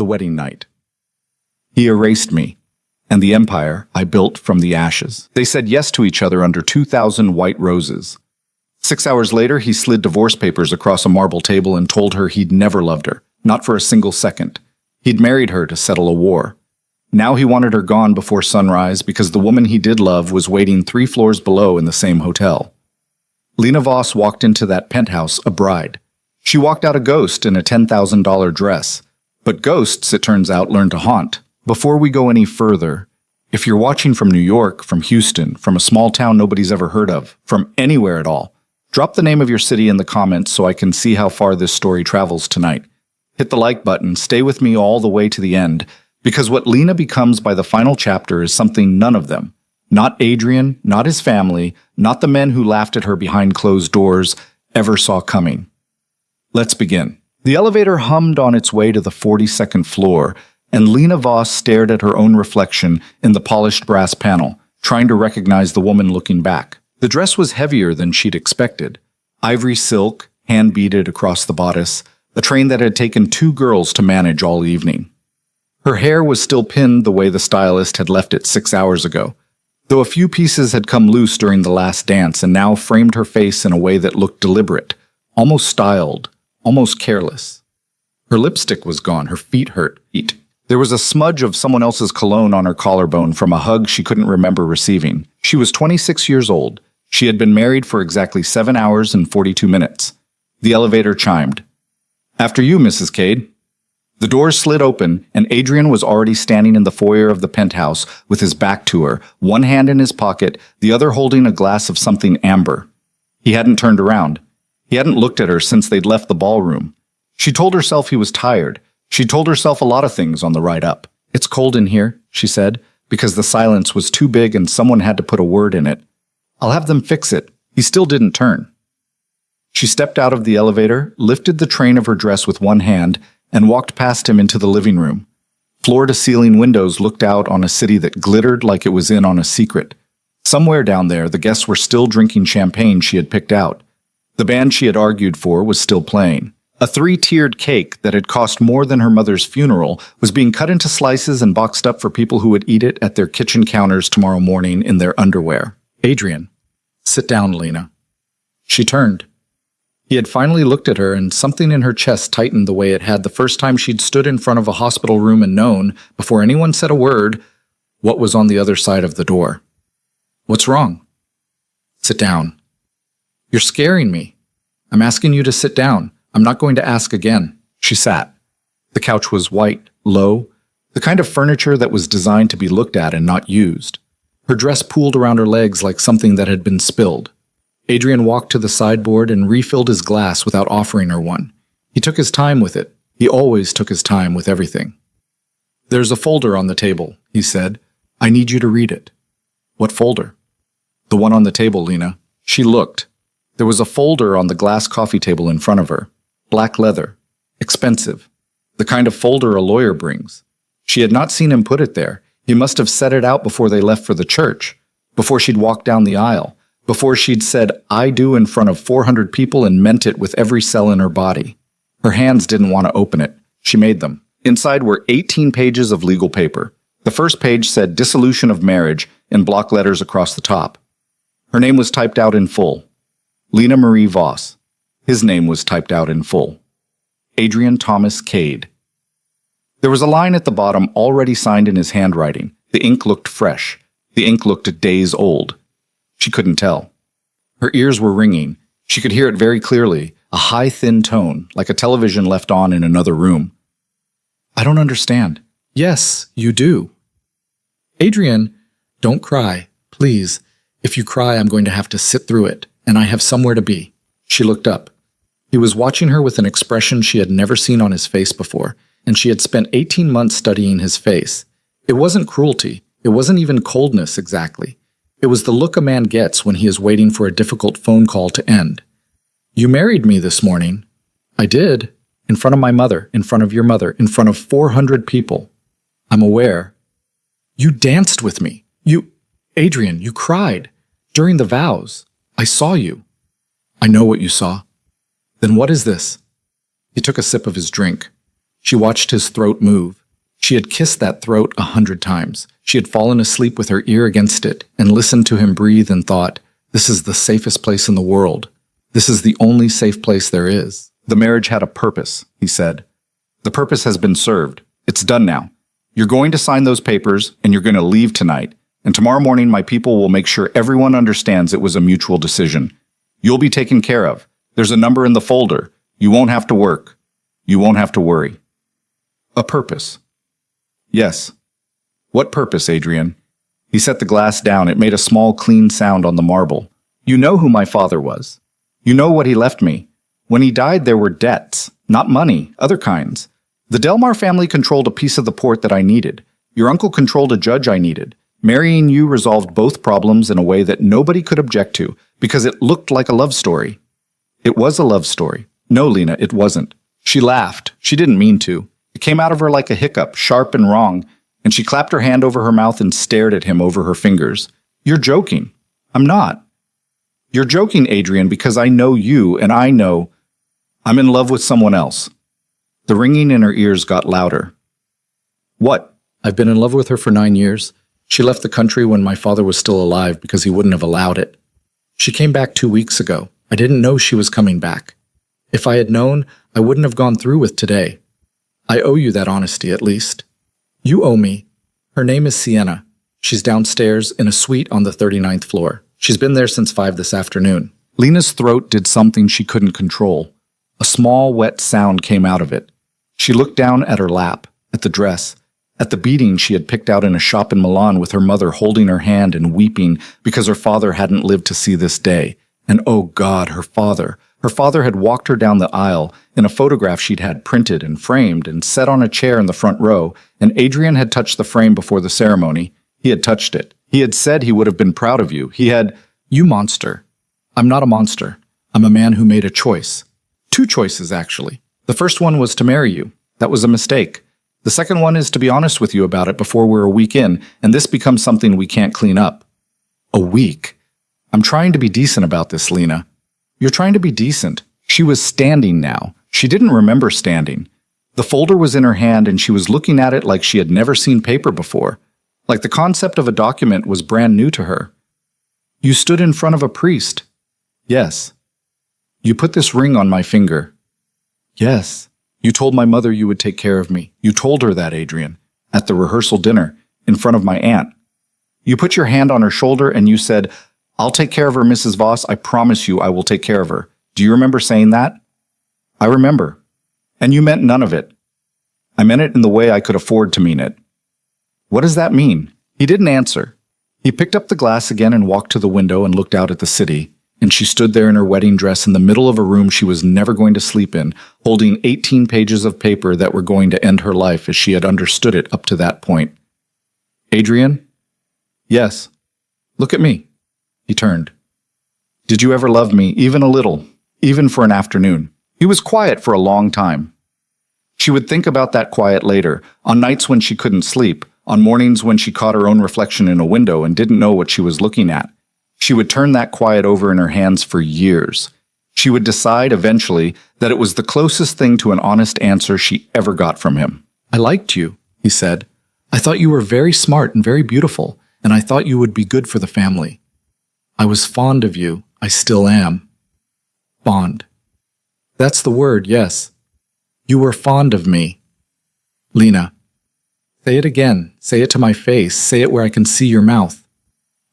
the wedding night. He erased me, and the empire I built from the ashes. They said yes to each other under 2,000 white roses. 6 hours later, he slid divorce papers across a marble table and told her he'd never loved her, not for a single second. He'd married her to settle a war. Now he wanted her gone before sunrise because the woman he did love was waiting 3 floors below in the same hotel. Lena Voss walked into that penthouse a bride. She walked out a ghost in a $10,000 dress. But ghosts, it turns out, learn to haunt. Before we go any further, if you're watching from New York, from Houston, from a small town nobody's ever heard of, from anywhere at all, drop the name of your city in the comments so I can see how far this story travels tonight. Hit the like button, stay with me all the way to the end, because what Lena becomes by the final chapter is something none of them, not Adrian, not his family, not the men who laughed at her behind closed doors, ever saw coming. Let's begin. The elevator hummed on its way to the 42nd floor, and Lena Voss stared at her own reflection in the polished brass panel, trying to recognize the woman looking back. The dress was heavier than she'd expected. Ivory silk, hand-beaded across the bodice, a train that had taken 2 girls to manage all evening. Her hair was still pinned the way the stylist had left it 6 hours ago, though a few pieces had come loose during the last dance and now framed her face in a way that looked deliberate, almost styled, almost careless. Her lipstick was gone, her feet hurt. There was a smudge of someone else's cologne on her collarbone from a hug she couldn't remember receiving. She was 26 years old. She had been married for exactly 7 hours and 42 minutes. The elevator chimed. "After you, Mrs. Cade." The doors slid open, and Adrian was already standing in the foyer of the penthouse with his back to her, one hand in his pocket, the other holding a glass of something amber. He hadn't turned around. He hadn't looked at her since they'd left the ballroom. She told herself he was tired. She told herself a lot of things on the ride up. "It's cold in here," she said, because the silence was too big and someone had to put a word in it. "I'll have them fix it." He still didn't turn. She stepped out of the elevator, lifted the train of her dress with one hand, and walked past him into the living room. Floor-to-ceiling windows looked out on a city that glittered like it was in on a secret. Somewhere down there, the guests were still drinking champagne she had picked out. The band she had argued for was still playing. A 3-tiered cake that had cost more than her mother's funeral was being cut into slices and boxed up for people who would eat it at their kitchen counters tomorrow morning in their underwear. "Adrian." "Sit down, Lena." She turned. He had finally looked at her, and something in her chest tightened the way it had the first time she'd stood in front of a hospital room and known, before anyone said a word, what was on the other side of the door. "What's wrong?" "Sit down." "You're scaring me. I'm asking you to sit down. I'm not going to ask again." She sat. The couch was white, low, the kind of furniture that was designed to be looked at and not used. Her dress pooled around her legs like something that had been spilled. Adrian walked to the sideboard and refilled his glass without offering her one. He took his time with it. He always took his time with everything. "There's a folder on the table," he said. "I need you to read it." "What folder?" "The one on the table, Lena." She looked. There was a folder on the glass coffee table in front of her. Black leather. Expensive. The kind of folder a lawyer brings. She had not seen him put it there. He must have set it out before they left for the church, before she'd walked down the aisle, before she'd said, "I do" in front of 400 people and meant it with every cell in her body. Her hands didn't want to open it. She made them. Inside were 18 pages of legal paper. The first page said "Dissolution of Marriage" in block letters across the top. Her name was typed out in full. Lena Marie Voss. His name was typed out in full. Adrian Thomas Cade. There was a line at the bottom already signed in his handwriting. The ink looked fresh. The ink looked days old. She couldn't tell. Her ears were ringing. She could hear it very clearly, a high, thin tone, like a television left on in another room. "I don't understand." "Yes, you do." "Adrian, don't cry, please. If you cry, I'm going to have to sit through it, and I have somewhere to be." She looked up. He was watching her with an expression she had never seen on his face before, and she had spent 18 months studying his face. It wasn't cruelty. It wasn't even coldness exactly. It was the look a man gets when he is waiting for a difficult phone call to end. "You married me this morning." "I did. In front of my mother, in front of your mother, in front of 400 people." "I'm aware." "You danced with me. Adrian, you cried. During the vows. I saw you." "I know what you saw." "Then what is this?" He took a sip of his drink. She watched his throat move. She had kissed that throat 100 times. She had fallen asleep with her ear against it and listened to him breathe and thought, this is the safest place in the world. This is the only safe place there is. The marriage had a purpose, he said. The purpose has been served. It's done now. You're going to sign those papers and you're going to leave tonight. And tomorrow morning my people will make sure everyone understands it was a mutual decision. You'll be taken care of. There's a number in the folder. You won't have to work. You won't have to worry. A purpose. Yes. What purpose, Adrian? He set the glass down. It made a small, clean sound on the marble. You know who my father was. You know what he left me. When he died, there were debts, not money, other kinds. The Delmar family controlled a piece of the port that I needed. Your uncle controlled a judge I needed. Marrying you resolved both problems in a way that nobody could object to, because it looked like a love story. It was a love story. No, Lena, it wasn't. She laughed. She didn't mean to. It came out of her like a hiccup, sharp and wrong, and she clapped her hand over her mouth and stared at him over her fingers. You're joking. I'm not. You're joking, Adrian, because I know you, and I know I'm in love with someone else. The ringing in her ears got louder. What? I've been in love with her for 9 years. She left the country when my father was still alive because he wouldn't have allowed it. She came back 2 weeks ago. I didn't know she was coming back. If I had known, I wouldn't have gone through with today. I owe you that honesty, at least. You owe me. Her name is Sienna. She's downstairs in a suite on the 39th floor. She's been there since 5 this afternoon. Lena's throat did something she couldn't control. A small, wet sound came out of it. She looked down at her lap, at the dress, at the beading she had picked out in a shop in Milan with her mother holding her hand and weeping because her father hadn't lived to see this day. And oh God, her father. Her father had walked her down the aisle in a photograph she'd had printed and framed and set on a chair in the front row, and Adrian had touched the frame before the ceremony. He had touched it. He had said he would have been proud of you. He had, you monster. I'm not a monster. I'm a man who made a choice. 2 choices, actually. The first one was to marry you. That was a mistake. The second one is to be honest with you about it before we're a week in, and this becomes something we can't clean up. A week? I'm trying to be decent about this, Lena. You're trying to be decent. She was standing now. She didn't remember standing. The folder was in her hand and she was looking at it like she had never seen paper before. Like the concept of a document was brand new to her. You stood in front of a priest. Yes. You put this ring on my finger. Yes. You told my mother you would take care of me. You told her that, Adrian, at the rehearsal dinner, in front of my aunt. You put your hand on her shoulder and you said, I'll take care of her, Mrs. Voss. I promise you I will take care of her. Do you remember saying that? I remember. And you meant none of it. I meant it in the way I could afford to mean it. What does that mean? He didn't answer. He picked up the glass again and walked to the window and looked out at the city, and she stood there in her wedding dress in the middle of a room she was never going to sleep in, holding 18 pages of paper that were going to end her life as she had understood it up to that point. Adrian? Yes. Look at me. He turned. Did you ever love me, even a little, even for an afternoon? He was quiet for a long time. She would think about that quiet later, on nights when she couldn't sleep, on mornings when she caught her own reflection in a window and didn't know what she was looking at. She would turn that quiet over in her hands for years. She would decide eventually that it was the closest thing to an honest answer she ever got from him. I liked you, he said. I thought you were very smart and very beautiful, and I thought you would be good for the family. I was fond of you. I still am. Fond. That's the word, yes. You were fond of me. Lena. Say it again. Say it to my face. Say it where I can see your mouth.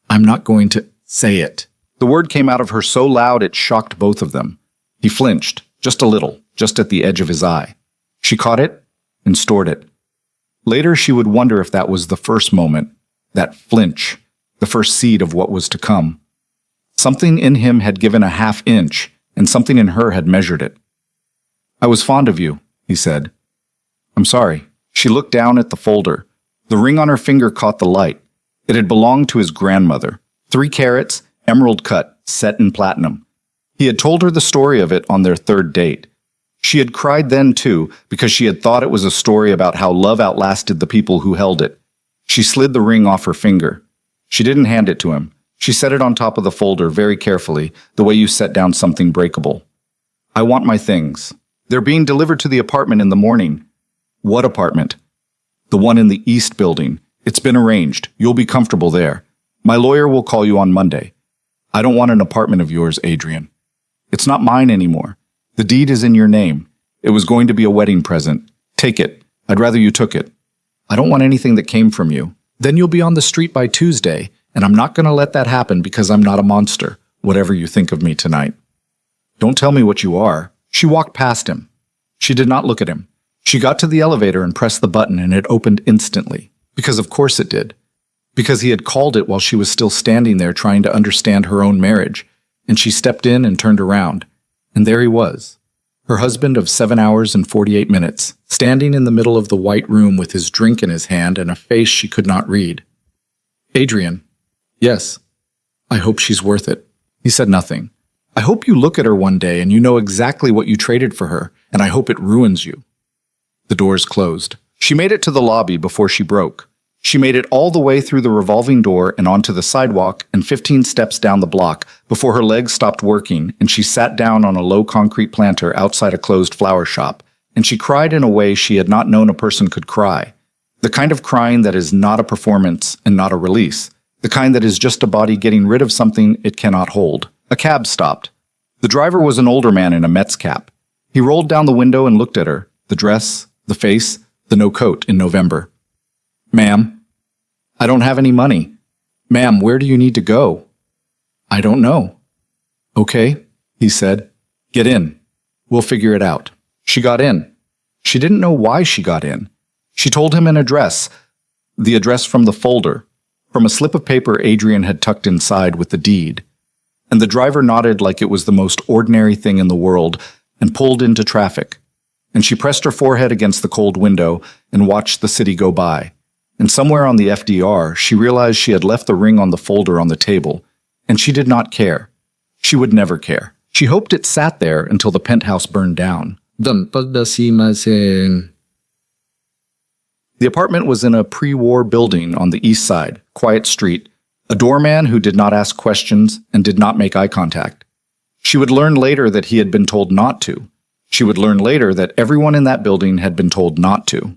I'm not going to say it. The word came out of her so loud it shocked both of them. He flinched, just a little, just at the edge of his eye. She caught it and stored it. Later she would wonder if that was the first moment, that flinch, the first seed of what was to come. Something in him had given a half inch, and something in her had measured it. I was fond of you, he said. I'm sorry. She looked down at the folder. The ring on her finger caught the light. It had belonged to his grandmother. 3 carats, emerald cut, set in platinum. He had told her the story of it on their 3rd date. She had cried then, too, because she had thought it was a story about how love outlasted the people who held it. She slid the ring off her finger. She didn't hand it to him. She set it on top of the folder very carefully, the way you set down something breakable. I want my things. They're being delivered to the apartment in the morning. What apartment? The one in the East building. It's been arranged. You'll be comfortable there. My lawyer will call you on Monday. I don't want an apartment of yours, Adrian. It's not mine anymore. The deed is in your name. It was going to be a wedding present. Take it. I'd rather you took it. I don't want anything that came from you. Then you'll be on the street by Tuesday, and I'm not going to let that happen because I'm not a monster, whatever you think of me tonight. Don't tell me what you are. She walked past him. She did not look at him. She got to the elevator and pressed the button, and it opened instantly. Because of course it did. Because he had called it while she was still standing there trying to understand her own marriage, and she stepped in and turned around. And there he was, her husband of 7 hours and 48 minutes, standing in the middle of the white room with his drink in his hand and a face she could not read. Adrian. Yes. I hope she's worth it. He said nothing. I hope you look at her one day and you know exactly what you traded for her, and I hope it ruins you. The doors closed. She made it to the lobby before she broke. She made it all the way through the revolving door and onto the sidewalk and 15 steps down the block before her legs stopped working and she sat down on a low concrete planter outside a closed flower shop, and she cried in a way she had not known a person could cry. The kind of crying that is not a performance and not a release. The kind that is just a body getting rid of something it cannot hold. A cab stopped. The driver was an older man in a Mets cap. He rolled down the window and looked at her, the dress, the face, the no coat in November. Ma'am, I don't have any money. Ma'am, where do you need to go? I don't know. Okay, he said. Get in. We'll figure it out. She got in. She didn't know why she got in. She told him an address, the address from the folder, from a slip of paper Adrian had tucked inside with the deed. And the driver nodded like it was the most ordinary thing in the world and pulled into traffic. And she pressed her forehead against the cold window and watched the city go by. And somewhere on the FDR, she realized she had left the ring on the folder on the table, and she did not care. She would never care. She hoped it sat there until the penthouse burned down. The apartment was in a pre-war building on the east side, quiet street, a doorman who did not ask questions and did not make eye contact. She would learn later that he had been told not to. She would learn later that everyone in that building had been told not to.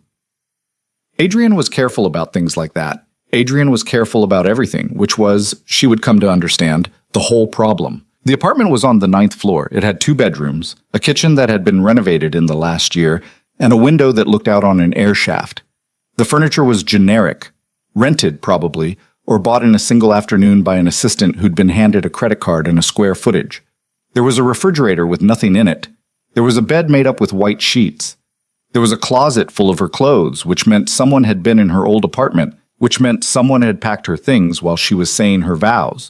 Adrian was careful about things like that. Adrian was careful about everything, which was, she would come to understand, the whole problem. The apartment was on the 9th floor. It had 2 bedrooms, a kitchen that had been renovated in the last year, and a window that looked out on an air shaft. The furniture was generic, rented probably, or bought in a single afternoon by an assistant who'd been handed a credit card and a square footage. There was a refrigerator with nothing in it. There was a bed made up with white sheets. There was a closet full of her clothes, which meant someone had been in her old apartment, which meant someone had packed her things while she was saying her vows,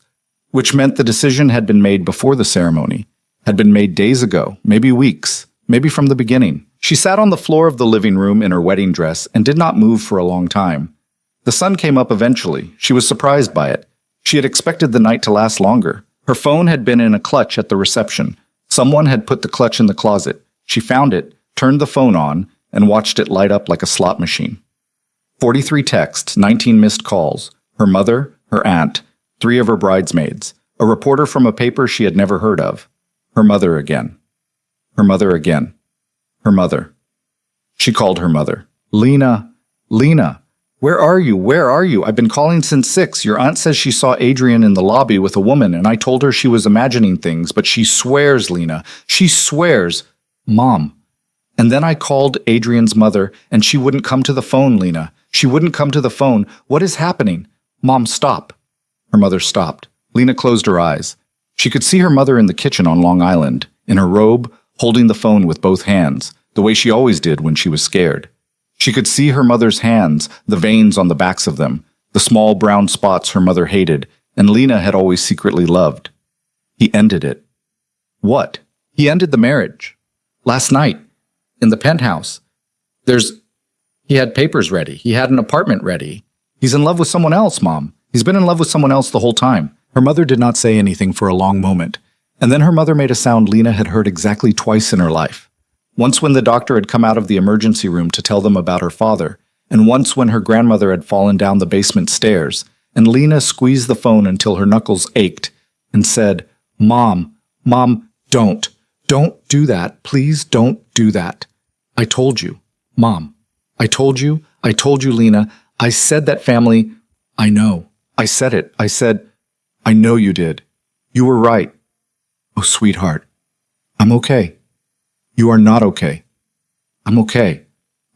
which meant the decision had been made before the ceremony, had been made days ago, maybe weeks, maybe from the beginning. She sat on the floor of the living room in her wedding dress and did not move for a long time. The sun came up eventually. She was surprised by it. She had expected the night to last longer. Her phone had been in a clutch at the reception. Someone had put the clutch in the closet. She found it, turned the phone on, and watched it light up like a slot machine. 43 texts, 19 missed calls. Her mother, her aunt, 3 of her bridesmaids, a reporter from a paper she had never heard of. Her mother again. Her mother again. Her mother. She called her mother. Lena, Lena, where are you? Where are you? I've been calling since 6. Your aunt says she saw Adrian in the lobby with a woman, and I told her she was imagining things, but she swears, Lena. She swears. Mom. And then I called Adrian's mother, and she wouldn't come to the phone, Lena. She wouldn't come to the phone. What is happening? Mom, stop. Her mother stopped. Lena closed her eyes. She could see her mother in the kitchen on Long Island, in her robe, holding the phone with both hands, the way she always did when she was scared. She could see her mother's hands, the veins on the backs of them, the small brown spots her mother hated, and Lena had always secretly loved. He ended it. What? He ended the marriage. Last night. In the penthouse. He had papers ready. He had an apartment ready. He's in love with someone else, Mom. He's been in love with someone else the whole time. Her mother did not say anything for a long moment, and then her mother made a sound Lena had heard exactly twice in her life. Once when the doctor had come out of the emergency room to tell them about her father, and once when her grandmother had fallen down the basement stairs, and Lena squeezed the phone until her knuckles ached and said, Mom, don't do that. Please don't do that. I told you. Mom, I told you, Lena. I said that family. I know. I said it. I said, I know you did. You were right. Oh, sweetheart. I'm okay. You are not okay. I'm okay.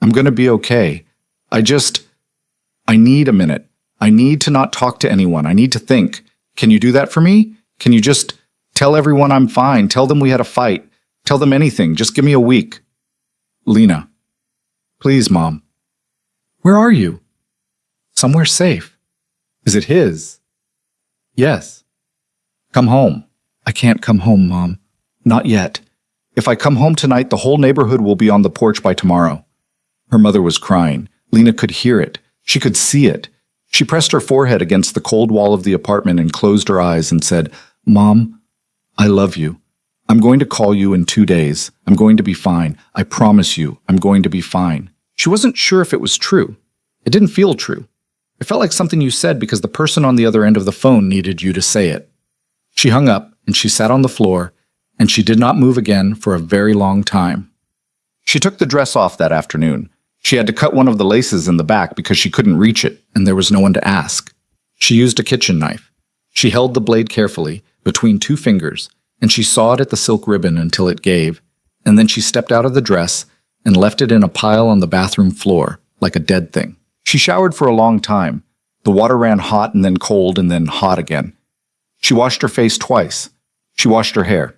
I'm going to be okay. I need a minute. I need to not talk to anyone. I need to think. Can you do that for me? Can you just tell everyone I'm fine? Tell them we had a fight. Tell them anything. Just give me a week. Lena. Please, Mom. Where are you? Somewhere safe. Is it his? Yes. Come home. I can't come home, Mom. Not yet. If I come home tonight, the whole neighborhood will be on the porch by tomorrow. Her mother was crying. Lena could hear it. She could see it. She pressed her forehead against the cold wall of the apartment and closed her eyes and said, Mom, I love you. I'm going to call you in 2 days. I'm going to be fine. I promise you, I'm going to be fine. She wasn't sure if it was true. It didn't feel true. It felt like something you said because the person on the other end of the phone needed you to say it. She hung up and she sat on the floor, and she did not move again for a very long time. She took the dress off that afternoon. She had to cut one of the laces in the back because she couldn't reach it, and there was no one to ask. She used a kitchen knife. She held the blade carefully between 2 fingers, and she sawed at the silk ribbon until it gave, and then she stepped out of the dress and left it in a pile on the bathroom floor, like a dead thing. She showered for a long time. The water ran hot and then cold and then hot again. She washed her face twice. She washed her hair.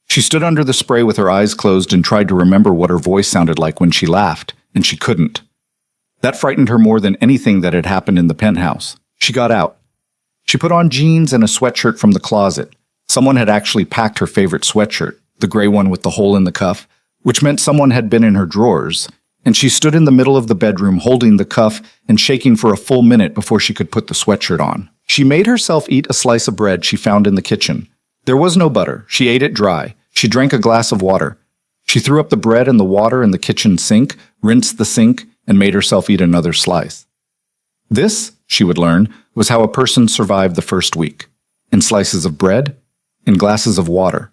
She stood under the spray with her eyes closed and tried to remember what her voice sounded like when she laughed, and she couldn't. That frightened her more than anything that had happened in the penthouse. She got out. She put on jeans and a sweatshirt from the closet. Someone had actually packed her favorite sweatshirt, the gray one with the hole in the cuff, which meant someone had been in her drawers, and she stood in the middle of the bedroom holding the cuff and shaking for a full minute before she could put the sweatshirt on. She made herself eat a slice of bread she found in the kitchen. There was no butter. She ate it dry. She drank a glass of water. She threw up the bread and the water in the kitchen sink, rinsed the sink, and made herself eat another slice. This, she would learn, was how a person survived the first week. In slices of bread, in glasses of water,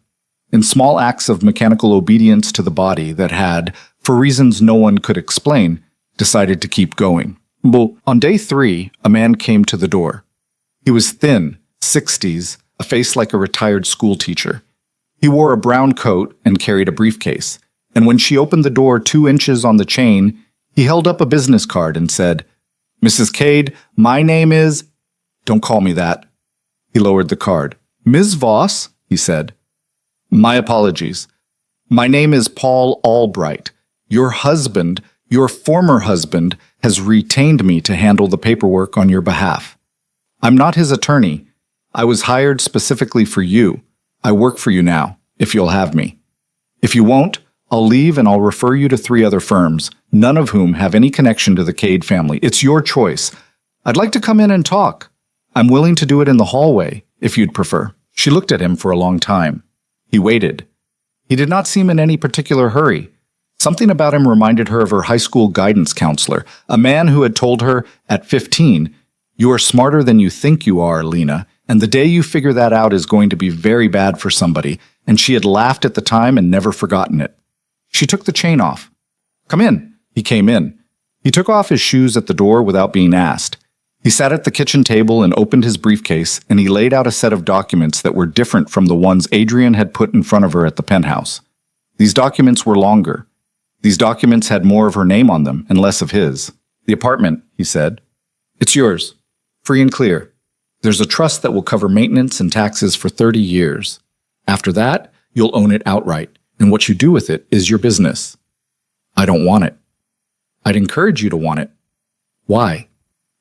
in small acts of mechanical obedience to the body that had, for reasons no one could explain, decided to keep going. Well, on day 3, a man came to the door. He was thin, 60s, a face like a retired school teacher. He wore a brown coat and carried a briefcase, and when she opened the door 2 inches on the chain, he held up a business card and said, Mrs. Cade, my name is... Don't call me that. He lowered the card. Ms. Voss, he said. My apologies. My name is Paul Albright. Your husband, your former husband, has retained me to handle the paperwork on your behalf. I'm not his attorney. I was hired specifically for you. I work for you now, if you'll have me. If you won't, I'll leave and I'll refer you to 3 other firms, none of whom have any connection to the Cade family. It's your choice. I'd like to come in and talk. I'm willing to do it in the hallway, if you'd prefer. She looked at him for a long time. He waited. He did not seem in any particular hurry. Something about him reminded her of her high school guidance counselor, a man who had told her, at 15, "You are smarter than you think you are, Lena, and the day you figure that out is going to be very bad for somebody," and she had laughed at the time and never forgotten it. She took the chain off. Come in. He came in. He took off his shoes at the door without being asked. He sat at the kitchen table and opened his briefcase, and he laid out a set of documents that were different from the ones Adrian had put in front of her at the penthouse. These documents were longer. These documents had more of her name on them and less of his. The apartment, he said. It's yours. Free and clear. There's a trust that will cover maintenance and taxes for 30 years. After that, you'll own it outright, and what you do with it is your business. I don't want it. I'd encourage you to want it. Why?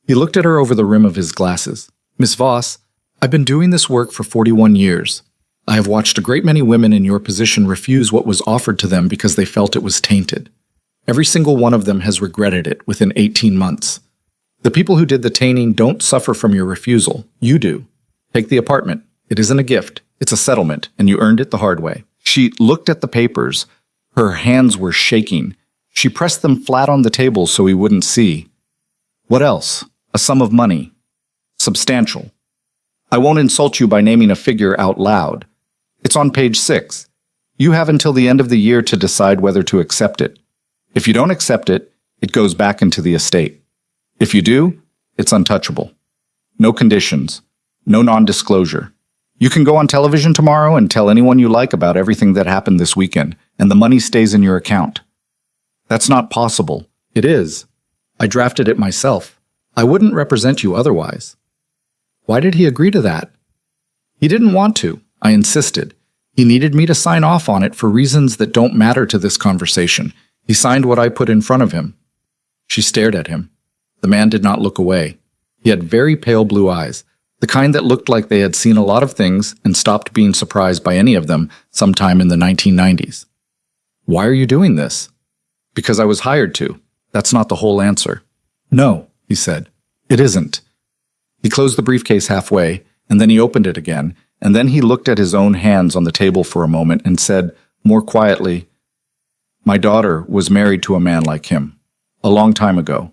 He looked at her over the rim of his glasses. Miss Voss, I've been doing this work for 41 years. I have watched a great many women in your position refuse what was offered to them because they felt it was tainted. Every single one of them has regretted it within 18 months. The people who did the tainting don't suffer from your refusal. You do. Take the apartment. It isn't a gift. It's a settlement, and you earned it the hard way. She looked at the papers. Her hands were shaking. She pressed them flat on the table so he wouldn't see. What else? A sum of money. Substantial. I won't insult you by naming a figure out loud. It's on page 6. You have until the end of the year to decide whether to accept it. If you don't accept it, it goes back into the estate. If you do, it's untouchable. No conditions. No non-disclosure. You can go on television tomorrow and tell anyone you like about everything that happened this weekend, and the money stays in your account. That's not possible. It is. I drafted it myself. I wouldn't represent you otherwise. Why did he agree to that? He didn't want to. I insisted. He needed me to sign off on it for reasons that don't matter to this conversation. He signed what I put in front of him. She stared at him. The man did not look away. He had very pale blue eyes, the kind that looked like they had seen a lot of things and stopped being surprised by any of them sometime in the 1990s. Why are you doing this? Because I was hired to. That's not the whole answer. No, he said. It isn't. He closed the briefcase halfway, and then he opened it again, and then he looked at his own hands on the table for a moment and said, more quietly, "My daughter was married to a man like him, a long time ago.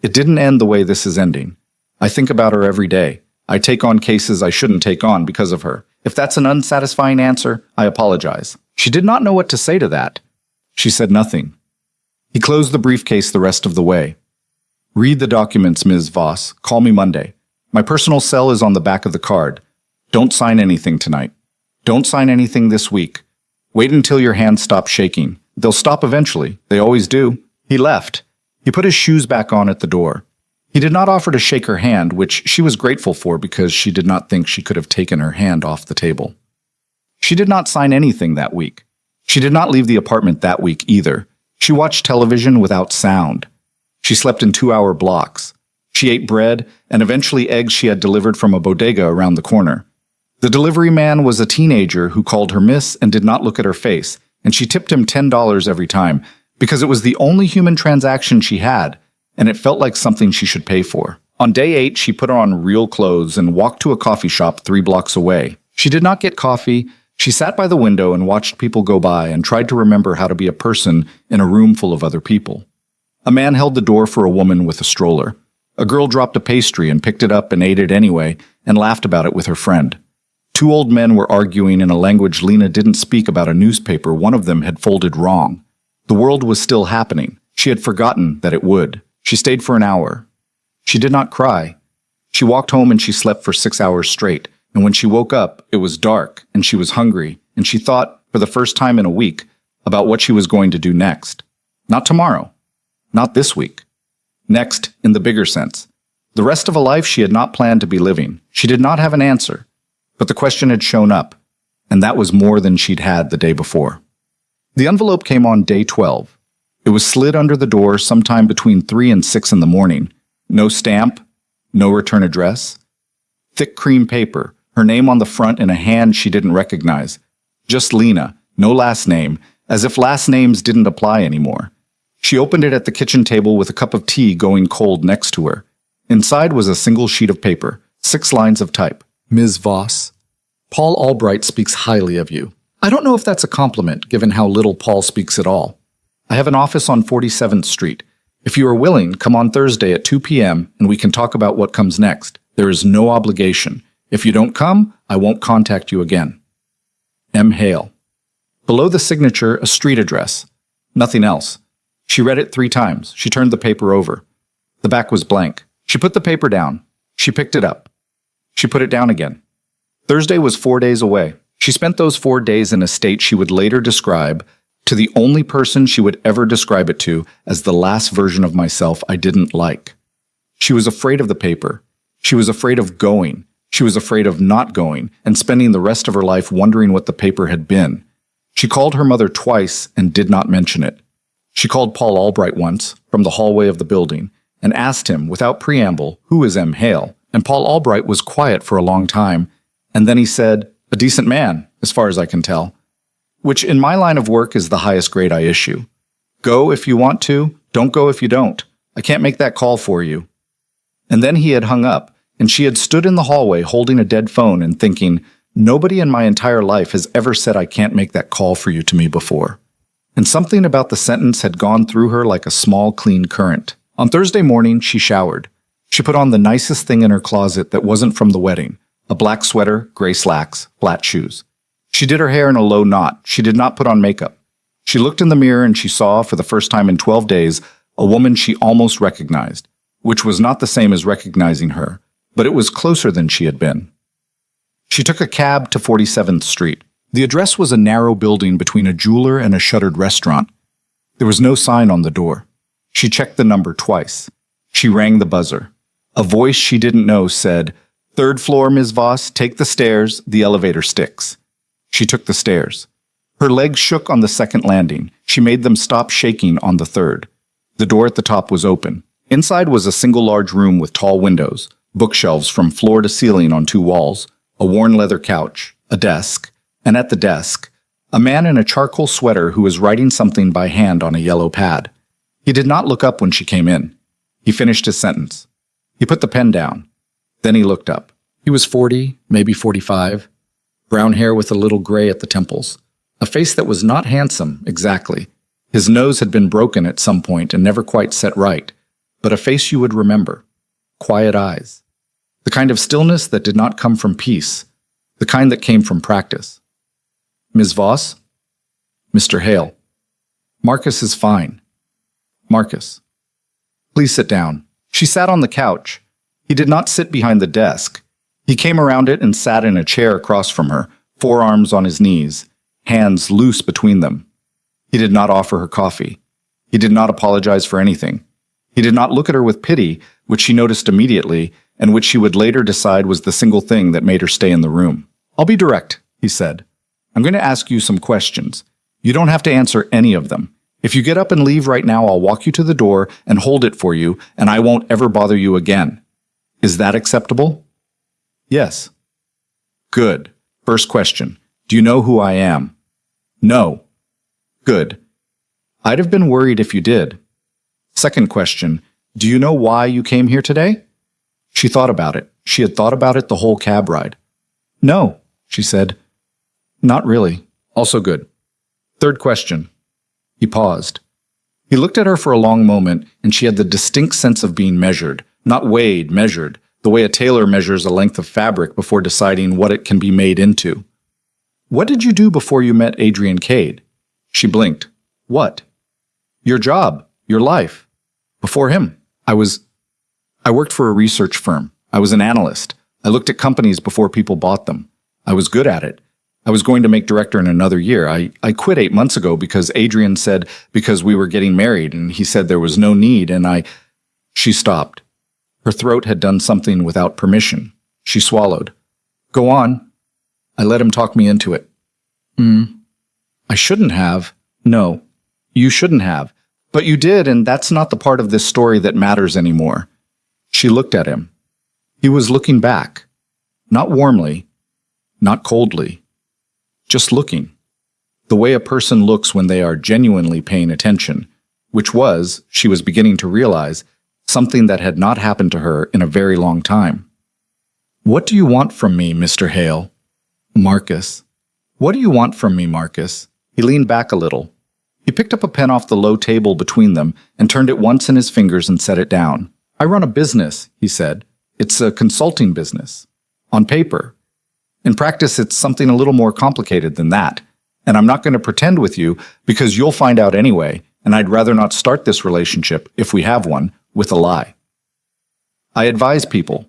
It didn't end the way this is ending. I think about her every day. I take on cases I shouldn't take on because of her. If that's an unsatisfying answer, I apologize." She did not know what to say to that. She said nothing. He closed the briefcase the rest of the way. "Read the documents, Ms. Voss. Call me Monday. My personal cell is on the back of the card. Don't sign anything tonight. Don't sign anything this week. Wait until your hands stop shaking. They'll stop eventually. They always do." He left. He put his shoes back on at the door. He did not offer to shake her hand, which she was grateful for because she did not think she could have taken her hand off the table. She did not sign anything that week. She did not leave the apartment that week either. She watched television without sound. She slept in 2-hour blocks. She ate bread and eventually eggs she had delivered from a bodega around the corner. The delivery man was a teenager who called her miss and did not look at her face, and she tipped him $10 every time because it was the only human transaction she had, and it felt like something she should pay for. On day 8, she put on real clothes and walked to a coffee shop 3 blocks away. She did not get coffee. She sat by the window and watched people go by and tried to remember how to be a person in a room full of other people. A man held the door for a woman with a stroller. A girl dropped a pastry and picked it up and ate it anyway and laughed about it with her friend. 2 old men were arguing in a language Lena didn't speak about a newspaper one of them had folded wrong. The world was still happening. She had forgotten that it would. She stayed for an hour. She did not cry. She walked home and she slept for 6 hours straight, and when she woke up, it was dark and she was hungry, and she thought, for the first time in a week, about what she was going to do next. Not tomorrow. Not this week. Next, in the bigger sense. The rest of a life she had not planned to be living. She did not have an answer. But the question had shown up, and that was more than she'd had the day before. The envelope came on day 12. It was slid under the door sometime between 3 and 6 in the morning. No stamp, no return address. Thick cream paper, her name on the front in a hand she didn't recognize. Just Lena, no last name, as if last names didn't apply anymore. She opened it at the kitchen table with a cup of tea going cold next to her. Inside was a single sheet of paper, 6 lines of type. "Ms. Voss, Paul Albright speaks highly of you. I don't know if that's a compliment, given how little Paul speaks at all. I have an office on 47th Street. If you are willing, come on Thursday at 2 p.m. and we can talk about what comes next. There is no obligation. If you don't come, I won't contact you again. M. Hale." Below the signature, a street address. Nothing else. She read it 3 times. She turned the paper over. The back was blank. She put the paper down. She picked it up. She put it down again. Thursday was 4 days away. She spent those 4 days in a state she would later describe to the only person she would ever describe it to as the last version of myself I didn't like. She was afraid of the paper. She was afraid of going. She was afraid of not going and spending the rest of her life wondering what the paper had been. She called her mother twice and did not mention it. She called Paul Albright once, from the hallway of the building, and asked him, without preamble, who is M. Hale, and Paul Albright was quiet for a long time, and then he said, "A decent man, as far as I can tell," which in my line of work is the highest grade I issue. Go if you want to, don't go if you don't. I can't make that call for you. And then he had hung up, and she had stood in the hallway holding a dead phone and thinking, nobody in my entire life has ever said I can't make that call for you to me before. And something about the sentence had gone through her like a small, clean current. On Thursday morning, she showered. She put on the nicest thing in her closet that wasn't from the wedding, a black sweater, gray slacks, flat shoes. She did her hair in a low knot. She did not put on makeup. She looked in the mirror and she saw, for the first time in 12 days, a woman she almost recognized, which was not the same as recognizing her, but it was closer than she had been. She took a cab to 47th Street. The address was a narrow building between a jeweler and a shuttered restaurant. There was no sign on the door. She checked the number twice. She rang the buzzer. A voice she didn't know said, "Third floor, Ms. Voss, take the stairs, the elevator sticks." She took the stairs. Her legs shook on the second landing. She made them stop shaking on the third. The door at the top was open. Inside was a single large room with tall windows, bookshelves from floor to ceiling on 2 walls, a worn leather couch, a desk, and at the desk, a man in a charcoal sweater who was writing something by hand on a yellow pad. He did not look up when she came in. He finished his sentence. He put the pen down. Then he looked up. He was 40, maybe 45, brown hair with a little gray at the temples, a face that was not handsome, exactly. His nose had been broken at some point and never quite set right, but a face you would remember. Quiet eyes. The kind of stillness that did not come from peace, the kind that came from practice. "Ms. Voss?" "Mr. Hale." "Marcus is fine." "Marcus." "Please sit down." She sat on the couch. He did not sit behind the desk. He came around it and sat in a chair across from her, forearms on his knees, hands loose between them. He did not offer her coffee. He did not apologize for anything. He did not look at her with pity, which she noticed immediately, and which she would later decide was the single thing that made her stay in the room. "I'll be direct," he said. "I'm going to ask you some questions. You don't have to answer any of them. If you get up and leave right now, I'll walk you to the door and hold it for you, and I won't ever bother you again. Is that acceptable?" "Yes." "Good. First question. Do you know who I am?" "No." "Good. I'd have been worried if you did." Second question. Do you know why you came here today? She thought about it. She had thought about it the whole cab ride. "No," she said. "Not really." Also good. Third question. He paused. He looked at her for a long moment, and she had the distinct sense of being measured, not weighed, measured, the way a tailor measures a length of fabric before deciding what it can be made into. "What did you do before you met Adrian Cade?" She blinked. "What?" "Your job, your life." "Before him, I worked for a research firm. I was an analyst. I looked at companies before people bought them. I was good at it. I was going to make director in another year. I quit 8 months ago because Adrian said because we were getting married, and he said there was no need, and She stopped. Her throat had done something without permission. She swallowed. "Go on." I let him talk me into it. I shouldn't have." "No, you shouldn't have. But you did, and that's not the part of this story that matters anymore." She looked at him. He was looking back. Not warmly, not coldly. Just looking. The way a person looks when they are genuinely paying attention, which was, she was beginning to realize, something that had not happened to her in a very long time. "What do you want from me, Mr. Hale?" "Marcus." "What do you want from me, Marcus?" He leaned back a little. He picked up a pen off the low table between them and turned it once in his fingers and set it down. "I run a business," he said. "It's a consulting business. On paper. In practice, it's something a little more complicated than that. And I'm not going to pretend with you because you'll find out anyway, and I'd rather not start this relationship, if we have one, with a lie. I advise people.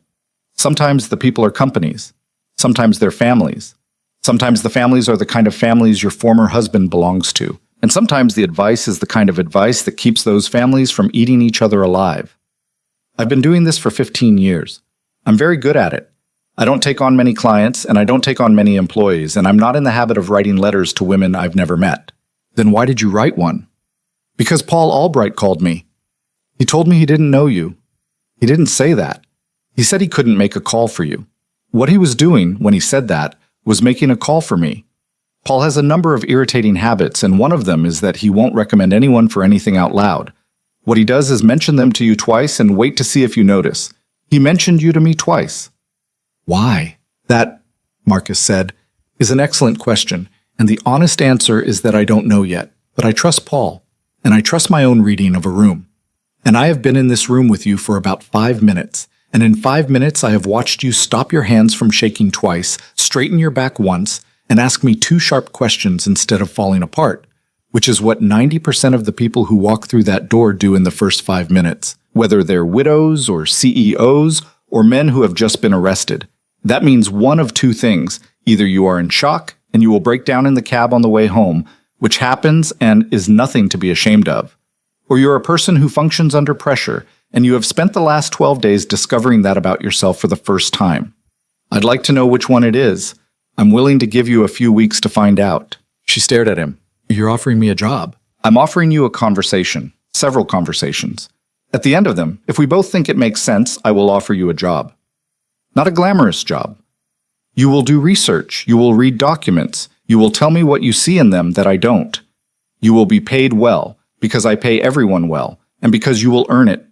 Sometimes the people are companies. Sometimes they're families. Sometimes the families are the kind of families your former husband belongs to. And sometimes the advice is the kind of advice that keeps those families from eating each other alive. I've been doing this for 15 years. I'm very good at it. I don't take on many clients, and I don't take on many employees, and I'm not in the habit of writing letters to women I've never met." "Then why did you write one?" "Because Paul Albright called me. He told me he didn't know you. He didn't say that. He said he couldn't make a call for you. What he was doing, when he said that, was making a call for me. Paul has a number of irritating habits, and one of them is that he won't recommend anyone for anything out loud. What he does is mention them to you twice and wait to see if you notice. He mentioned you to me twice." "Why?" "That," Marcus said, "is an excellent question, and the honest answer is that I don't know yet. But I trust Paul, and I trust my own reading of a room. And I have been in this room with you for about 5 minutes, and in 5 minutes I have watched you stop your hands from shaking twice, straighten your back once, and ask me 2 sharp questions instead of falling apart. which is what 90% of the people who walk through that door do in the first 5 minutes, whether they're widows or CEOs or men who have just been arrested. That means one of two things. Either you are in shock and you will break down in the cab on the way home, which happens and is nothing to be ashamed of, or you're a person who functions under pressure and you have spent the last 12 days discovering that about yourself for the first time. I'd like to know which one it is. I'm willing to give you a few weeks to find out. She stared at him. You're offering me a job. I'm offering you a conversation, several conversations. At the end of them, if we both think it makes sense, I will offer you a job. Not a glamorous job. You will do research. You will read documents. You will tell me what you see in them that I don't. You will be paid well, because I pay everyone well, and because you will earn it.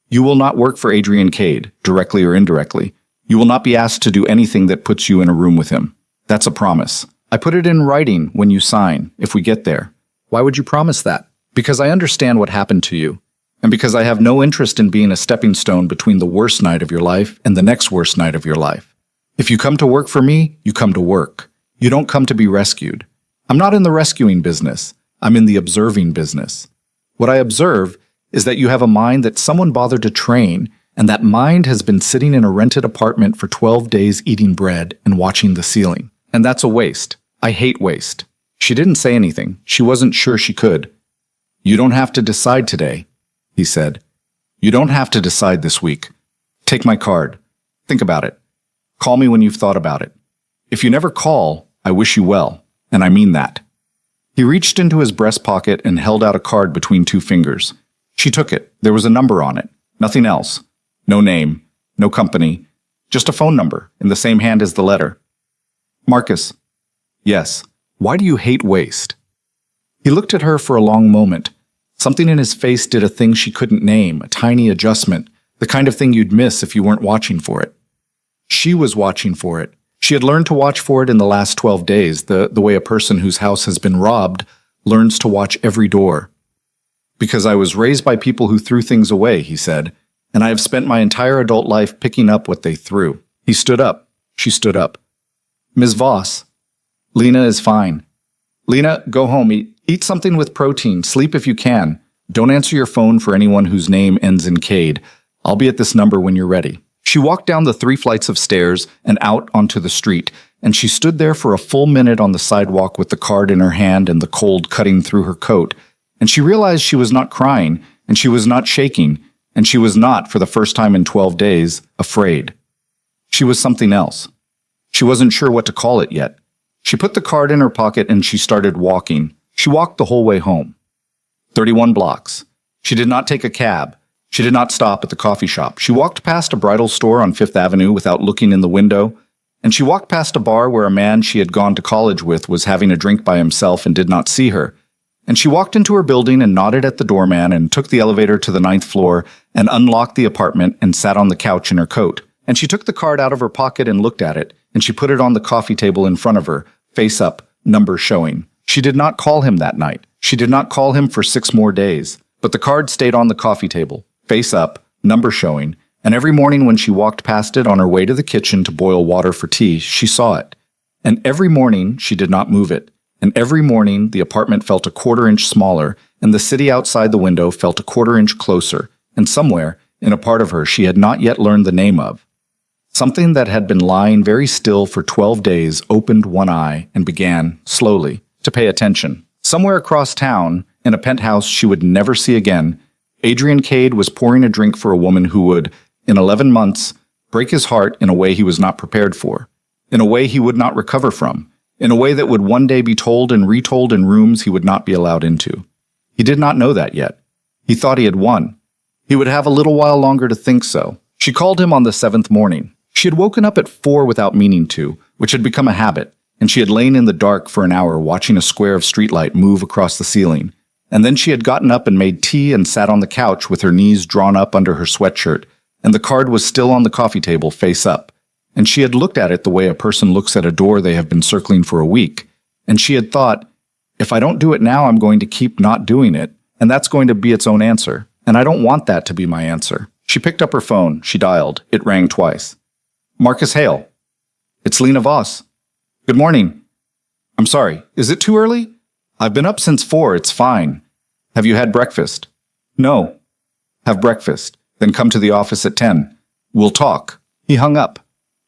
You will not work for Adrian Cade, directly or indirectly. You will not be asked to do anything that puts you in a room with him. That's a promise. I put it in writing when you sign, if we get there. Why would you promise that? Because I understand what happened to you, and because I have no interest in being a stepping stone between the worst night of your life and the next worst night of your life. If you come to work for me, you come to work. You don't come to be rescued. I'm not in the rescuing business. I'm in the observing business. What I observe is that you have a mind that someone bothered to train, and that mind has been sitting in a rented apartment for 12 days eating bread and watching the ceiling. And that's a waste. I hate waste. She didn't say anything. She wasn't sure she could. You don't have to decide today, he said. You don't have to decide this week. Take my card. Think about it. Call me when you've thought about it. If you never call, I wish you well, and I mean that. He reached into his breast pocket and held out a card between two fingers. She took it. There was a number on it. Nothing else. No name. No company. Just a phone number in the same hand as the letter. Marcus. Yes. Why do you hate waste? He looked at her for a long moment. Something in his face did a thing she couldn't name, a tiny adjustment, the kind of thing you'd miss if you weren't watching for it. She was watching for it. She had learned to watch for it in the last 12 days, the way a person whose house has been robbed learns to watch every door. Because I was raised by people who threw things away, he said, and I have spent my entire adult life picking up what they threw. He stood up. She stood up. Ms. Voss. Lena is fine. Lena, go home. Eat something with protein. Sleep if you can. Don't answer your phone for anyone whose name ends in Cade. I'll be at this number when you're ready. She walked down the 3 flights of stairs and out onto the street, and she stood there for a full minute on the sidewalk with the card in her hand and the cold cutting through her coat. And she realized she was not crying, and she was not shaking, and she was not, for the first time in 12 days, afraid. She was something else. She wasn't sure what to call it yet. She put the card in her pocket and she started walking. She walked the whole way home. 31 blocks. She did not take a cab. She did not stop at the coffee shop. She walked past a bridal store on Fifth Avenue without looking in the window, and she walked past a bar where a man she had gone to college with was having a drink by himself and did not see her. And she walked into her building and nodded at the doorman and took the elevator to the 9th floor and unlocked the apartment and sat on the couch in her coat. And she took the card out of her pocket and looked at it, and she put it on the coffee table in front of her, face up, number showing. She did not call him that night. She did not call him for 6 more days. But the card stayed on the coffee table, face up, number showing, and every morning when she walked past it on her way to the kitchen to boil water for tea, she saw it. And every morning she did not move it. And every morning the apartment felt a 1/4 inch smaller, and the city outside the window felt a 1/4 inch closer, and somewhere, in a part of her she had not yet learned the name of. Something that had been lying very still for 12 days opened one eye and began, slowly, to pay attention. Somewhere across town, in a penthouse she would never see again, Adrian Cade was pouring a drink for a woman who would, in 11 months, break his heart in a way he was not prepared for, in a way he would not recover from, in a way that would one day be told and retold in rooms he would not be allowed into. He did not know that yet. He thought he had won. He would have a little while longer to think so. She called him on the 7th morning. She had woken up at 4 without meaning to, which had become a habit, and she had lain in the dark for an hour watching a square of streetlight move across the ceiling. And then she had gotten up and made tea and sat on the couch with her knees drawn up under her sweatshirt, and the card was still on the coffee table face up. And she had looked at it the way a person looks at a door they have been circling for a week. And she had thought, if I don't do it now, I'm going to keep not doing it, and that's going to be its own answer. And I don't want that to be my answer. She picked up her phone. She dialed. It rang twice. Marcus Hale. It's Lena Voss. Good morning. I'm sorry. Is it too early? I've been up since 4, it's fine. Have you had breakfast? No. Have breakfast, then come to the office at 10. We'll talk. He hung up.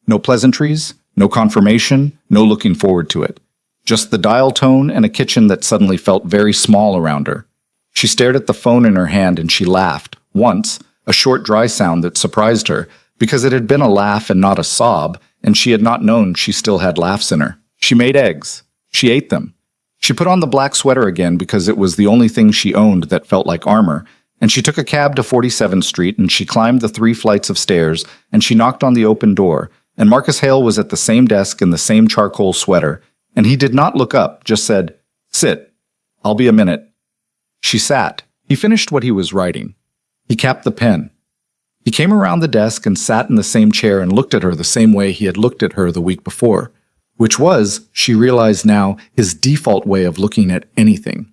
No pleasantries, no confirmation, no looking forward to it. Just the dial tone and a kitchen that suddenly felt very small around her. She stared at the phone in her hand and she laughed, once, a short dry sound that surprised her, because it had been a laugh and not a sob, and she had not known she still had laughs in her. She made eggs. She ate them. She put on the black sweater again because it was the only thing she owned that felt like armor, and she took a cab to 47th Street and she climbed the 3 flights of stairs and she knocked on the open door, and Marcus Hale was at the same desk in the same charcoal sweater, and he did not look up, just said, "Sit. I'll be a minute." She sat. He finished what he was writing. He capped the pen. He came around the desk and sat in the same chair and looked at her the same way he had looked at her the week before, which was, she realized now, his default way of looking at anything.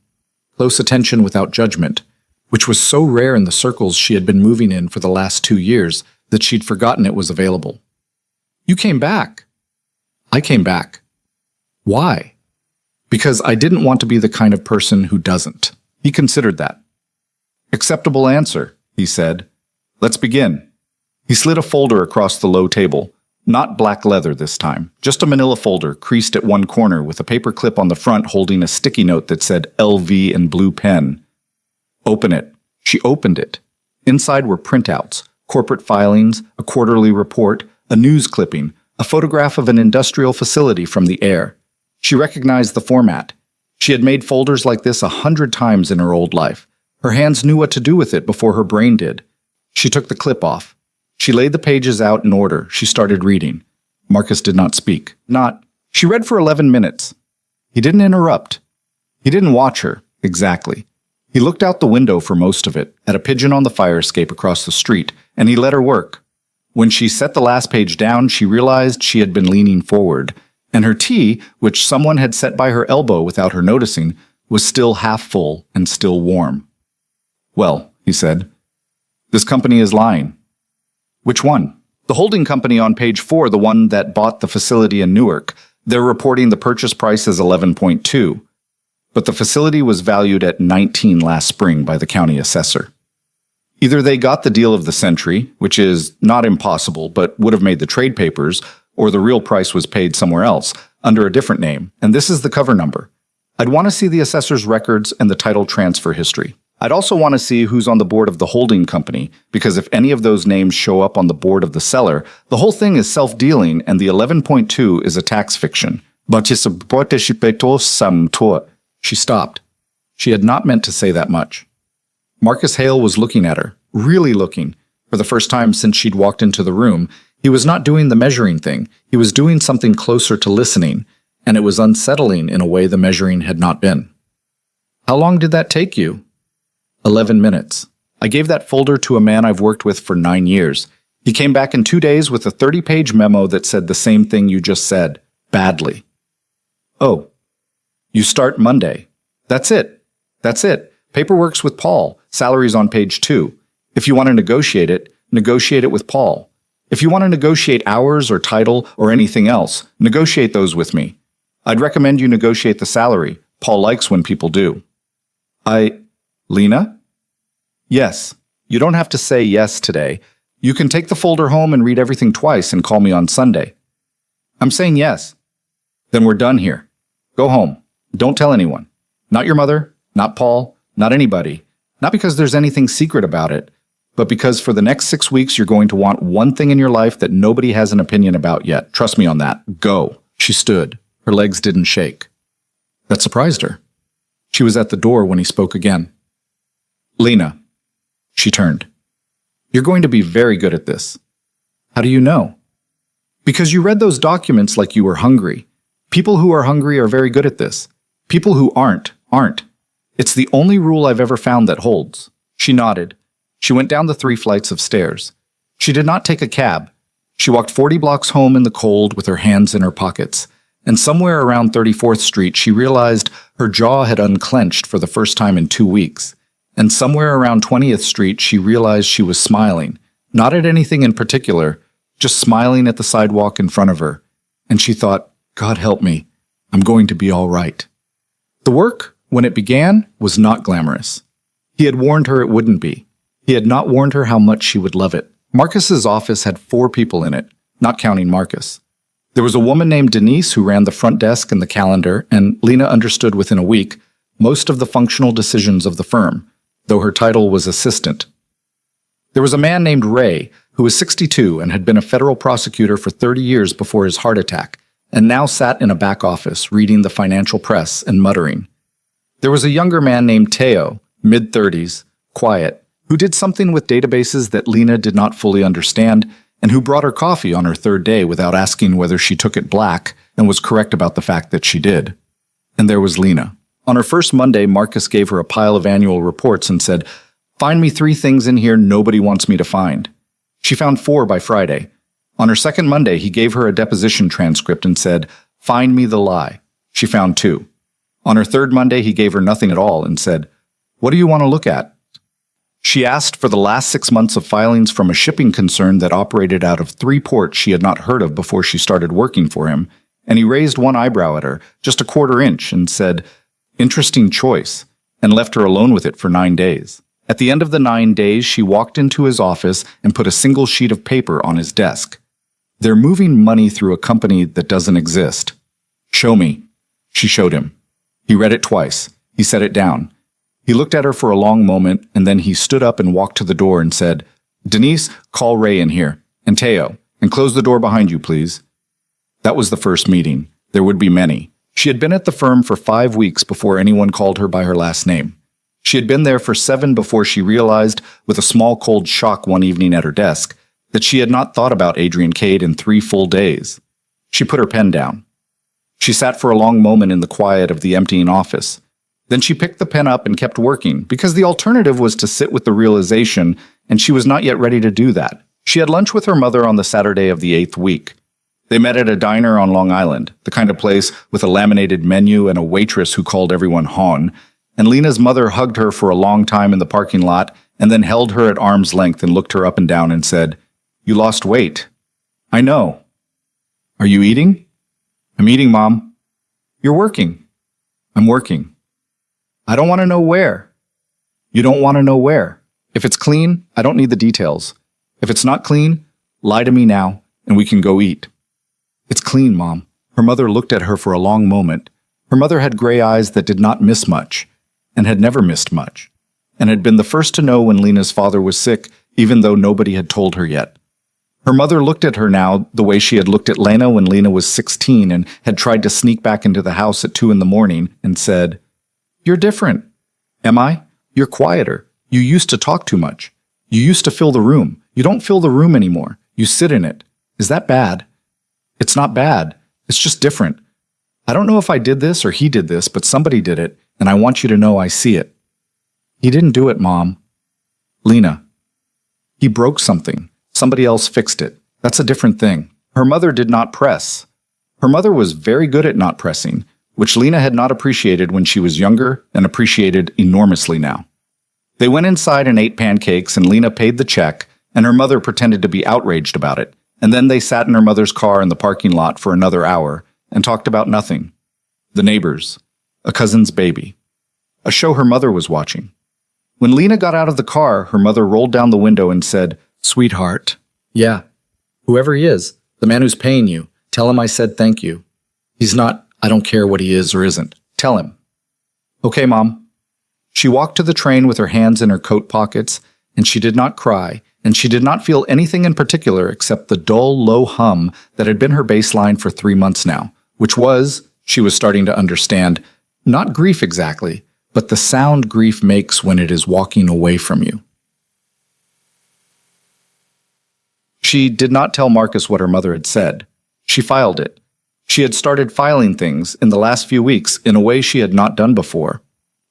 Close attention without judgment, which was so rare in the circles she had been moving in for the last 2 years that she'd forgotten it was available. "You came back." "I came back." "Why?" "Because I didn't want to be the kind of person who doesn't." He considered that. "Acceptable answer," he said. "Let's begin." He slid a folder across the low table. Not black leather this time, just a manila folder creased at one corner with a paper clip on the front holding a sticky note that said LV in blue pen. "Open it." She opened it. Inside were printouts, corporate filings, a quarterly report, a news clipping, a photograph of an industrial facility from the air. She recognized the format. She had made folders like this 100 times in her old life. Her hands knew what to do with it before her brain did. She took the clip off. She laid the pages out in order. She started reading. Marcus did not speak. She read for 11 minutes. He didn't interrupt. He didn't watch her, exactly. He looked out the window for most of it, at a pigeon on the fire escape across the street, and he let her work. When she set the last page down, she realized she had been leaning forward, and her tea, which someone had set by her elbow without her noticing, was still half full and still warm. "Well," he said, "this company is lying." "Which one?" "The holding company on page 4, the one that bought the facility in Newark. They're reporting the purchase price as 11.2. But the facility was valued at 19 last spring by the county assessor. Either they got the deal of the century, which is not impossible but would have made the trade papers, or the real price was paid somewhere else, under a different name, and this is the cover number. I'd want to see the assessor's records and the title transfer history. I'd also want to see who's on the board of the holding company, because if any of those names show up on the board of the seller, the whole thing is self-dealing and the 11.2 is a tax fiction. She stopped. She had not meant to say that much. Marcus Hale was looking at her, really looking. For the first time since she'd walked into the room, he was not doing the measuring thing. He was doing something closer to listening, and it was unsettling in a way the measuring had not been. "How long did that take you?" 11 minutes. I gave that folder to a man I've worked with for 9 years. He came back in 2 days with a 30-page memo that said the same thing you just said, badly. "Oh, you start Monday." That's it. Paperwork's with Paul. Salary's on page 2. If you want to negotiate it with Paul. If you want to negotiate hours or title or anything else, negotiate those with me. I'd recommend you negotiate the salary. Paul likes when people do. Lena? Yes. You don't have to say yes today. You can take the folder home and read everything twice and call me on Sunday. I'm saying yes. Then we're done here. Go home. Don't tell anyone. Not your mother, not Paul, not anybody. Not because there's anything secret about it, but because for the next 6 weeks you're going to want one thing in your life that nobody has an opinion about yet. Trust me on that. Go. She stood. Her legs didn't shake. That surprised her. She was at the door when he spoke again. "Lena." She turned. "You're going to be very good at this." "How do you know?" "Because you read those documents like you were hungry. People who are hungry are very good at this. People who aren't. It's the only rule I've ever found that holds." She nodded. She went down the 3 flights of stairs. She did not take a cab. She walked 40 blocks home in the cold with her hands in her pockets. And somewhere around 34th Street, she realized her jaw had unclenched for the first time in 2 weeks. And somewhere around 20th Street, she realized she was smiling, not at anything in particular, just smiling at the sidewalk in front of her. And she thought, God help me, I'm going to be all right. The work When it began, was not glamorous. He had warned her it wouldn't be. He had not warned her how much she would love it. Marcus's office had 4 people in it, not counting Marcus. There was a woman named Denise who ran the front desk and the calendar, and Lena understood within a week most of the functional decisions of the firm, though her title was assistant. There was a man named Ray, who was 62 and had been a federal prosecutor for 30 years before his heart attack, and now sat in a back office reading the financial press and muttering. There was a younger man named Teo, mid-30s, quiet, who did something with databases that Lena did not fully understand, and who brought her coffee on her 3rd day without asking whether she took it black and was correct about the fact that she did. And there was Lena. On her first Monday, Marcus gave her a pile of annual reports and said, "Find me 3 things in here nobody wants me to find." She found 4 by Friday. On her second Monday, he gave her a deposition transcript and said, "Find me the lie." She found 2. On her 3rd Monday, he gave her nothing at all and said, "What do you want to look at?" She asked for the last 6 months of filings from a shipping concern that operated out of 3 ports she had not heard of before she started working for him, and he raised one eyebrow at her, just a 1/4 inch, and said, "Interesting choice," and left her alone with it for 9 days. At the end of the 9 days, she walked into his office and put a single sheet of paper on his desk. "They're moving money through a company that doesn't exist." "Show me." She showed him. He read it twice. He set it down. He looked at her for a long moment, and then he stood up and walked to the door and said, "Denise, call Ray in here, and Teo, and close the door behind you, please." That was the first meeting. There would be many. She had been at the firm for 5 weeks before anyone called her by her last name. She had been there for 7 before she realized, with a small cold shock one evening at her desk, that she had not thought about Adrian Cade in 3 full days. She put her pen down. She sat for a long moment in the quiet of the emptying office. Then she picked the pen up and kept working, because the alternative was to sit with the realization, and she was not yet ready to do that. She had lunch with her mother on the Saturday of the 8th week. They met at a diner on Long Island, the kind of place with a laminated menu and a waitress who called everyone Hon, and Lena's mother hugged her for a long time in the parking lot and then held her at arm's length and looked her up and down and said, "You lost weight." "I know." "Are you eating?" "I'm eating, Mom." "You're working." "I'm working." "I don't want to know where." "You don't want to know where. If it's clean, I don't need the details. If it's not clean, lie to me now, and we can go eat." "It's clean, Mom." Her mother looked at her for a long moment. Her mother had gray eyes that did not miss much, and had never missed much, and had been the first to know when Lena's father was sick, even though nobody had told her yet. Her mother looked at her now the way she had looked at Lena when Lena was 16 and had tried to sneak back into the house at 2 in the morning, and said, "You're different." "Am I? You're quieter. You used to talk too much. You used to fill the room. You don't fill the room anymore. You sit in it. Is that bad?" "It's not bad. It's just different. I don't know if I did this or he did this, but somebody did it, and I want you to know I see it." "He didn't do it, Mom." "Lena, he broke something. Somebody else fixed it. That's a different thing." Her mother did not press. Her mother was very good at not pressing, which Lena had not appreciated when she was younger and appreciated enormously now. They went inside and ate pancakes, and Lena paid the check, and her mother pretended to be outraged about it, and then they sat in her mother's car in the parking lot for another hour and talked about nothing. The neighbors, a cousin's baby, a show her mother was watching. When Lena got out of the car, her mother rolled down the window and said, "Sweetheart." "Yeah. Whoever he is, the man who's paying you, tell him I said thank you. He's not, I don't care what he is or isn't. Tell him." "Okay, Mom." She walked to the train with her hands in her coat pockets, and she did not cry, and she did not feel anything in particular except the dull, low hum that had been her baseline for 3 months now, which was, she was starting to understand, not grief exactly, but the sound grief makes when it is walking away from you. She did not tell Marcus what her mother had said. She filed it. She had started filing things in the last few weeks in a way she had not done before.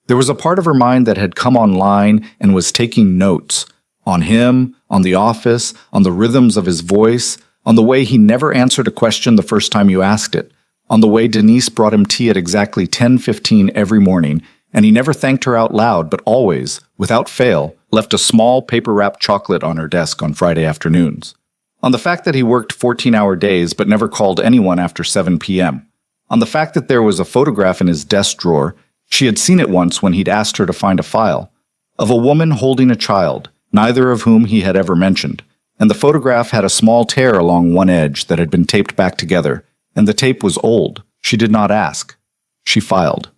There was a part of her mind that had come online and was taking notes on him, on the office, on the rhythms of his voice, on the way he never answered a question the first time you asked it, on the way Denise brought him tea at exactly 10:15 every morning, and he never thanked her out loud, but always, without fail, left a small paper-wrapped chocolate on her desk on Friday afternoons. On the fact that he worked 14-hour days but never called anyone after 7 p.m. On the fact that there was a photograph in his desk drawer, She had seen it once when he'd asked her to find a file of a woman holding a child, neither of whom he had ever mentioned, and the photograph had a small tear along one edge that had been taped back together, and the tape was old. She did not ask. She filed.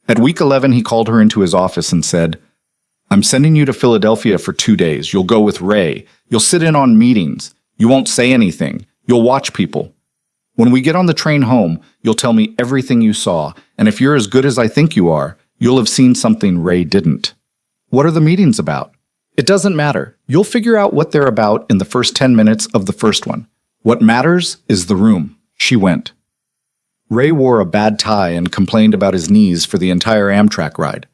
At week 11, he called her into his office and said, "I'm sending you to Philadelphia for 2 days. You'll go with Ray. You'll sit in on meetings. You won't say anything. You'll watch people. When we get on the train home, you'll tell me everything you saw, and if you're as good as I think you are, you'll have seen something Ray didn't." "What are the meetings about?" "It doesn't matter. You'll figure out what they're about in the first 10 minutes of the first one. What matters is the room." She went. Ray wore a bad tie and complained about his knees for the entire Amtrak ride.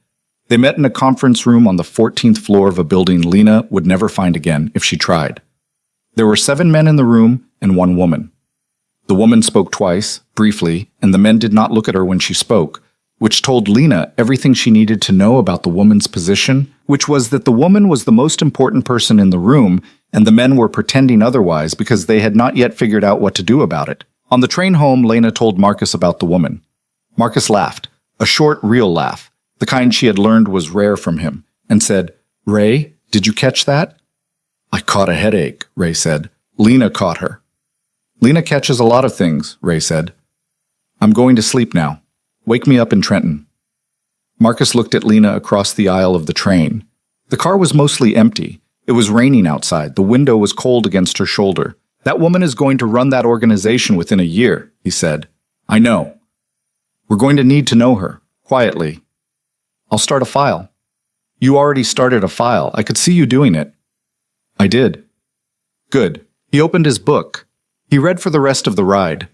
They met in a conference room on the 14th floor of a building Lena would never find again if she tried. There were 7 men in the room and 1 woman. The woman spoke twice, briefly, and the men did not look at her when she spoke, which told Lena everything she needed to know about the woman's position, which was that the woman was the most important person in the room, and the men were pretending otherwise because they had not yet figured out what to do about it. On the train home, Lena told Marcus about the woman. Marcus laughed, a short, real laugh, the kind she had learned was rare from him, and said, "Ray, did you catch that?" "I caught a headache," Ray said. Lena caught her. "Lena catches a lot of things," Ray said. "I'm going to sleep now. Wake me up in Trenton." Marcus looked at Lena across the aisle of the train. The car was mostly empty. It was raining outside. The window was cold against her shoulder. "That woman is going to run that organization within a year," he said. "I know. We're going to need to know her, quietly. I'll start a file." "You already started a file. I could see you doing it." "I did." "Good." He opened his book. He read for the rest of the ride.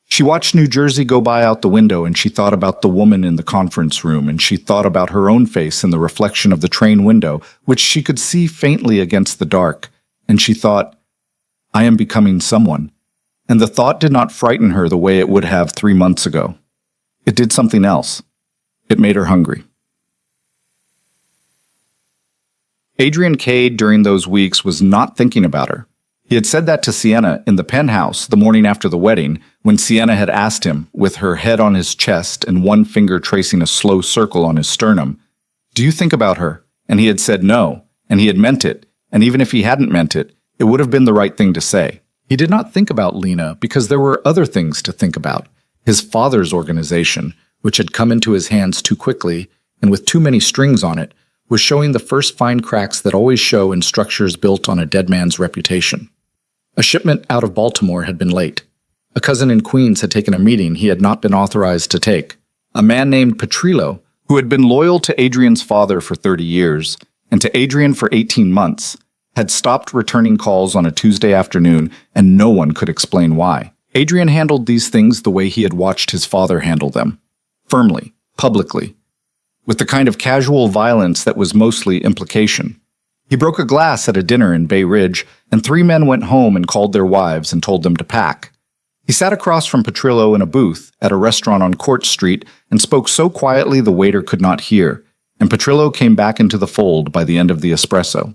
She watched New Jersey go by out the window, and she thought about the woman in the conference room, and she thought about her own face in the reflection of the train window, which she could see faintly against the dark, and she thought, "I am becoming someone." And the thought did not frighten her the way it would have 3 months ago. It did something else. It made her hungry. Adrian Cade during those weeks was not thinking about her. He had said that to Sienna in the penthouse the morning after the wedding, when Sienna had asked him, with her head on his chest and one finger tracing a slow circle on his sternum, "Do you think about her?" And he had said no, and he had meant it, and even if he hadn't meant it, it would have been the right thing to say. He did not think about Lena because there were other things to think about. His father's organization, which had come into his hands too quickly and with too many strings on it, was showing the first fine cracks that always show in structures built on a dead man's reputation. A shipment out of Baltimore had been late. A cousin in Queens had taken a meeting he had not been authorized to take. A man named Petrillo, who had been loyal to Adrian's father for 30 years and to Adrian for 18 months, had stopped returning calls on a Tuesday afternoon, and no one could explain why. Adrian handled these things the way he had watched his father handle them. Firmly, publicly, with the kind of casual violence that was mostly implication. He broke a glass at a dinner in Bay Ridge, and 3 men went home and called their wives and told them to pack. He sat across from Petrillo in a booth at a restaurant on Court Street and spoke so quietly the waiter could not hear, and Petrillo came back into the fold by the end of the espresso.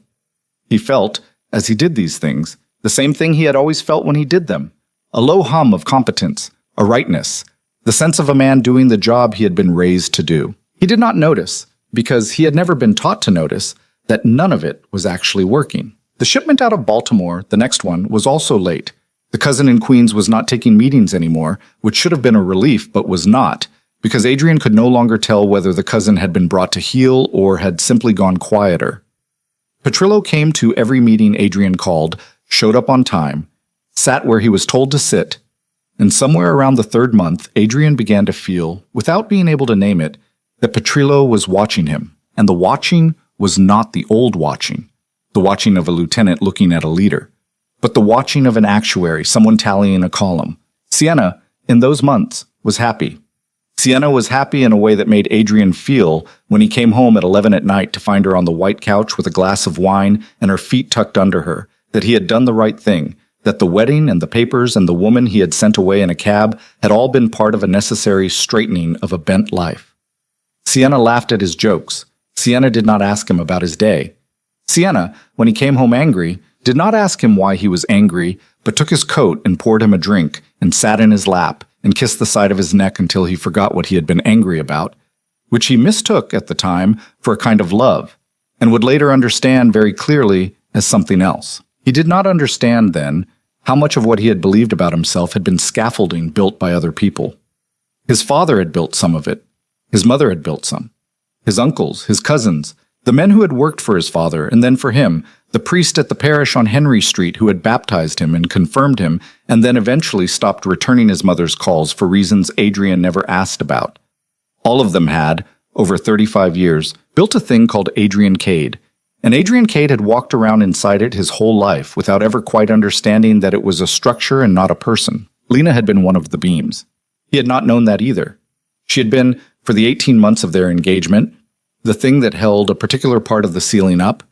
He felt, as he did these things, the same thing he had always felt when he did them, a low hum of competence, a rightness, the sense of a man doing the job he had been raised to do. He did not notice, because he had never been taught to notice, that none of it was actually working. The shipment out of Baltimore, the next one, was also late. The cousin in Queens was not taking meetings anymore, which should have been a relief but was not, because Adrian could no longer tell whether the cousin had been brought to heel or had simply gone quieter. Petrillo came to every meeting Adrian called, showed up on time, sat where he was told to sit, and somewhere around the 3rd month, Adrian began to feel, without being able to name it, that Petrillo was watching him, and the watching was not the old watching, the watching of a lieutenant looking at a leader, but the watching of an actuary, someone tallying a column. Sienna, in those months, was happy. Sienna was happy in a way that made Adrian feel when he came home at 11 at night to find her on the white couch with a glass of wine and her feet tucked under her, that he had done the right thing, that the wedding and the papers and the woman he had sent away in a cab had all been part of a necessary straightening of a bent life. Sienna laughed at his jokes. Sienna did not ask him about his day. Sienna, when he came home angry, did not ask him why he was angry, but took his coat and poured him a drink and sat in his lap and kissed the side of his neck until he forgot what he had been angry about. which he mistook at the time for a kind of love, and would later understand very clearly as something else. He did not understand then how much of what he had believed about himself had been scaffolding built by other people. His father had built some of it. His mother had built some. His uncles, his cousins, the men who had worked for his father and then for him, the priest at the parish on Henry Street who had baptized him and confirmed him and then eventually stopped returning his mother's calls for reasons Adrian never asked about. All of them had, over 35 years, built a thing called Adrian Cade, and Adrian Cade had walked around inside it his whole life without ever quite understanding that it was a structure and not a person. Lena had been one of the beams. He had not known that either. She had been, for the 18 months of their engagement, the thing that held a particular part of the ceiling up,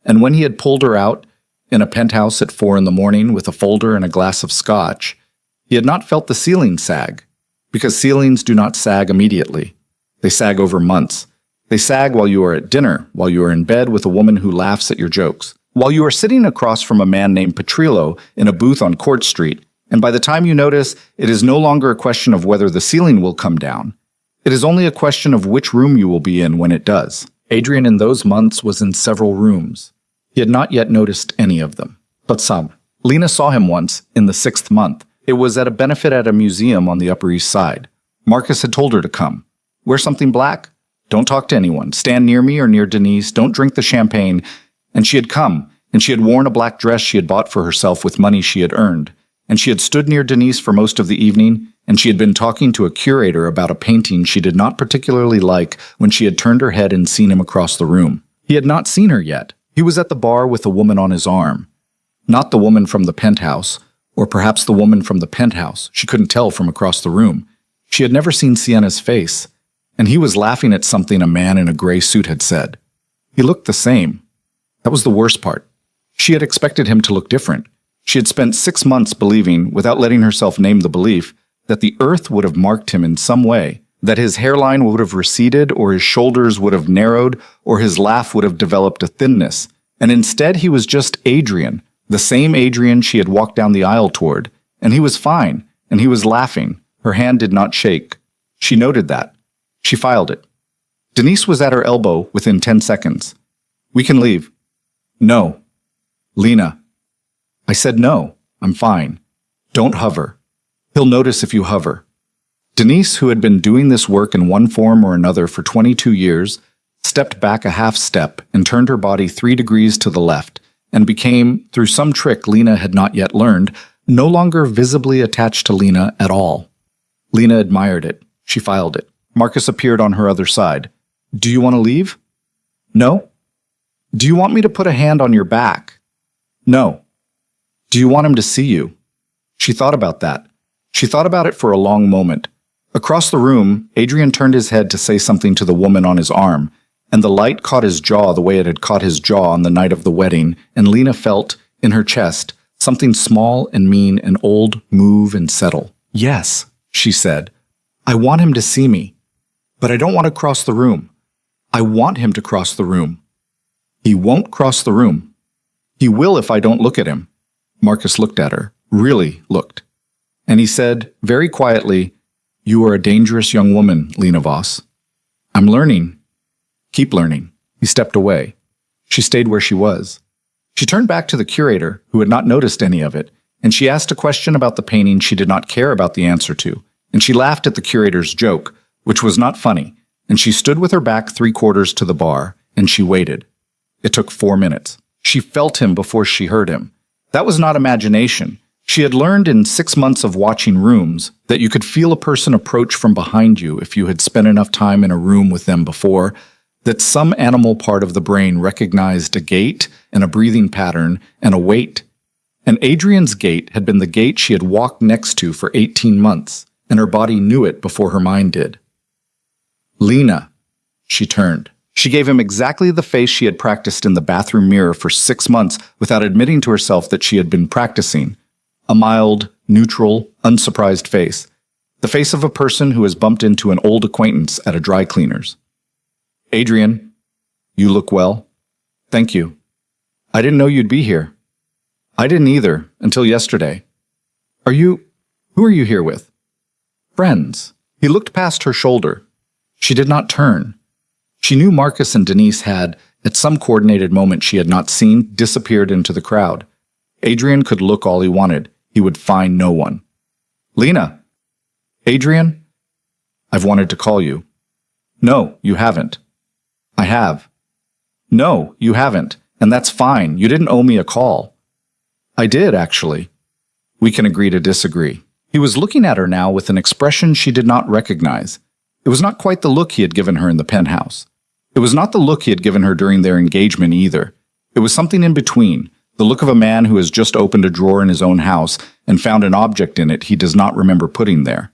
and when he had pulled her out in a penthouse at 4 a.m. with a folder and a glass of scotch, he had not felt the ceiling sag, because ceilings do not sag immediately. They sag over months. They sag while you are at dinner, while you are in bed with a woman who laughs at your jokes, while you are sitting across from a man named Petrillo in a booth on Court Street, and by the time you notice, it is no longer a question of whether the ceiling will come down. It is only a question of which room you will be in when it does. Adrian in those months was in several rooms. He had not yet noticed any of them, but some. Lena saw him once, in the 6th month. It was at a benefit at a museum on the Upper East Side. Marcus had told her to come. Wear something black. Don't talk to anyone. Stand near me or near Denise. Don't drink the champagne. And she had come, and she had worn a black dress she had bought for herself with money she had earned. And she had stood near Denise for most of the evening, and she had been talking to a curator about a painting she did not particularly like when she had turned her head and seen him across the room. He had not seen her yet. He was at the bar with a woman on his arm. Not the woman from the penthouse, or perhaps the woman from the penthouse. She couldn't tell from across the room. She had never seen Sienna's face, and he was laughing at something a man in a gray suit had said. He looked the same. That was the worst part. She had expected him to look different. She had spent 6 months believing, without letting herself name the belief, that the earth would have marked him in some way, that his hairline would have receded, or his shoulders would have narrowed, or his laugh would have developed a thinness. And instead he was just Adrian, the same Adrian she had walked down the aisle toward. And he was fine, and he was laughing. Her hand did not shake. She noted that. She filed it. Denise was at her elbow within 10 seconds. We can leave. No. Lena. I said no. I'm fine. Don't hover. He'll notice if you hover. Denise, who had been doing this work in one form or another for 22 years, stepped back a half step and turned her body 3 degrees to the left and became, through some trick Lena had not yet learned, no longer visibly attached to Lena at all. Lena admired it. She filed it. Marcus appeared on her other side. Do you want to leave? No. Do you want me to put a hand on your back? No. Do you want him to see you? She thought about that. She thought about it for a long moment. Across the room, Adrian turned his head to say something to the woman on his arm, and the light caught his jaw the way it had caught his jaw on the night of the wedding, and Lena felt, in her chest, something small and mean and old move and settle. Yes, she said. I want him to see me. But I don't want to cross the room. I want him to cross the room. He won't cross the room. He will if I don't look at him. Marcus looked at her, really looked. And he said, very quietly, You are a dangerous young woman, Lena Voss. I'm learning. Keep learning. He stepped away. She stayed where she was. She turned back to the curator, who had not noticed any of it, and she asked a question about the painting she did not care about the answer to, and she laughed at the curator's joke, which was not funny, and she stood with her back 3/4 to the bar, and she waited. It took 4 minutes. She felt him before she heard him. That was not imagination. She had learned in 6 months of watching rooms that you could feel a person approach from behind you if you had spent enough time in a room with them before, that some animal part of the brain recognized a gait and a breathing pattern and a wait. And Adrian's gait had been the gait she had walked next to for 18 months, and her body knew it before her mind did. Lena. She turned. She gave him exactly the face she had practiced in the bathroom mirror for 6 months without admitting to herself that she had been practicing. A mild, neutral, unsurprised face. The face of a person who has bumped into an old acquaintance at a dry cleaner's. Adrian, you look well. Thank you. I didn't know you'd be here. I didn't either, until yesterday. Who are you here with? Friends. He looked past her shoulder. She did not turn. She knew Marcus and Denise had, at some coordinated moment she had not seen, disappeared into the crowd. Adrian could look all he wanted. He would find no one. Lena! Adrian? I've wanted to call you. No, you haven't. I have. No, you haven't. And that's fine. You didn't owe me a call. I did, actually. We can agree to disagree. He was looking at her now with an expression she did not recognize. It was not quite the look he had given her in the penthouse. It was not the look he had given her during their engagement either. It was something in between, the look of a man who has just opened a drawer in his own house and found an object in it he does not remember putting there.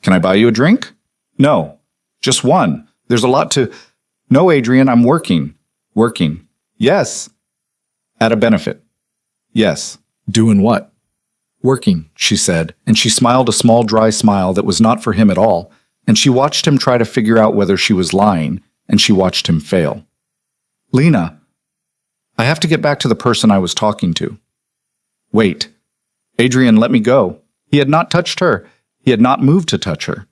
Can I buy you a drink? No. Just one. There's a lot to... No, Adrian, I'm working. Working. Yes. At a benefit. Yes. Doing what? Working, she said, and she smiled a small dry smile that was not for him at all, and she watched him try to figure out whether she was lying, and she watched him fail. Lena, I have to get back to the person I was talking to. Wait. Adrian, let me go. He had not touched her. He had not moved to touch her.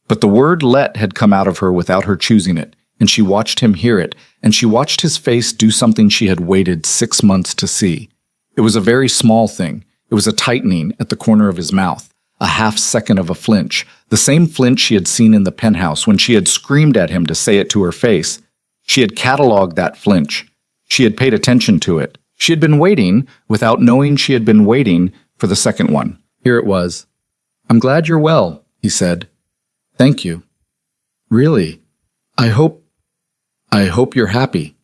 But the word let had come out of her without her choosing it, and she watched him hear it, and she watched his face do something she had waited 6 months to see. It was a very small thing. It was a tightening at the corner of his mouth, a half-second of a flinch, the same flinch she had seen in the penthouse when she had screamed at him to say it to her face. She had catalogued that flinch. She had paid attention to it. She had been waiting, without knowing she had been waiting, for the second one. Here it was. I'm glad you're well, he said. Thank you. Really? I hope you're happy.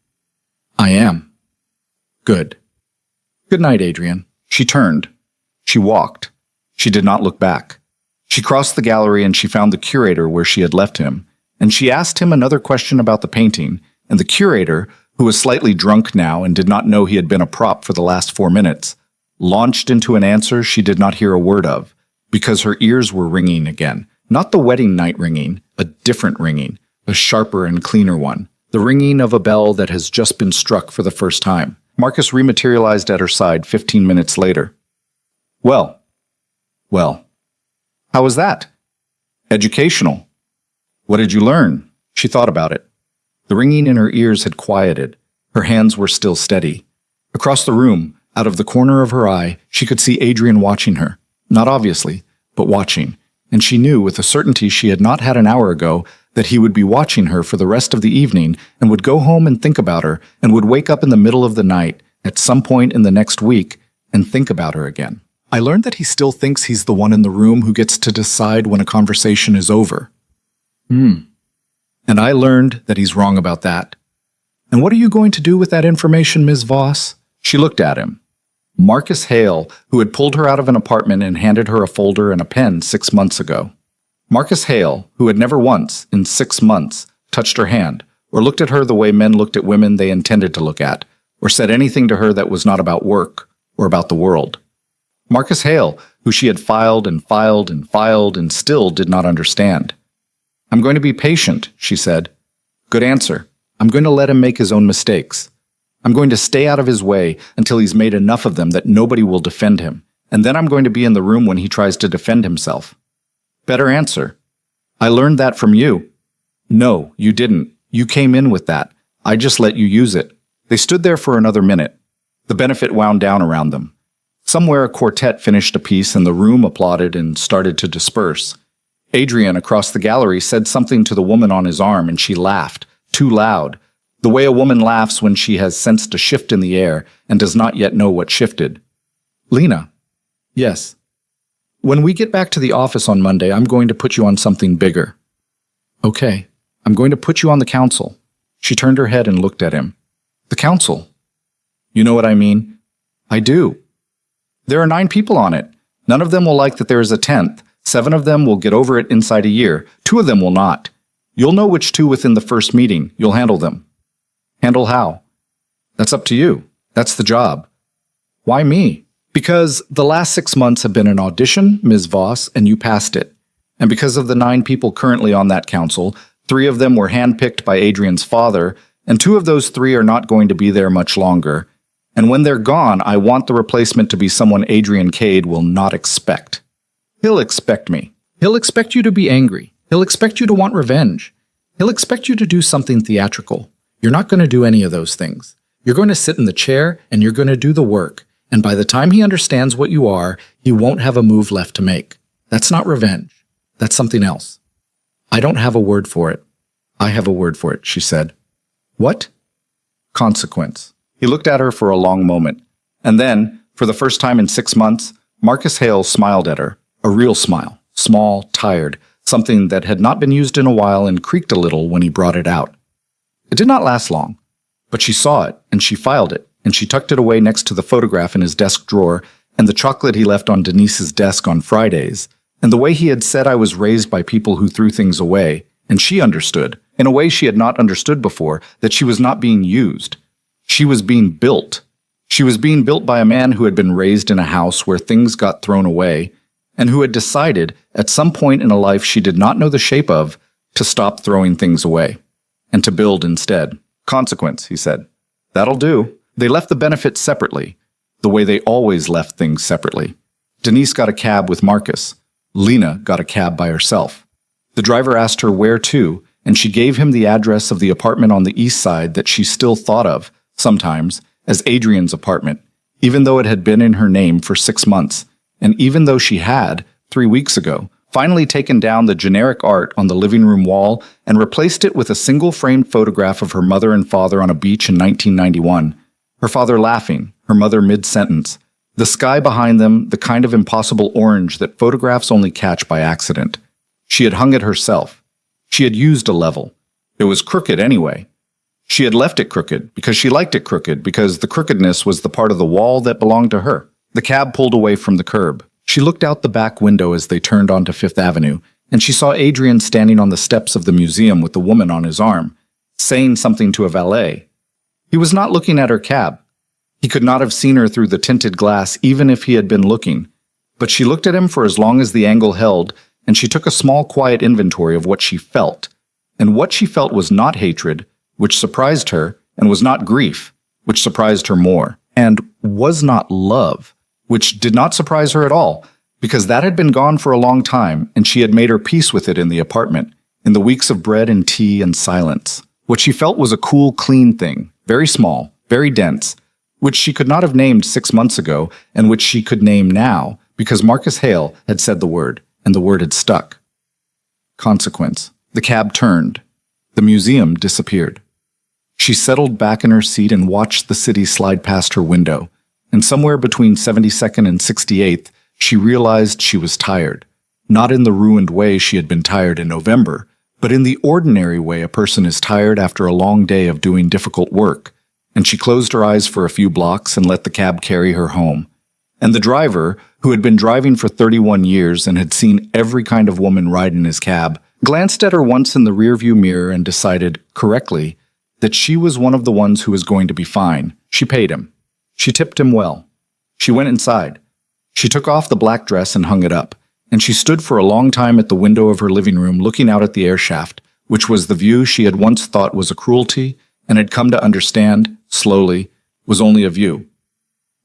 I am. Good. Good night, Adrian. She turned. She walked. She did not look back. She crossed the gallery and she found the curator where she had left him, and she asked him another question about the painting, and the curator, who was slightly drunk now and did not know he had been a prop for the last 4 minutes, launched into an answer she did not hear a word of, because her ears were ringing again. Not the wedding night ringing, a different ringing, a sharper and cleaner one, the ringing of a bell that has just been struck for the first time. Marcus rematerialized at her side 15 minutes later. Well, how was that? Educational. What did you learn? She thought about it. The ringing in her ears had quieted. Her hands were still steady. Across the room, out of the corner of her eye, she could see Adrian watching her. Not obviously, but watching. And she knew with a certainty she had not had an hour ago that he would be watching her for the rest of the evening and would go home and think about her and would wake up in the middle of the night at some point in the next week and think about her again. I learned that he still thinks he's the one in the room who gets to decide when a conversation is over. And I learned that he's wrong about that. And what are you going to do with that information, Ms. Voss? She looked at him. Marcus Hale, who had pulled her out of an apartment and handed her a folder and a pen 6 months ago. Marcus Hale, who had never once, in 6 months, touched her hand, or looked at her the way men looked at women they intended to look at, or said anything to her that was not about work, or about the world. Marcus Hale, who she had filed and filed and filed and still did not understand. I'm going to be patient, she said. Good answer. I'm going to let him make his own mistakes. I'm going to stay out of his way until he's made enough of them that nobody will defend him, and then I'm going to be in the room when he tries to defend himself. Better answer. I learned that from you. No, you didn't. You came in with that. I just let you use it. They stood there for another minute. The benefit wound down around them. Somewhere a quartet finished a piece and the room applauded and started to disperse. Adrian, across the gallery, said something to the woman on his arm and she laughed, too loud, the way a woman laughs when she has sensed a shift in the air and does not yet know what shifted. Lena. Yes. When we get back to the office on Monday, I'm going to put you on something bigger. Okay. I'm going to put you on the council. She turned her head and looked at him. The council? You know what I mean? I do. There are 9 people on it. None of them will like that there is a 10th. 7 of them will get over it inside a year. 2 of them will not. You'll know which 2 within the first meeting. You'll handle them. Handle how? That's up to you. That's the job. Why me? Because the last 6 months have been an audition, Ms. Voss, and you passed it. And because of the 9 people currently on that council, 3 of them were handpicked by Adrian's father, and 2 of those 3 are not going to be there much longer. And when they're gone, I want the replacement to be someone Adrian Cade will not expect. He'll expect me. He'll expect you to be angry. He'll expect you to want revenge. He'll expect you to do something theatrical. You're not going to do any of those things. You're going to sit in the chair and you're going to do the work. And by the time he understands what you are, he won't have a move left to make. That's not revenge. That's something else. I don't have a word for it. I have a word for it, she said. What? Consequence. He looked at her for a long moment. And then, for the first time in 6 months, Marcus Hale smiled at her. A real smile. Small, tired. Something that had not been used in a while and creaked a little when he brought it out. It did not last long. But she saw it, and she filed it, and she tucked it away next to the photograph in his desk drawer, and the chocolate he left on Denise's desk on Fridays, and the way he had said I was raised by people who threw things away, and she understood, in a way she had not understood before, that she was not being used. She was being built. She was being built by a man who had been raised in a house where things got thrown away, and who had decided, at some point in a life she did not know the shape of, to stop throwing things away, and to build instead. Consequence, he said. That'll do. They left the benefits separately, the way they always left things separately. Denise got a cab with Marcus. Lena got a cab by herself. The driver asked her where to, and she gave him the address of the apartment on the east side that she still thought of, sometimes, as Adrian's apartment, even though it had been in her name for 6 months, and even though she had, 3 weeks ago, finally taken down the generic art on the living room wall and replaced it with a single framed photograph of her mother and father on a beach in 1991. Her father laughing, her mother mid-sentence. The sky behind them, the kind of impossible orange that photographs only catch by accident. She had hung it herself. She had used a level. It was crooked anyway. She had left it crooked because she liked it crooked because the crookedness was the part of the wall that belonged to her. The cab pulled away from the curb. She looked out the back window as they turned onto Fifth Avenue, and she saw Adrian standing on the steps of the museum with the woman on his arm, saying something to a valet. He was not looking at her cab. He could not have seen her through the tinted glass even if he had been looking. But she looked at him for as long as the angle held, and she took a small, quiet inventory of what she felt. And what she felt was not hatred, which surprised her, and was not grief, which surprised her more, and was not love, which did not surprise her at all, because that had been gone for a long time, and she had made her peace with it in the apartment, in the weeks of bread and tea and silence. What she felt was a cool, clean thing, very small, very dense, which she could not have named 6 months ago, and which she could name now, because Marcus Hale had said the word, and the word had stuck. Consequence. The cab turned. The museum disappeared. She settled back in her seat and watched the city slide past her window, and somewhere between 72nd and 68th, she realized she was tired. Not in the ruined way she had been tired in November, but in the ordinary way a person is tired after a long day of doing difficult work, and she closed her eyes for a few blocks and let the cab carry her home. And the driver, who had been driving for 31 years and had seen every kind of woman ride in his cab, glanced at her once in the rearview mirror and decided, correctly, that she was one of the ones who was going to be fine. She paid him. She tipped him well. She went inside. She took off the black dress and hung it up, and she stood for a long time at the window of her living room looking out at the air shaft, which was the view she had once thought was a cruelty and had come to understand, slowly, was only a view.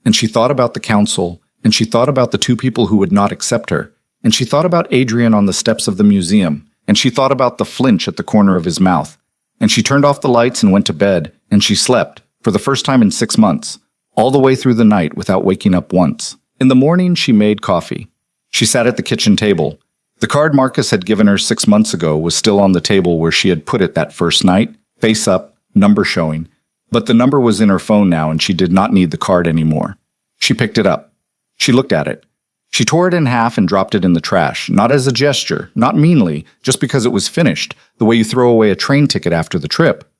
And she thought about the council, and she thought about the 2 people who would not accept her, and she thought about Adrian on the steps of the museum, and she thought about the flinch at the corner of his mouth, and she turned off the lights and went to bed, and she slept, for the first time in 6 months, all the way through the night without waking up once. In the morning, she made coffee. She sat at the kitchen table. The card Marcus had given her 6 months ago was still on the table where she had put it that first night, face up, number showing. But the number was in her phone now, and she did not need the card anymore. She picked it up. She looked at it. She tore it in half and dropped it in the trash, not as a gesture, not meanly, just because it was finished, the way you throw away a train ticket after the trip.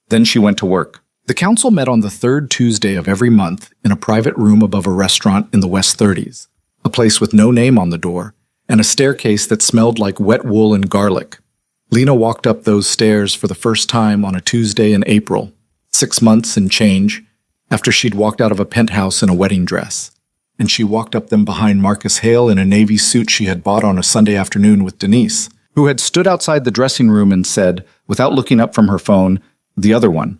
Then she went to work. The council met on the 3rd Tuesday of every month in a private room above a restaurant in the West 30s, a place with no name on the door, and a staircase that smelled like wet wool and garlic. Lena walked up those stairs for the first time on a Tuesday in April, 6 months and change, after she'd walked out of a penthouse in a wedding dress. And she walked up them behind Marcus Hale in a navy suit she had bought on a Sunday afternoon with Denise, who had stood outside the dressing room and said, without looking up from her phone, the other one.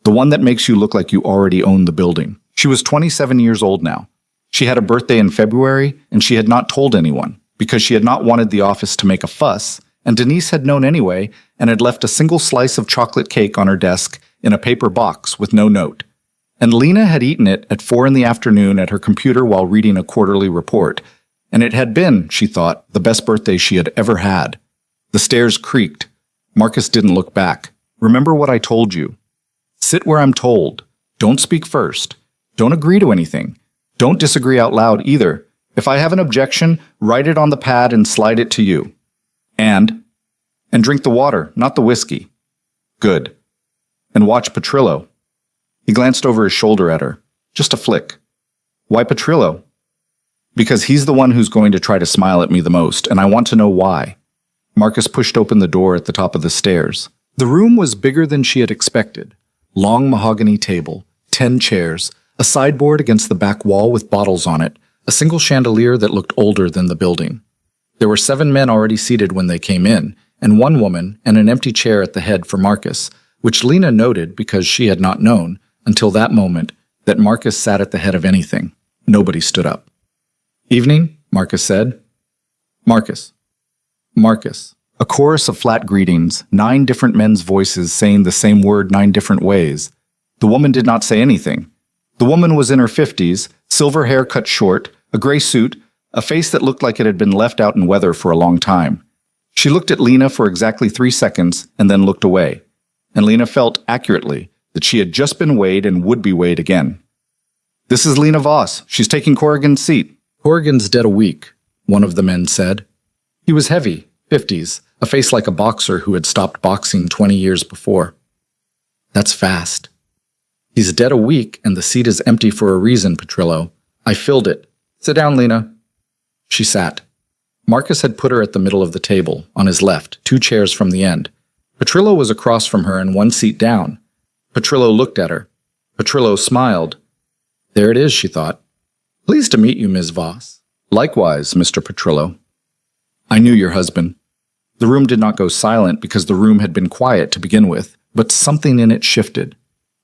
The one that makes you look like you already own the building. She was 27 years old now. She had a birthday in February, and she had not told anyone, because she had not wanted the office to make a fuss, and Denise had known anyway and had left a single slice of chocolate cake on her desk in a paper box with no note. And Lena had eaten it at 4 in the afternoon at her computer while reading a quarterly report. And it had been, she thought, the best birthday she had ever had. The stairs creaked. Marcus didn't look back. Remember what I told you. Sit where I'm told. Don't speak first. Don't agree to anything. Don't disagree out loud either. If I have an objection, write it on the pad and slide it to you. And drink the water, not the whiskey. Good. And watch Petrillo. He glanced over his shoulder at her. Just a flick. Why Petrillo? Because he's the one who's going to try to smile at me the most, and I want to know why. Marcus pushed open the door at the top of the stairs. The room was bigger than she had expected. Long mahogany table, 10 chairs, a sideboard against the back wall with bottles on it, a single chandelier that looked older than the building. There were 7 men already seated when they came in, and 1 woman and an empty chair at the head for Marcus, which Lena noted because she had not known, until that moment, that Marcus sat at the head of anything. Nobody stood up. Evening, Marcus said. Marcus. Marcus. A chorus of flat greetings, 9 different men's voices saying the same word 9 different ways. The woman did not say anything. The woman was in her 50s, silver hair cut short, a gray suit, a face that looked like it had been left out in weather for a long time. She looked at Lena for exactly 3 seconds and then looked away. And Lena felt accurately that she had just been weighed and would be weighed again. This is Lena Voss. She's taking Corrigan's seat. Corrigan's dead a week, one of the men said. He was heavy, 50s, a face like a boxer who had stopped boxing 20 years before. That's fast. He's dead a week and the seat is empty for a reason, Petrillo. I filled it. Sit down, Lena. She sat. Marcus had put her at the middle of the table, on his left, 2 chairs from the end. Petrillo was across from her and 1 seat down. Petrillo looked at her. Petrillo smiled. There it is, she thought. Pleased to meet you, Ms. Voss. Likewise, Mr. Petrillo. I knew your husband. The room did not go silent because the room had been quiet to begin with, but something in it shifted.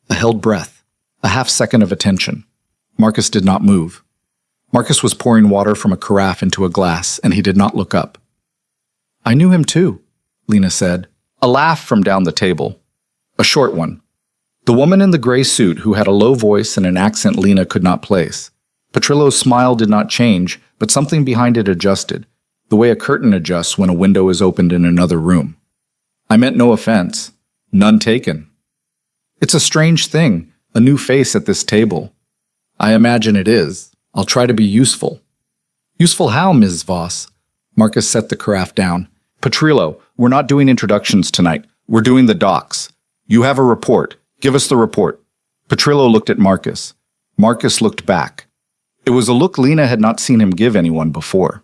A held breath. A half-second of attention. Marcus did not move. Marcus was pouring water from a carafe into a glass, and he did not look up. I knew him too, Lena said. A laugh from down the table. A short one. The woman in the gray suit who had a low voice and an accent Lena could not place. Petrillo's smile did not change, but something behind it adjusted, the way a curtain adjusts when a window is opened in another room. I meant no offense. None taken. It's a strange thing, a new face at this table. I imagine it is. I'll try to be useful. Useful how, Ms. Voss? Marcus set the carafe down. Petrillo, we're not doing introductions tonight. We're doing the docs. You have a report. Give us the report. Petrillo looked at Marcus. Marcus looked back. It was a look Lena had not seen him give anyone before.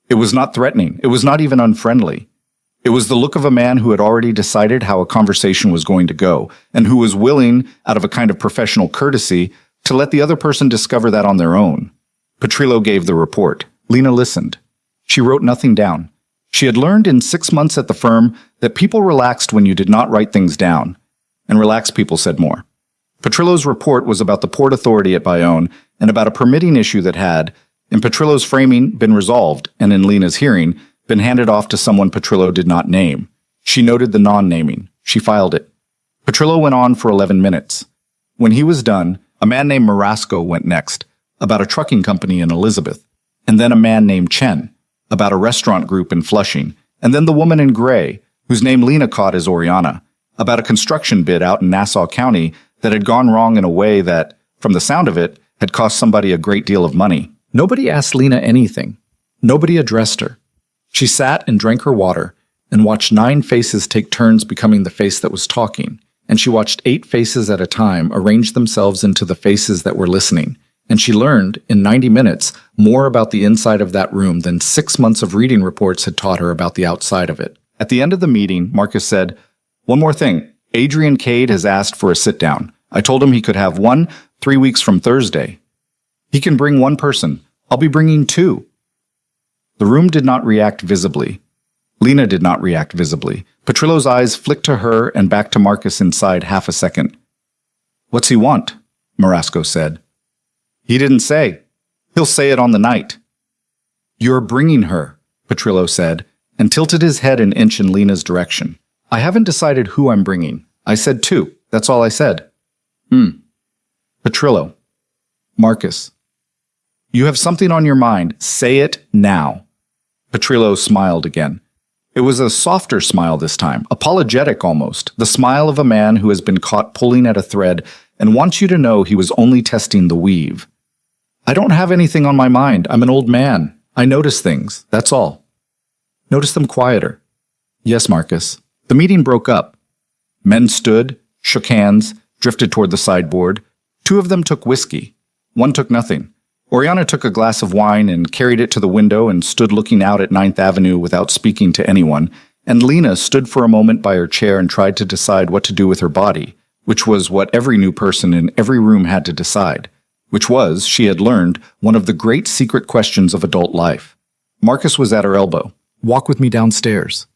It was not threatening. It was not even unfriendly. It was the look of a man who had already decided how a conversation was going to go, and who was willing, out of a kind of professional courtesy, to let the other person discover that on their own. Petrillo gave the report. Lena listened. She wrote nothing down. She had learned in 6 months at the firm that people relaxed when you did not write things down, and relaxed people said more. Petrillo's report was about the Port Authority at Bayonne and about a permitting issue that had, in Petrillo's framing, been resolved, and in Lena's hearing, been handed off to someone Petrillo did not name. She noted the non-naming. She filed it. Petrillo went on for 11 minutes. When he was done, a man named Marasco went next, about a trucking company in Elizabeth, and then a man named Chen, about a restaurant group in Flushing, and then the woman in gray, whose name Lena caught as Oriana, about a construction bid out in Nassau County that had gone wrong in a way that, from the sound of it, had cost somebody a great deal of money. Nobody asked Lena anything. Nobody addressed her. She sat and drank her water and watched 9 faces take turns becoming the face that was talking, and she watched 8 faces at a time arrange themselves into the faces that were listening, and she learned, in 90 minutes, more about the inside of that room than 6 months of reading reports had taught her about the outside of it. At the end of the meeting, Marcus said, "One more thing. Adrian Cade has asked for a sit-down. I told him he could have one 3 weeks from Thursday. He can bring 1 person. I'll be bringing 2. The room did not react visibly. Lena did not react visibly. Petrillo's eyes flicked to her and back to Marcus inside half a second. What's he want? Marasco said. He didn't say. He'll say it on the night. You're bringing her, Petrillo said, and tilted his head an inch in Lena's direction. I haven't decided who I'm bringing. I said two. That's all I said. Petrillo. Marcus. You have something on your mind. Say it now. Petrillo smiled again. It was a softer smile this time, apologetic almost, the smile of a man who has been caught pulling at a thread and wants you to know he was only testing the weave. I don't have anything on my mind. I'm an old man. I notice things. That's all. Notice them quieter. Yes, Marcus. The meeting broke up. Men stood, shook hands, drifted toward the sideboard. Two of them took whiskey. One took nothing. Oriana took a glass of wine and carried it to the window and stood looking out at 9th Avenue without speaking to anyone, and Lena stood for a moment by her chair and tried to decide what to do with her body, which was what every new person in every room had to decide, which was, she had learned, one of the great secret questions of adult life. Marcus was at her elbow. Walk with me downstairs.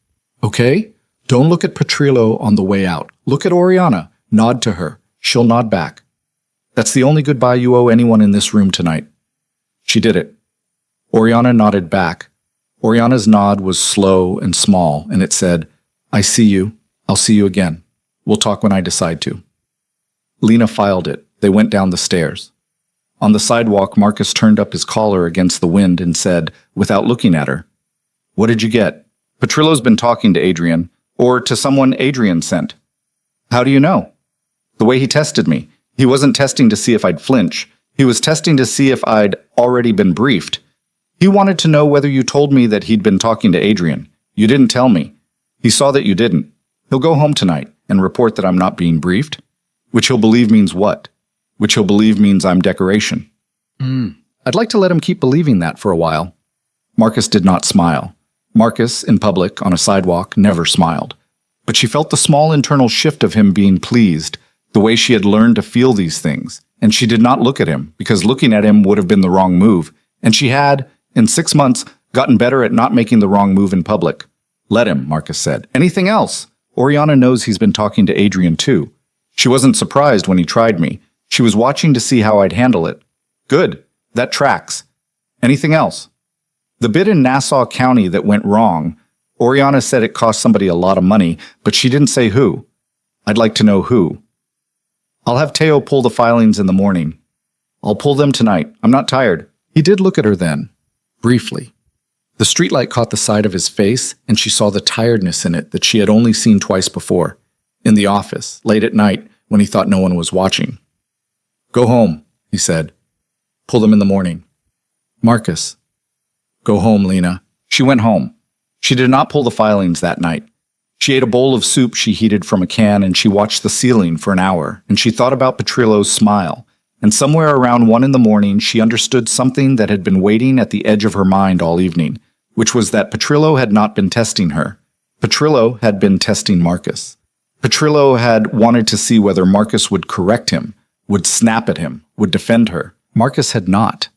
Okay? Don't look at Petrillo on the way out. Look at Oriana. Nod to her. She'll nod back. That's the only goodbye you owe anyone in this room tonight. She did it. Oriana nodded back. Oriana's nod was slow and small, and it said, I see you. I'll see you again. We'll talk when I decide to. Lena filed it. They went down the stairs. On the sidewalk, Marcus turned up his collar against the wind and said, without looking at her, What did you get? Petrillo's been talking to Adrian, or to someone Adrian sent. How do you know? The way he tested me. He wasn't testing to see if I'd flinch. He was testing to see if I'd already been briefed. He wanted to know whether you told me that he'd been talking to Adrian. You didn't tell me. He saw that you didn't. He'll go home tonight and report that I'm not being briefed. Which he'll believe means what? Which he'll believe means I'm decoration. I'd like to let him keep believing that for a while. Marcus did not smile. Marcus, in public, on a sidewalk, never smiled. But she felt the small internal shift of him being pleased, the way she had learned to feel these things. And she did not look at him, because looking at him would have been the wrong move. And she had, in 6 months, gotten better at not making the wrong move in public. Let him, Marcus said. Anything else? Oriana knows he's been talking to Adrian too. She wasn't surprised when he tried me. She was watching to see how I'd handle it. Good. That tracks. Anything else? The bit in Nassau County that went wrong, Oriana said it cost somebody a lot of money, but she didn't say who. I'd like to know who. I'll have Teo pull the filings in the morning. I'll pull them tonight. I'm not tired. He did look at her then, briefly. The streetlight caught the side of his face, and she saw the tiredness in it that she had only seen twice before. In the office, late at night, when he thought no one was watching. Go home, he said. Pull them in the morning. Marcus. Go home, Lena. She went home. She did not pull the filings that night. She ate a bowl of soup she heated from a can, and she watched the ceiling for an hour, and she thought about Petrillo's smile. And somewhere around 1 a.m, she understood something that had been waiting at the edge of her mind all evening, which was that Petrillo had not been testing her. Petrillo had been testing Marcus. Petrillo had wanted to see whether Marcus would correct him, would snap at him, would defend her. Marcus had not.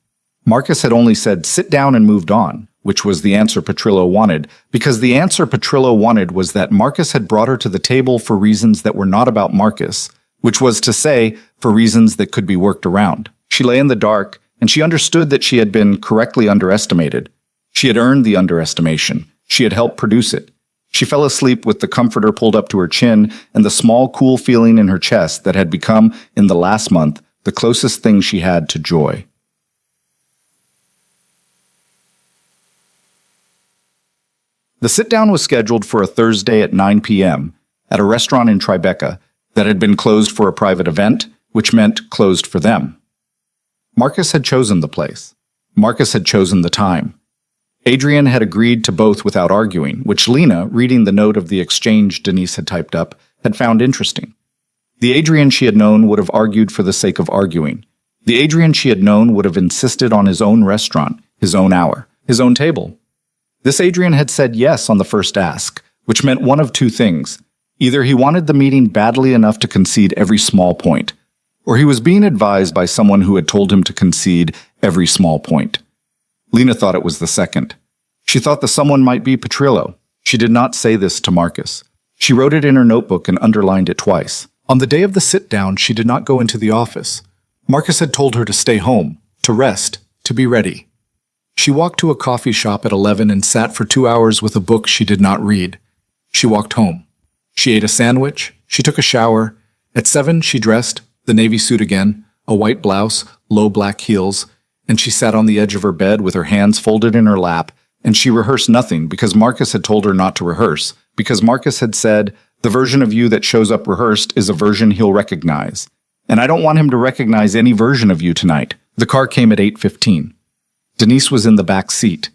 Marcus had only said, sit down and moved on, which was the answer Petrillo wanted, because the answer Petrillo wanted was that Marcus had brought her to the table for reasons that were not about Marcus, which was to say, for reasons that could be worked around. She lay in the dark, and she understood that she had been correctly underestimated. She had earned the underestimation. She had helped produce it. She fell asleep with the comforter pulled up to her chin and the small, cool feeling in her chest that had become, in the last month, the closest thing she had to joy. The sit-down was scheduled for a Thursday at 9 p.m. at a restaurant in Tribeca that had been closed for a private event, which meant closed for them. Marcus had chosen the place. Marcus had chosen the time. Adrian had agreed to both without arguing, which Lena, reading the note of the exchange Denise had typed up, had found interesting. The Adrian she had known would have argued for the sake of arguing. The Adrian she had known would have insisted on his own restaurant, his own hour, his own table. This Adrian had said yes on the first ask, which meant one of two things. Either he wanted the meeting badly enough to concede every small point, or he was being advised by someone who had told him to concede every small point. Lena thought it was the second. She thought the someone might be Petrillo. She did not say this to Marcus. She wrote it in her notebook and underlined it twice. On the day of the sit-down, she did not go into the office. Marcus had told her to stay home, to rest, to be ready. She walked to a coffee shop at 11 and sat for 2 hours with a book she did not read. She walked home. She ate a sandwich. She took a shower. At 7, she dressed, the navy suit again, a white blouse, low black heels, and she sat on the edge of her bed with her hands folded in her lap, and she rehearsed nothing because Marcus had told her not to rehearse, because Marcus had said, the version of you that shows up rehearsed is a version he'll recognize. And I don't want him to recognize any version of you tonight. The car came at 8:15. Denise was in the back seat.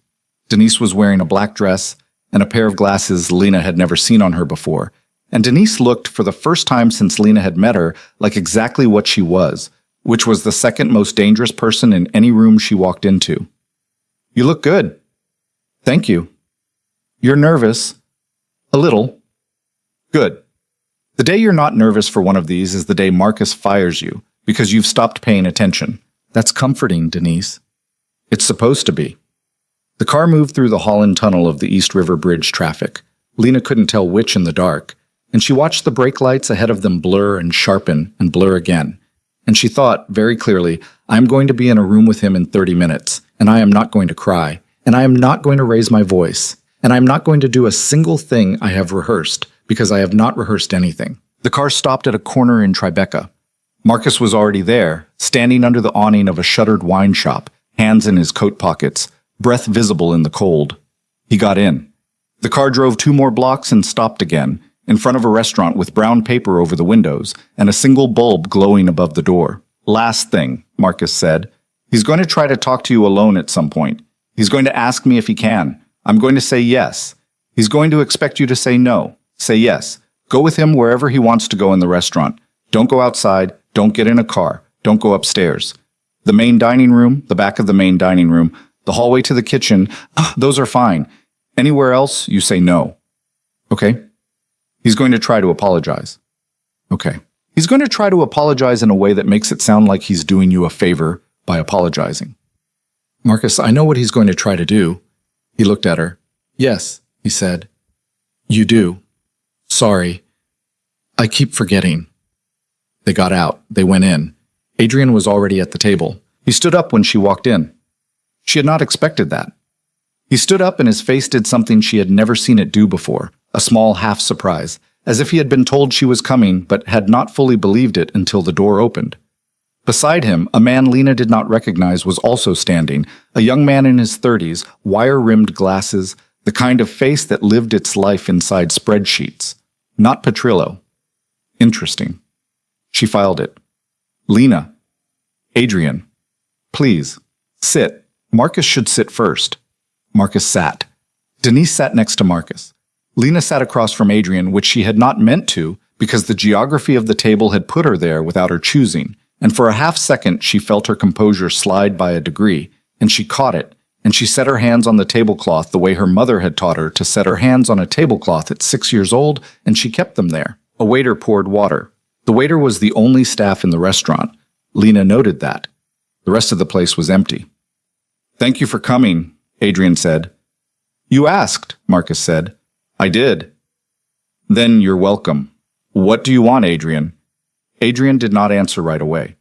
Denise was wearing a black dress and a pair of glasses Lena had never seen on her before. And Denise looked, for the first time since Lena had met her, like exactly what she was, which was the second most dangerous person in any room she walked into. You look good. Thank you. You're nervous. A little. Good. The day you're not nervous for one of these is the day Marcus fires you, because you've stopped paying attention. That's comforting, Denise. It's supposed to be. The car moved through the Holland Tunnel of the East River Bridge traffic. Lena couldn't tell which in the dark, and she watched the brake lights ahead of them blur and sharpen and blur again. And she thought, very clearly, I'm going to be in a room with him in 30 minutes, and I am not going to cry, and I am not going to raise my voice, and I am not going to do a single thing I have rehearsed, because I have not rehearsed anything. The car stopped at a corner in Tribeca. Marcus was already there, standing under the awning of a shuttered wine shop, hands in his coat pockets, breath visible in the cold. He got in. The car drove 2 more blocks and stopped again, in front of a restaurant with brown paper over the windows and a single bulb glowing above the door. Last thing, Marcus said. He's going to try to talk to you alone at some point. He's going to ask me if he can. I'm going to say yes. He's going to expect you to say no. Say yes. Go with him wherever he wants to go in the restaurant. Don't go outside. Don't get in a car. Don't go upstairs. The main dining room, the back of the main dining room, the hallway to the kitchen, those are fine. Anywhere else, you say no. Okay? He's going to try to apologize. Okay. He's going to try to apologize in a way that makes it sound like he's doing you a favor by apologizing. Marcus, I know what he's going to try to do. He looked at her. Yes, he said. You do. Sorry. I keep forgetting. They got out. They went in. Adrian was already at the table. He stood up when she walked in. She had not expected that. He stood up and his face did something she had never seen it do before, a small half-surprise, as if he had been told she was coming but had not fully believed it until the door opened. Beside him, a man Lena did not recognize was also standing, a young man in his 30s, wire-rimmed glasses, the kind of face that lived its life inside spreadsheets. Not Petrillo. Interesting. She filed it. Lena. Adrian. Please. Sit. Marcus should sit first. Marcus sat. Denise sat next to Marcus. Lena sat across from Adrian, which she had not meant to, because the geography of the table had put her there without her choosing, and for a half-second she felt her composure slide by a degree, and she caught it, and she set her hands on the tablecloth the way her mother had taught her to set her hands on a tablecloth at 6 years old, and she kept them there. A waiter poured water. The waiter was the only staff in the restaurant. Lena noted that. The rest of the place was empty. Thank you for coming, Adrian said. You asked, Marcus said. I did. Then you're welcome. What do you want, Adrian? Adrian did not answer right away.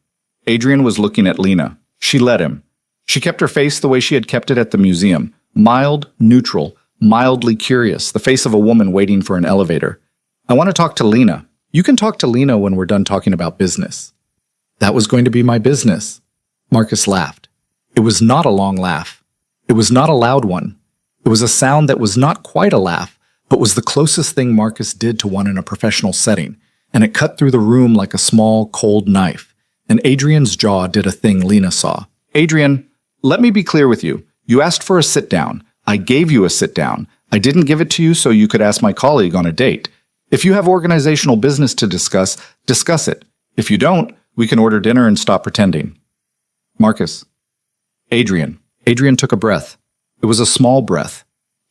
Adrian was looking at Lena. She let him. She kept her face the way she had kept it at the museum. Mild, neutral, mildly curious, the face of a woman waiting for an elevator. I want to talk to Lena. You can talk to Lena when we're done talking about business. That was going to be my business. Marcus laughed. It was not a long laugh. It was not a loud one. It was a sound that was not quite a laugh, but was the closest thing Marcus did to one in a professional setting, and it cut through the room like a small, cold knife, and Adrian's jaw did a thing Lena saw. Adrian, let me be clear with you. You asked for a sit-down. I gave you a sit-down. I didn't give it to you so you could ask my colleague on a date. If you have organizational business to discuss, discuss it. If you don't, we can order dinner and stop pretending. Marcus. Adrian. Adrian took a breath. It was a small breath.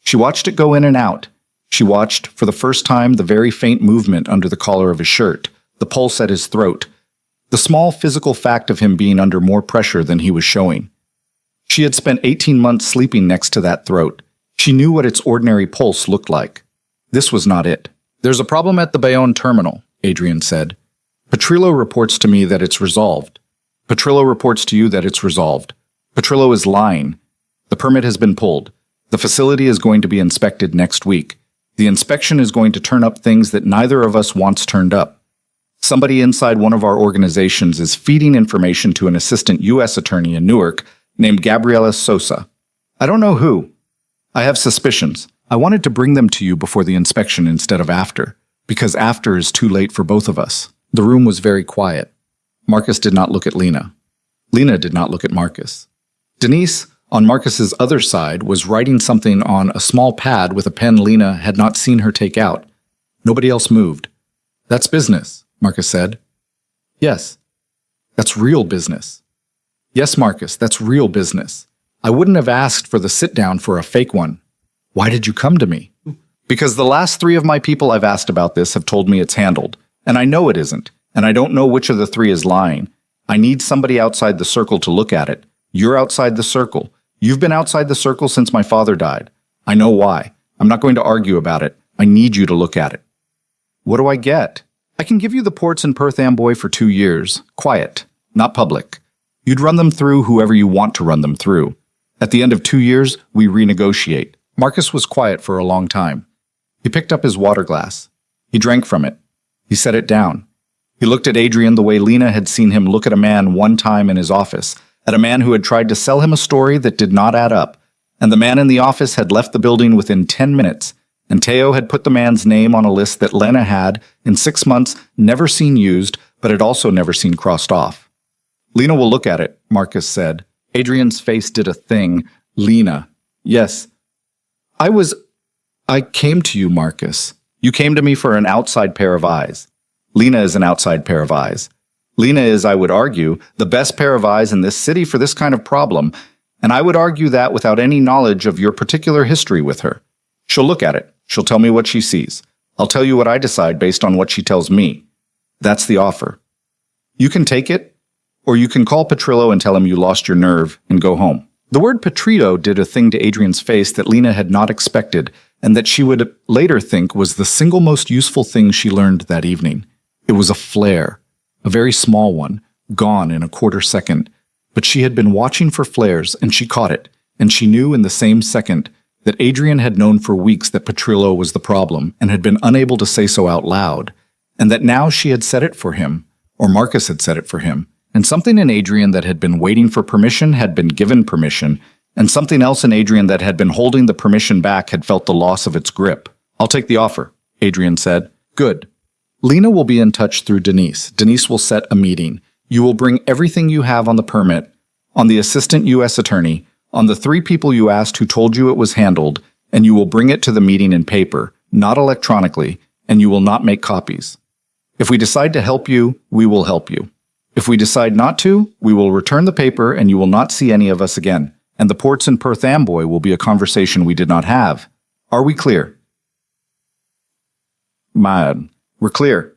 She watched it go in and out. She watched, for the first time, the very faint movement under the collar of his shirt, the pulse at his throat, the small physical fact of him being under more pressure than he was showing. She had spent 18 months sleeping next to that throat. She knew what its ordinary pulse looked like. This was not it. There's a problem at the Bayonne terminal, Adrian said. Petrillo reports to me that it's resolved. Petrillo reports to you that it's resolved. Petrillo is lying. The permit has been pulled. The facility is going to be inspected next week. The inspection is going to turn up things that neither of us wants turned up. Somebody inside one of our organizations is feeding information to an assistant U.S. attorney in Newark named Gabriela Sosa. I don't know who. I have suspicions. I wanted to bring them to you before the inspection instead of after, because after is too late for both of us. The room was very quiet. Marcus did not look at Lena. Lena did not look at Marcus. Denise, on Marcus's other side, was writing something on a small pad with a pen Lena had not seen her take out. Nobody else moved. "That's business," Marcus said. "Yes. That's real business." "Yes, Marcus, that's real business. I wouldn't have asked for the sit-down for a fake one. Why did you come to me?" "Because the last 3 of my people I've asked about this have told me it's handled, and I know it isn't, and I don't know which of the 3 is lying. I need somebody outside the circle to look at it. You're outside the circle. You've been outside the circle since my father died. I know why. I'm not going to argue about it. I need you to look at it." "What do I get?" "I can give you the ports in Perth Amboy for 2 years. Quiet. Not public. You'd run them through whoever you want to run them through. At the end of 2 years, we renegotiate." Marcus was quiet for a long time. He picked up his water glass. He drank from it. He set it down. He looked at Adrian the way Lena had seen him look at a man one time in his office, at a man who had tried to sell him a story that did not add up, and the man in the office had left the building within 10 minutes, and Teo had put the man's name on a list that Lena had, in 6 months, never seen used, but had also never seen crossed off. "Lena will look at it," Marcus said. Adrian's face did a thing. "Lena. Yes. I came to you, Marcus. You came to me for an outside pair of eyes. Lena is an outside pair of eyes. Lena is, I would argue, the best pair of eyes in this city for this kind of problem, and I would argue that without any knowledge of your particular history with her. She'll look at it. She'll tell me what she sees. I'll tell you what I decide based on what she tells me. That's the offer. You can take it, or you can call Petrillo and tell him you lost your nerve and go home." The word Petrillo did a thing to Adrian's face that Lena had not expected, and that she would later think was the single most useful thing she learned that evening. It was a flare, a very small one, gone in a quarter second, but she had been watching for flares, and she caught it, and she knew in the same second that Adrian had known for weeks that Petrillo was the problem, and had been unable to say so out loud, and that now she had said it for him, or Marcus had said it for him, and something in Adrian that had been waiting for permission had been given permission, and something else in Adrian that had been holding the permission back had felt the loss of its grip. "I'll take the offer," Adrian said. "Good. Lena will be in touch through Denise. Denise will set a meeting. You will bring everything you have on the permit, on the assistant U.S. attorney, on the 3 people you asked who told you it was handled, and you will bring it to the meeting in paper, not electronically, and you will not make copies. If we decide to help you, we will help you. If we decide not to, we will return the paper and you will not see any of us again, and the ports in Perth Amboy will be a conversation we did not have. Are we clear?" "Mad. We're clear."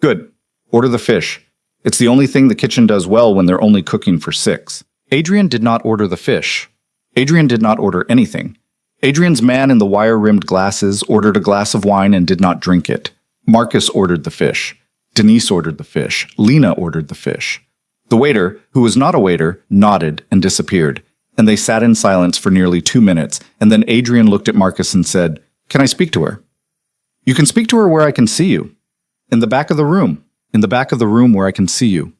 "Good. Order the fish. It's the only thing the kitchen does well when they're only cooking for 6. Adrian did not order the fish. Adrian did not order anything. Adrian's man in the wire-rimmed glasses ordered a glass of wine and did not drink it. Marcus ordered the fish. Denise ordered the fish. Lena ordered the fish. The waiter, who was not a waiter, nodded and disappeared, and they sat in silence for nearly 2 minutes, and then Adrian looked at Marcus and said, "Can I speak to her?" "You can speak to her where I can see you. In the back of the room. In the back of the room where I can see you."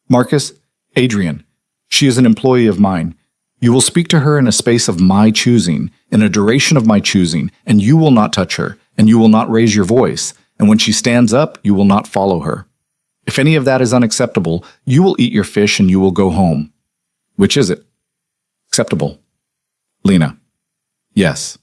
"Marcus, Adrian, she is an employee of mine. You will speak to her in a space of my choosing, in a duration of my choosing, and you will not touch her, and you will not raise your voice, and when she stands up, you will not follow her. If any of that is unacceptable, you will eat your fish and you will go home. Which is it?" "Acceptable." "Lena." "Yes."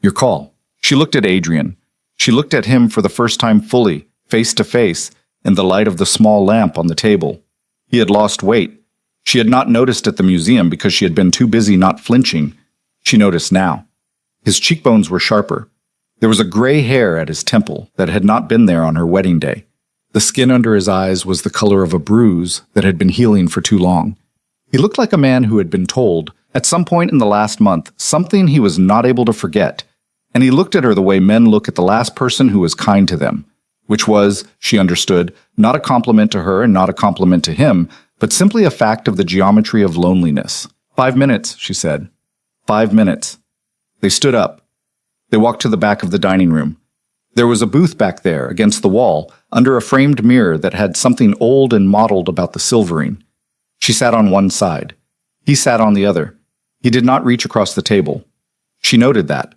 "Your call." She looked at Adrian. She looked at him for the first time fully, face to face, in the light of the small lamp on the table. He had lost weight. She had not noticed at the museum because she had been too busy not flinching. She noticed now. His cheekbones were sharper. There was a gray hair at his temple that had not been there on her wedding day. The skin under his eyes was the color of a bruise that had been healing for too long. He looked like a man who had been told, at some point in the last month, something he was not able to forget, and he looked at her the way men look at the last person who was kind to them, which was, she understood, not a compliment to her and not a compliment to him, but simply a fact of the geometry of loneliness. 5 minutes, she said. 5 minutes. They stood up. They walked to the back of the dining room. There was a booth back there, against the wall, under a framed mirror that had something old and mottled about the silvering. She sat on one side. He sat on the other. He did not reach across the table. She noted that.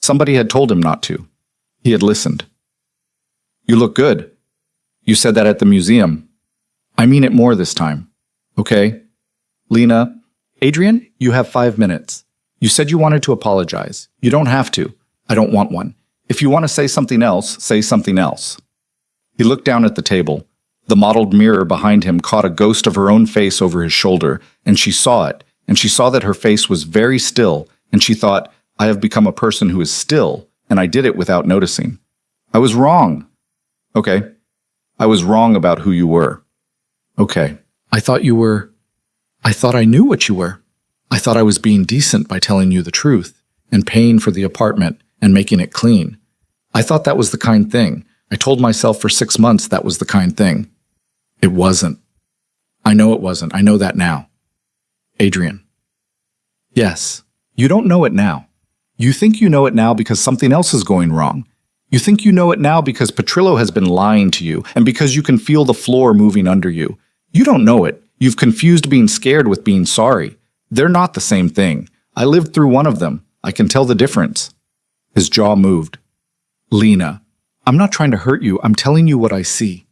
Somebody had told him not to. He had listened. You look good. You said that at the museum. I mean it more this time. Okay? Lena, Adrian, you have 5 minutes. You said you wanted to apologize. You don't have to. I don't want one. If you want to say something else, say something else. He looked down at the table. The mottled mirror behind him caught a ghost of her own face over his shoulder, and she saw it, and she saw that her face was very still, and she thought, I have become a person who is still, and I did it without noticing. I was wrong. Okay. I was wrong about who you were. Okay. I thought I knew what you were. I thought I was being decent by telling you the truth, and paying for the apartment, and making it clean. I thought that was the kind thing. I told myself for 6 months that was the kind thing. It wasn't. I know it wasn't. I know that now. Adrian. Yes. You don't know it now. You think you know it now because something else is going wrong. You think you know it now because Petrillo has been lying to you, and because you can feel the floor moving under you. You don't know it. You've confused being scared with being sorry. They're not the same thing. I lived through one of them. I can tell the difference. His jaw moved. Lena, I'm not trying to hurt you. I'm telling you what I see.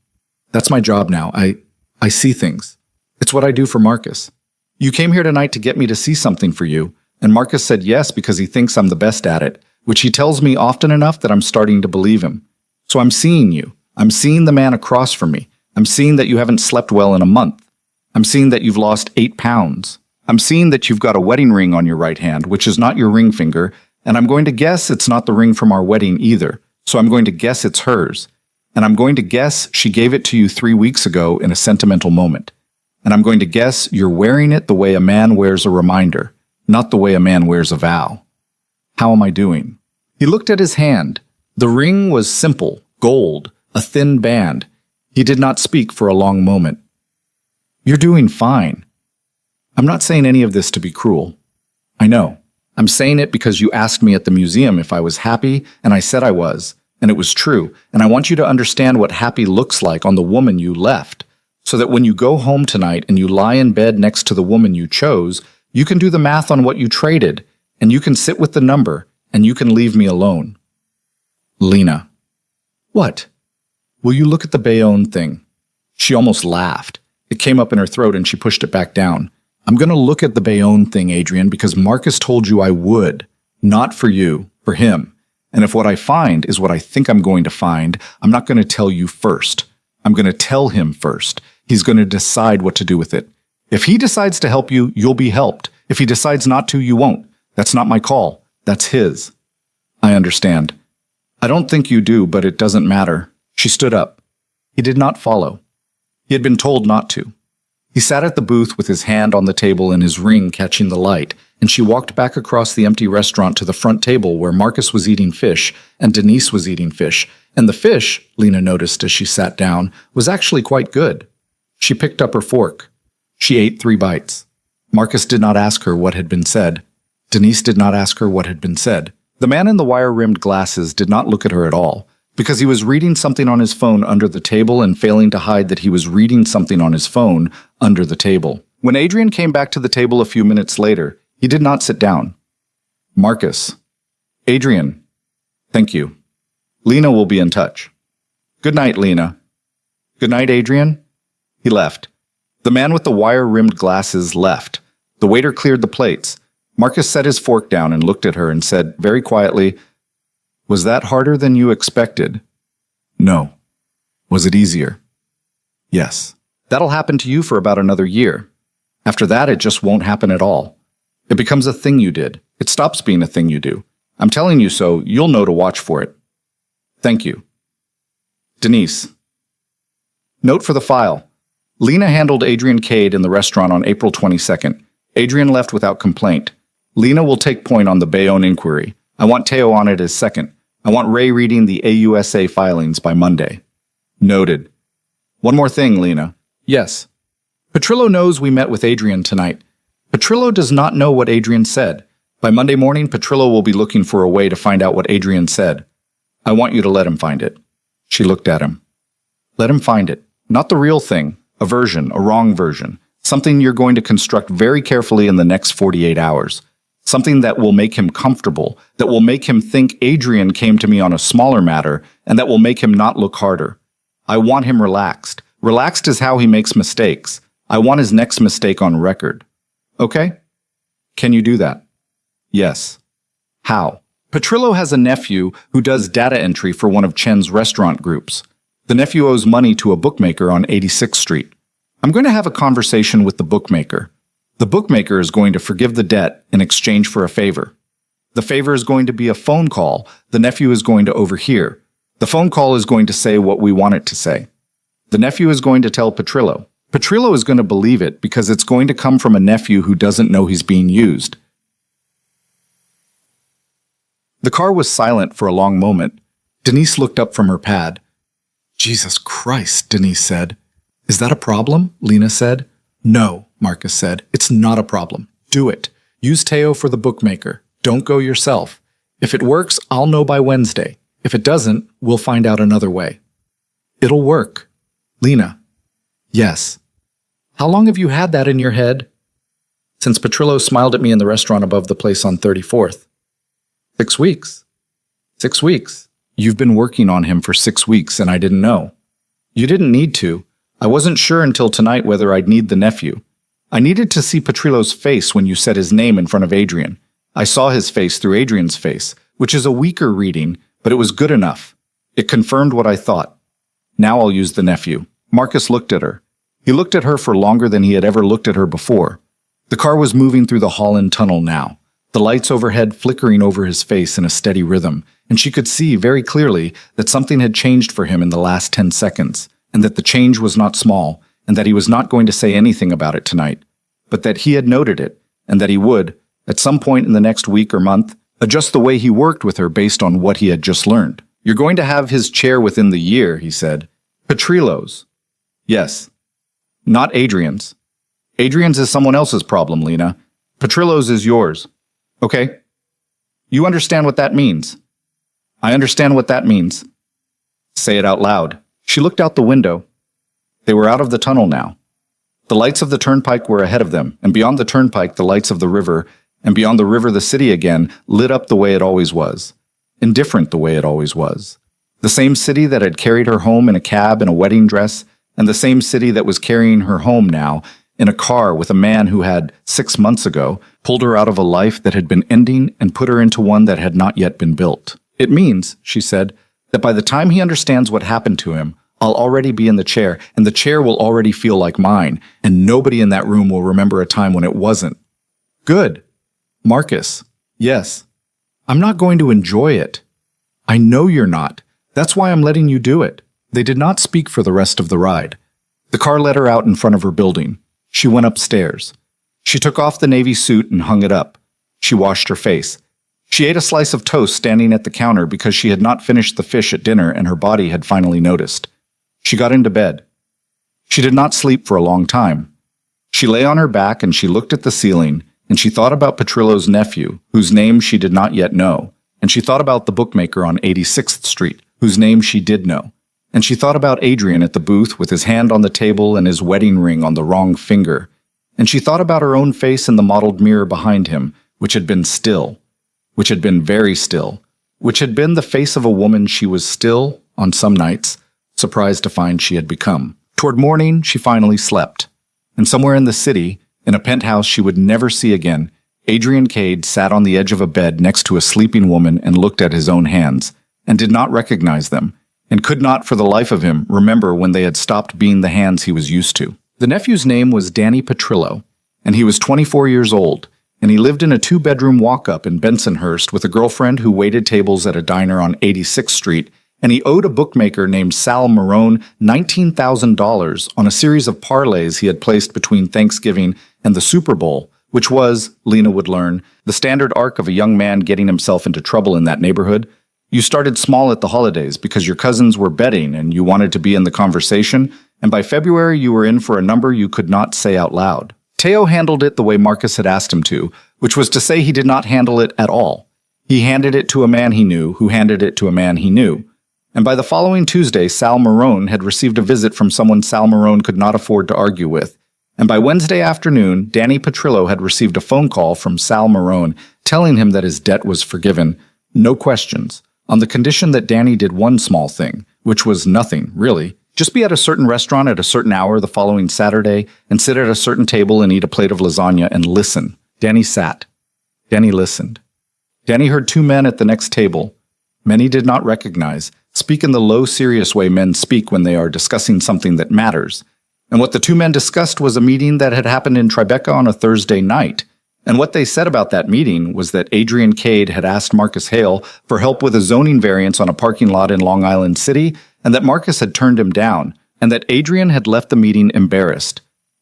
That's my job now. I see things. It's what I do for Marcus. You came here tonight to get me to see something for you, and Marcus said yes because he thinks I'm the best at it, which he tells me often enough that I'm starting to believe him. So I'm seeing you. I'm seeing the man across from me. I'm seeing that you haven't slept well in a month. I'm seeing that you've lost 8 pounds. I'm seeing that you've got a wedding ring on your right hand, which is not your ring finger, and I'm going to guess it's not the ring from our wedding either, so I'm going to guess it's hers. And I'm going to guess she gave it to you 3 weeks ago in a sentimental moment. And I'm going to guess you're wearing it the way a man wears a reminder, not the way a man wears a vow. How am I doing? He looked at his hand. The ring was simple, gold, a thin band. He did not speak for a long moment. You're doing fine. I'm not saying any of this to be cruel. I know. I'm saying it because you asked me at the museum if I was happy, and I said I was, and it was true, and I want you to understand what happy looks like on the woman you left, so that when you go home tonight and you lie in bed next to the woman you chose, you can do the math on what you traded, and you can sit with the number, and you can leave me alone. Lena. What? Will you look at the Bayonne thing? She almost laughed. It came up in her throat and she pushed it back down. I'm going to look at the Bayonne thing, Adrian, because Marcus told you I would. Not for you, for him. And if what I find is what I think I'm going to find, I'm not going to tell you first. I'm going to tell him first. He's going to decide what to do with it. If he decides to help you, you'll be helped. If he decides not to, you won't. That's not my call. That's his. I understand. I don't think you do, but it doesn't matter. She stood up. He did not follow. He had been told not to. He sat at the booth with his hand on the table and his ring catching the light, and she walked back across the empty restaurant to the front table where Marcus was eating fish and Denise was eating fish, and the fish, Lena noticed as she sat down, was actually quite good. She picked up her fork. She ate 3 bites. Marcus did not ask her what had been said. Denise did not ask her what had been said. The man in the wire-rimmed glasses did not look at her at all, because he was reading something on his phone under the table and failing to hide that he was reading something on his phone under the table. When Adrian came back to the table a few minutes later, he did not sit down. Marcus. Adrian. Thank you. Lena will be in touch. Good night, Lena. Good night, Adrian. He left. The man with the wire-rimmed glasses left. The waiter cleared the plates. Marcus set his fork down and looked at her and said very quietly, Was that harder than you expected? No. Was it easier? Yes. That'll happen to you for about another year. After that, it just won't happen at all. It becomes a thing you did. It stops being a thing you do. I'm telling you so, you'll know to watch for it. Thank you. Denise. Note for the file. Lena handled Adrian Cade in the restaurant on April 22nd. Adrian left without complaint. Lena will take point on the Bayonne inquiry. I want Teo on it as second. I want Ray reading the AUSA filings by Monday. Noted. One more thing, Lena. Yes. Petrillo knows we met with Adrian tonight. Petrillo does not know what Adrian said. By Monday morning, Petrillo will be looking for a way to find out what Adrian said. I want you to let him find it. She looked at him. Let him find it. Not the real thing, a version, a wrong version. Something you're going to construct very carefully in the next 48 hours. Something that will make him comfortable, that will make him think Adrian came to me on a smaller matter, and that will make him not look harder. I want him relaxed. Relaxed is how he makes mistakes. I want his next mistake on record. Okay? Can you do that? Yes. How? Petrillo has a nephew who does data entry for one of Chen's restaurant groups. The nephew owes money to a bookmaker on 86th Street. I'm going to have a conversation with the bookmaker. The bookmaker is going to forgive the debt in exchange for a favor. The favor is going to be a phone call the nephew is going to overhear. The phone call is going to say what we want it to say. The nephew is going to tell Petrillo. Petrillo is going to believe it because it's going to come from a nephew who doesn't know he's being used. The car was silent for a long moment. Denise looked up from her pad. Jesus Christ, Denise said. Is that a problem? Lena said. No, Marcus said. It's not a problem. Do it. Use Teo for the bookmaker. Don't go yourself. If it works, I'll know by Wednesday. If it doesn't, we'll find out another way. It'll work. Lena. Yes. How long have you had that in your head? Since Petrillo smiled at me in the restaurant above the place on 34th. 6 weeks. 6 weeks. You've been working on him for 6 weeks and I didn't know. You didn't need to. I wasn't sure until tonight whether I'd need the nephew. I needed to see Petrillo's face when you said his name in front of Adrian. I saw his face through Adrian's face, which is a weaker reading, but it was good enough. It confirmed what I thought. Now I'll use the nephew. Marcus looked at her. He looked at her for longer than he had ever looked at her before. The car was moving through the Holland Tunnel now, the lights overhead flickering over his face in a steady rhythm, and she could see very clearly that something had changed for him in the last 10 seconds, and that the change was not small, and that he was not going to say anything about it tonight, but that he had noted it, and that he would, at some point in the next week or month, adjust the way he worked with her based on what he had just learned. You're going to have his chair within the year, he said. Petrillo's. Yes. Not Adrian's. Adrian's is someone else's problem, Lena. Petrillo's is yours. Okay? You understand what that means? I understand what that means. Say it out loud. She looked out the window. They were out of the tunnel now. The lights of the turnpike were ahead of them, and beyond the turnpike the lights of the river, and beyond the river the city again, lit up the way it always was. Indifferent the way it always was. The same city that had carried her home in a cab in a wedding dress, and the same city that was carrying her home now, in a car with a man who had, 6 months ago, pulled her out of a life that had been ending and put her into one that had not yet been built. It means, she said, that by the time he understands what happened to him, I'll already be in the chair, and the chair will already feel like mine, and nobody in that room will remember a time when it wasn't. Good. Marcus. Yes. I'm not going to enjoy it. I know you're not. That's why I'm letting you do it. They did not speak for the rest of the ride. The car let her out in front of her building. She went upstairs. She took off the navy suit and hung it up. She washed her face. She ate a slice of toast standing at the counter because she had not finished the fish at dinner and her body had finally noticed. She got into bed. She did not sleep for a long time. She lay on her back and she looked at the ceiling, and she thought about Petrillo's nephew, whose name she did not yet know, and she thought about the bookmaker on 86th Street, whose name she did know, and she thought about Adrian at the booth with his hand on the table and his wedding ring on the wrong finger, and she thought about her own face in the mottled mirror behind him, which had been still, which had been very still, which had been the face of a woman she was still, on some nights, surprised to find she had become. Toward morning, she finally slept. And somewhere in the city, in a penthouse she would never see again, Adrian Cade sat on the edge of a bed next to a sleeping woman and looked at his own hands, and did not recognize them, and could not for the life of him remember when they had stopped being the hands he was used to. The nephew's name was Danny Petrillo, and he was 24 years old, and he lived in a 2-bedroom walk-up in Bensonhurst with a girlfriend who waited tables at a diner on 86th Street, and he owed a bookmaker named Sal Marone $19,000 on a series of parlays he had placed between Thanksgiving and the Super Bowl, which was, Lena would learn, the standard arc of a young man getting himself into trouble in that neighborhood. You started small at the holidays because your cousins were betting and you wanted to be in the conversation, and by February you were in for a number you could not say out loud. Teo handled it the way Marcus had asked him to, which was to say he did not handle it at all. He handed it to a man he knew, who handed it to a man he knew. And by the following Tuesday, Sal Marone had received a visit from someone Sal Marone could not afford to argue with. And by Wednesday afternoon, Danny Petrillo had received a phone call from Sal Marone telling him that his debt was forgiven, no questions, on the condition that Danny did one small thing, which was nothing, really. Just be at a certain restaurant at a certain hour the following Saturday and sit at a certain table and eat a plate of lasagna and listen. Danny sat. Danny listened. Danny heard two men at the next table, men he did not recognize, speak in the low, serious way men speak when they are discussing something that matters. And what the two men discussed was a meeting that had happened in Tribeca on a Thursday night. And what they said about that meeting was that Adrian Cade had asked Marcus Hale for help with a zoning variance on a parking lot in Long Island City, and that Marcus had turned him down, and that Adrian had left the meeting embarrassed.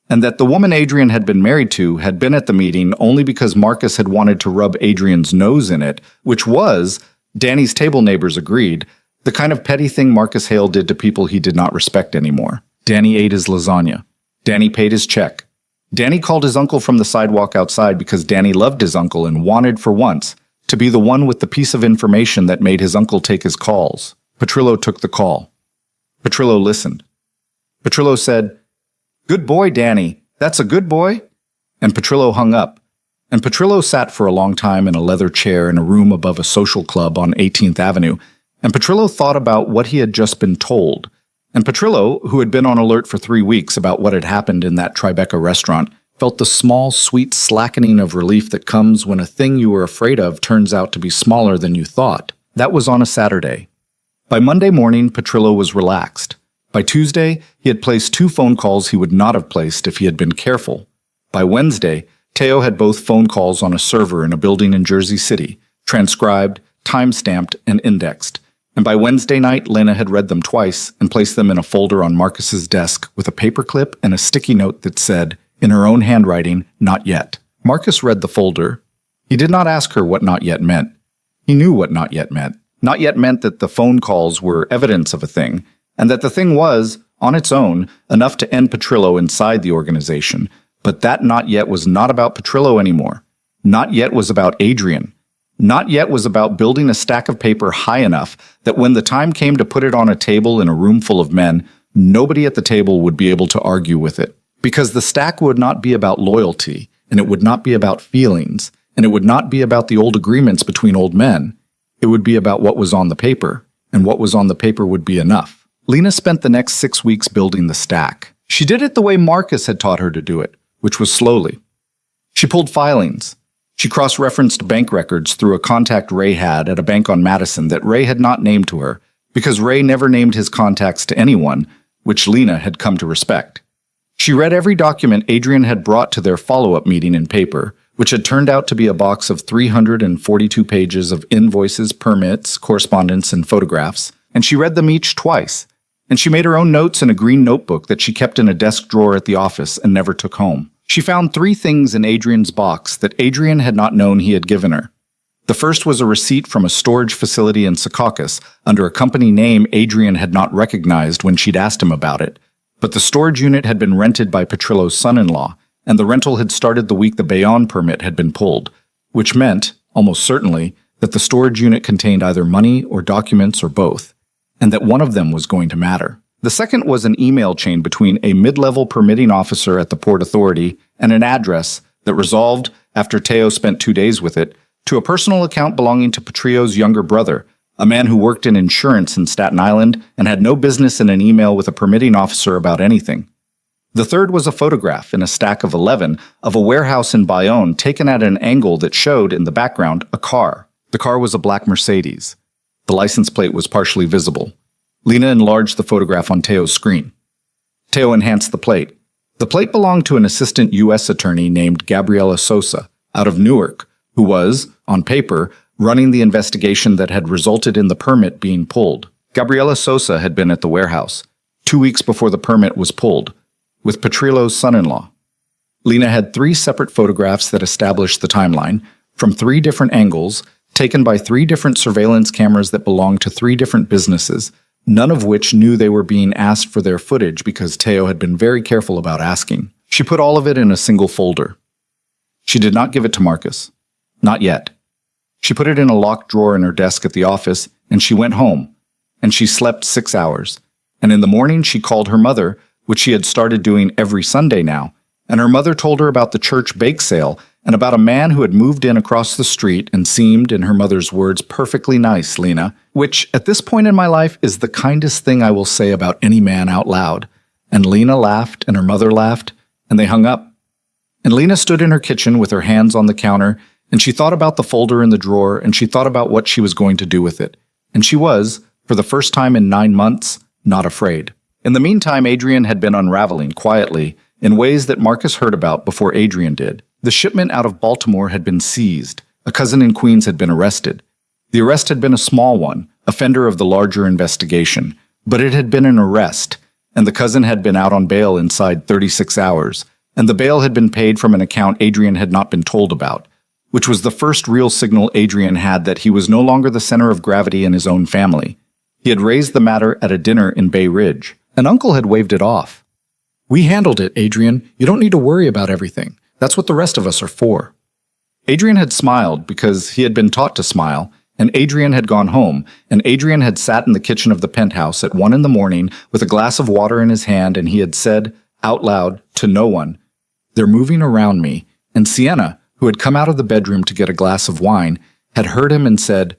And that the woman Adrian had been married to had been at the meeting only because Marcus had wanted to rub Adrian's nose in it, which was, Danny's table neighbors agreed, the kind of petty thing Marcus Hale did to people he did not respect anymore. Danny ate his lasagna. Danny paid his check. Danny called his uncle from the sidewalk outside because Danny loved his uncle and wanted, for once, to be the one with the piece of information that made his uncle take his calls. Petrillo took the call. Petrillo listened. Petrillo said, "Good boy, Danny. That's a good boy." And Petrillo hung up. And Petrillo sat for a long time in a leather chair in a room above a social club on 18th Avenue, and Petrillo thought about what he had just been told. And Petrillo, who had been on alert for 3 weeks about what had happened in that Tribeca restaurant, felt the small, sweet slackening of relief that comes when a thing you were afraid of turns out to be smaller than you thought. That was on a Saturday. By Monday morning, Petrillo was relaxed. By Tuesday, he had placed 2 phone calls he would not have placed if he had been careful. By Wednesday, Teo had both phone calls on a server in a building in Jersey City, transcribed, time-stamped, and indexed. And by Wednesday night, Lena had read them twice and placed them in a folder on Marcus's desk with a paperclip and a sticky note that said, in her own handwriting, "Not yet." Marcus read the folder. He did not ask her what "not yet" meant. He knew what "not yet" meant. Not yet meant that the phone calls were evidence of a thing, and that the thing was, on its own, enough to end Petrillo inside the organization. But that "not yet" was not about Petrillo anymore. Not yet was about Adrian. Not yet was about building a stack of paper high enough that when the time came to put it on a table in a room full of men, nobody at the table would be able to argue with it. Because the stack would not be about loyalty, and it would not be about feelings, and it would not be about the old agreements between old men. It would be about what was on the paper, and what was on the paper would be enough. Lena spent the next 6 weeks building the stack. She did it the way Marcus had taught her to do it, which was slowly. She pulled filings. She cross-referenced bank records through a contact Ray had at a bank on Madison that Ray had not named to her, because Ray never named his contacts to anyone, which Lena had come to respect. She read every document Adrian had brought to their follow-up meeting in paper, which had turned out to be a box of 342 pages of invoices, permits, correspondence, and photographs, and she read them each twice. And she made her own notes in a green notebook that she kept in a desk drawer at the office and never took home. She found 3 things in Adrian's box that Adrian had not known he had given her. The first was a receipt from a storage facility in Secaucus under a company name Adrian had not recognized when she'd asked him about it, but the storage unit had been rented by Petrillo's son-in-law, and the rental had started the week the Bayonne permit had been pulled, which meant, almost certainly, that the storage unit contained either money or documents or both, and that one of them was going to matter. The second was an email chain between a mid-level permitting officer at the Port Authority and an address that resolved, after Teo spent 2 days with it, to a personal account belonging to Petrillo's younger brother, a man who worked in insurance in Staten Island and had no business in an email with a permitting officer about anything. The third was a photograph in a stack of 11 of a warehouse in Bayonne taken at an angle that showed, in the background, a car. The car was a black Mercedes. The license plate was partially visible. Lena enlarged the photograph on Teo's screen. Teo enhanced the plate. The plate belonged to an assistant U.S. attorney named Gabriela Sosa, out of Newark, who was, on paper, running the investigation that had resulted in the permit being pulled. Gabriela Sosa had been at the warehouse 2 weeks before the permit was pulled, with Petrillo's son-in-law. Lena had 3 separate photographs that established the timeline, from 3 different angles, taken by 3 different surveillance cameras that belonged to 3 different businesses, none of which knew they were being asked for their footage because Teo had been very careful about asking. She put all of it in a single folder. She did not give it to Marcus. Not yet. She put it in a locked drawer in her desk at the office, and she went home. And she slept 6 hours. And in the morning she called her mother, which she had started doing every Sunday now, and her mother told her about the church bake sale and about a man who had moved in across the street and seemed, in her mother's words, perfectly nice, Lena, which, at this point in my life, is the kindest thing I will say about any man out loud. And Lena laughed, and her mother laughed, and they hung up. And Lena stood in her kitchen with her hands on the counter, and she thought about the folder in the drawer, and she thought about what she was going to do with it. And she was, for the first time in 9 months, not afraid. In the meantime, Adrian had been unraveling quietly in ways that Marcus heard about before Adrian did. The shipment out of Baltimore had been seized. A cousin in Queens had been arrested. The arrest had been a small one, offender of the larger investigation, but it had been an arrest, and the cousin had been out on bail inside 36 hours, and the bail had been paid from an account Adrian had not been told about, which was the first real signal Adrian had that he was no longer the center of gravity in his own family. He had raised the matter at a dinner in Bay Ridge. An uncle had waved it off. "We handled it, Adrian. You don't need to worry about everything. That's what the rest of us are for." Adrian had smiled because he had been taught to smile, and Adrian had gone home, and Adrian had sat in the kitchen of the penthouse at 1 a.m. with a glass of water in his hand, and he had said, out loud, to no one, "They're moving around me," and Sienna, who had come out of the bedroom to get a glass of wine, had heard him and said,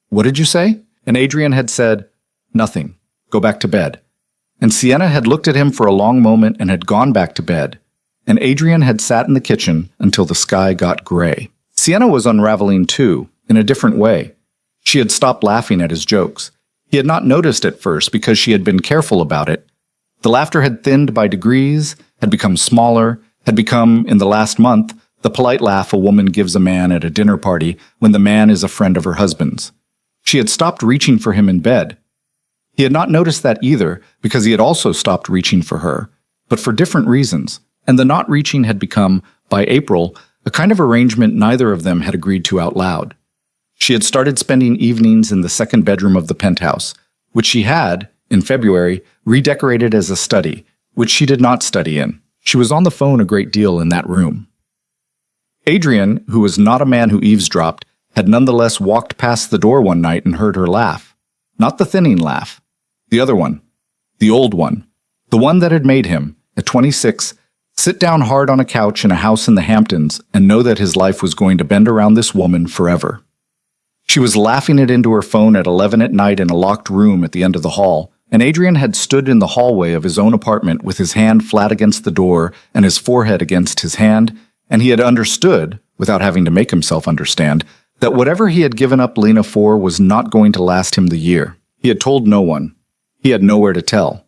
"What did you say?" And Adrian had said, "Nothing. Go back to bed." And Sienna had looked at him for a long moment and had gone back to bed. And Adrian had sat in the kitchen until the sky got gray. Sienna was unraveling too, in a different way. She had stopped laughing at his jokes. He had not noticed at first because she had been careful about it. The laughter had thinned by degrees, had become smaller, had become, in the last month, the polite laugh a woman gives a man at a dinner party when the man is a friend of her husband's. She had stopped reaching for him in bed. He had not noticed that either because he had also stopped reaching for her, but for different reasons, and the not reaching had become, by April, a kind of arrangement neither of them had agreed to out loud. She had started spending evenings in the second bedroom of the penthouse, which she had, in February, redecorated as a study, which she did not study in. She was on the phone a great deal in that room. Adrian, who was not a man who eavesdropped, had nonetheless walked past the door one night and heard her laugh. Not the thinning laugh. The other one. The old one. The one that had made him, at 26, sit down hard on a couch in a house in the Hamptons and know that his life was going to bend around this woman forever. She was laughing it into her phone at 11 at night in a locked room at the end of the hall, and Adrian had stood in the hallway of his own apartment with his hand flat against the door and his forehead against his hand, and he had understood, without having to make himself understand, that whatever he had given up Lena for was not going to last him the year. He had told no one. He had nowhere to tell.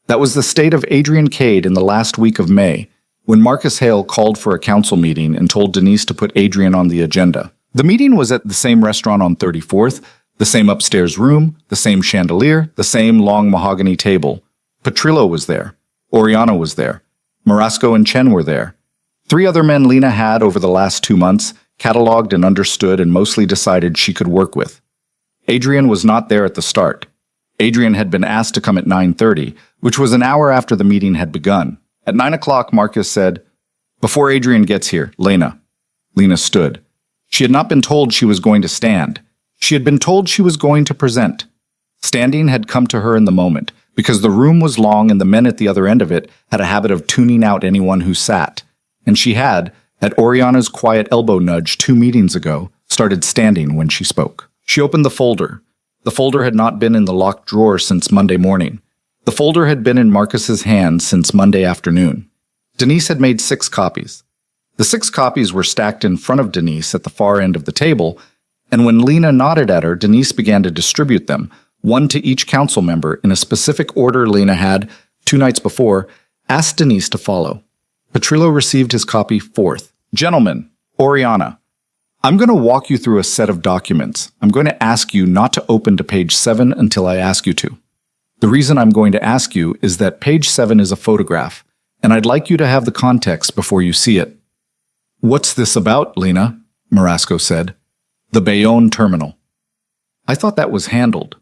That was the state of Adrian Cade in the last week of May, when Marcus Hale called for a council meeting and told Denise to put Adrian on the agenda. The meeting was at the same restaurant on 34th, the same upstairs room, the same chandelier, the same long mahogany table. Petrillo was there. Oriana was there. Marasco and Chen were there. 3 other men Lena had, over the last 2 months, catalogued and understood and mostly decided she could work with. Adrian was not there at the start. Adrian had been asked to come at 9:30, which was an hour after the meeting had begun. At 9 o'clock, Marcus said, "Before Adrian gets here, Lena." Lena stood. She had not been told she was going to stand. She had been told she was going to present. Standing had come to her in the moment, because the room was long and the men at the other end of it had a habit of tuning out anyone who sat. And she had, at Oriana's quiet elbow nudge 2 meetings ago, started standing when she spoke. She opened the folder. The folder had not been in the locked drawer since Monday morning. The folder had been in Marcus's hands since Monday afternoon. Denise had made 6 copies. The 6 copies were stacked in front of Denise at the far end of the table, and when Lena nodded at her, Denise began to distribute them, one to each council member in a specific order Lena had, 2 nights before, asked Denise to follow. Petrillo received his copy 4th. "Gentlemen, Oriana, I'm going to walk you through a set of documents. I'm going to ask you not to open to page 7 until I ask you to. The reason I'm going to ask you is that page 7 is a photograph, and I'd like you to have the context before you see it." "What's this about, Lena?" Marasco said. "The Bayonne terminal." "I thought that was handled."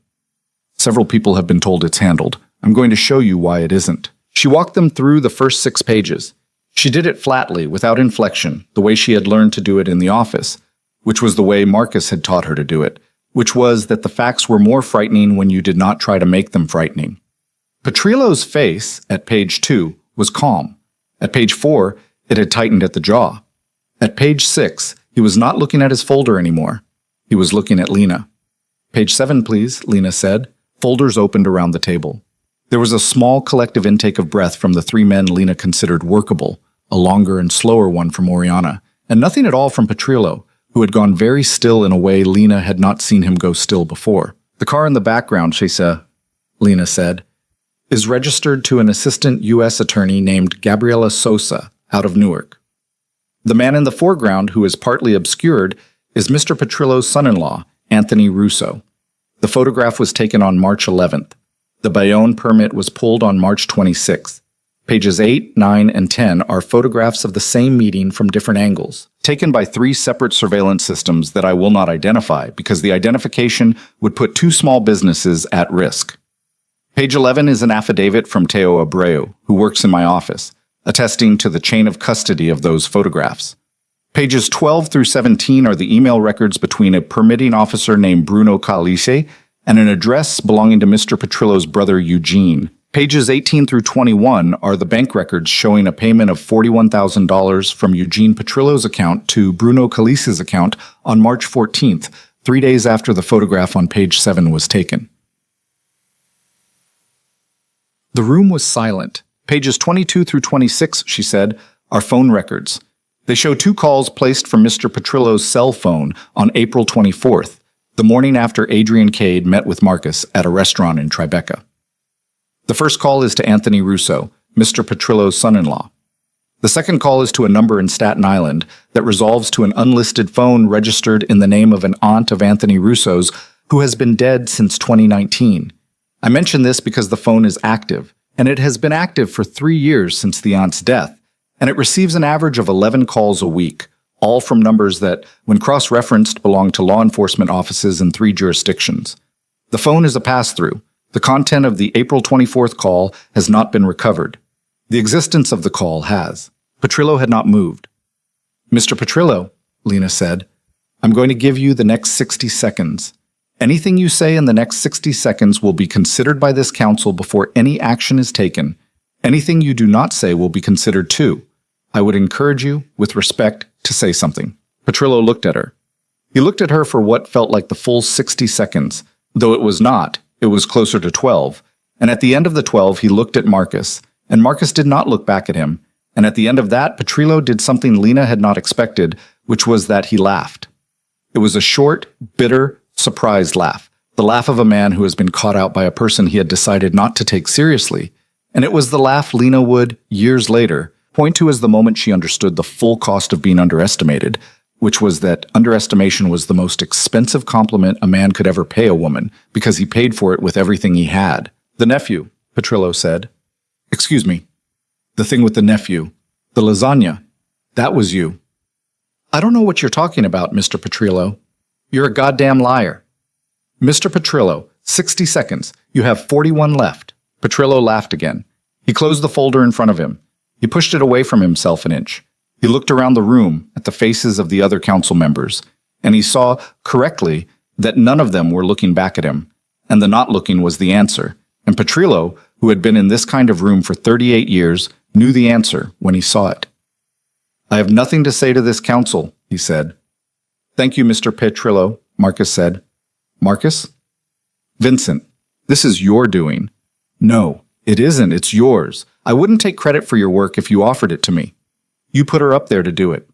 "Several people have been told it's handled. I'm going to show you why it isn't." She walked them through the first 6 pages. She did it flatly, without inflection, the way she had learned to do it in the office, which was the way Marcus had taught her to do it, which was that the facts were more frightening when you did not try to make them frightening. Petrillo's face, at page 2, was calm. At page 4, it had tightened at the jaw. At page 6, he was not looking at his folder anymore. He was looking at Lena. "Page 7, please," Lena said. Folders opened around the table. There was a small collective intake of breath from the 3 men Lena considered workable, a longer and slower one from Oriana, and nothing at all from Petrillo, who had gone very still in a way Lena had not seen him go still before. "The car in the background," Lena said, "is registered to an assistant U.S. attorney named Gabriela Sosa out of Newark. The man in the foreground, who is partly obscured, is Mr. Petrillo's son-in-law, Anthony Russo. The photograph was taken on March 11th. The Bayonne permit was pulled on March 26th. Pages 8, 9, and 10 are photographs of the same meeting from different angles, taken by 3 separate surveillance systems that I will not identify because the identification would put 2 small businesses at risk. Page 11 is an affidavit from Teo Abreu, who works in my office, attesting to the chain of custody of those photographs. Pages 12 through 17 are the email records between a permitting officer named Bruno Calice and an address belonging to Mr. Petrillo's brother Eugene. Pages 18 through 21 are the bank records showing a payment of $41,000 from Eugene Petrillo's account to Bruno Calice's account on March 14th, 3 days after the photograph on page 7 was taken. The room was silent. Pages 22 through 26, she said, are phone records. They show 2 calls placed from Mr. Petrillo's cell phone on April 24th, the morning after Adrian Cade met with Marcus at a restaurant in Tribeca. The first call is to Anthony Russo, Mr. Petrillo's son-in-law. The second call is to a number in Staten Island that resolves to an unlisted phone registered in the name of an aunt of Anthony Russo's who has been dead since 2019. I mention this because the phone is active, and it has been active for 3 years since the aunt's death, and it receives an average of 11 calls a week, all from numbers that, when cross-referenced, belong to law enforcement offices in 3 jurisdictions. The phone is a pass-through. The content of the April 24th call has not been recovered. The existence of the call has. Petrillo had not moved. "Mr. Petrillo," Lena said, "I'm going to give you the next 60 seconds. Anything you say in the next 60 seconds will be considered by this council before any action is taken. Anything you do not say will be considered too. I would encourage you, with respect, to say something." Petrillo looked at her. He looked at her for what felt like the full 60 seconds, though it was not. It was closer to 12. And at the end of the 12, he looked at Marcus, and Marcus did not look back at him. And at the end of that, Petrillo did something Lena had not expected, which was that he laughed. It was a short, bitter, surprised laugh, the laugh of a man who has been caught out by a person he had decided not to take seriously. And it was the laugh Lena would, years later, point to as the moment she understood the full cost of being underestimated, which was that underestimation was the most expensive compliment a man could ever pay a woman, because he paid for it with everything he had. "The nephew," Petrillo said. "Excuse me. The thing with the nephew. The lasagna. That was you." "I don't know what you're talking about, Mr. Petrillo. You're a goddamn liar." "Mr. Petrillo, 60 seconds. You have 41 left." Petrillo laughed again. He closed the folder in front of him. He pushed it away from himself an inch. He looked around the room at the faces of the other council members, and he saw, correctly, that none of them were looking back at him, and the not looking was the answer. And Petrillo, who had been in this kind of room for 38 years, knew the answer when he saw it. "I have nothing to say to this council," he said. "Thank you, Mr. Petrillo," Marcus said. "Marcus?" "Vincent, this is your doing." "No, it isn't. It's yours. I wouldn't take credit for your work if you offered it to me. You put her up there to do it.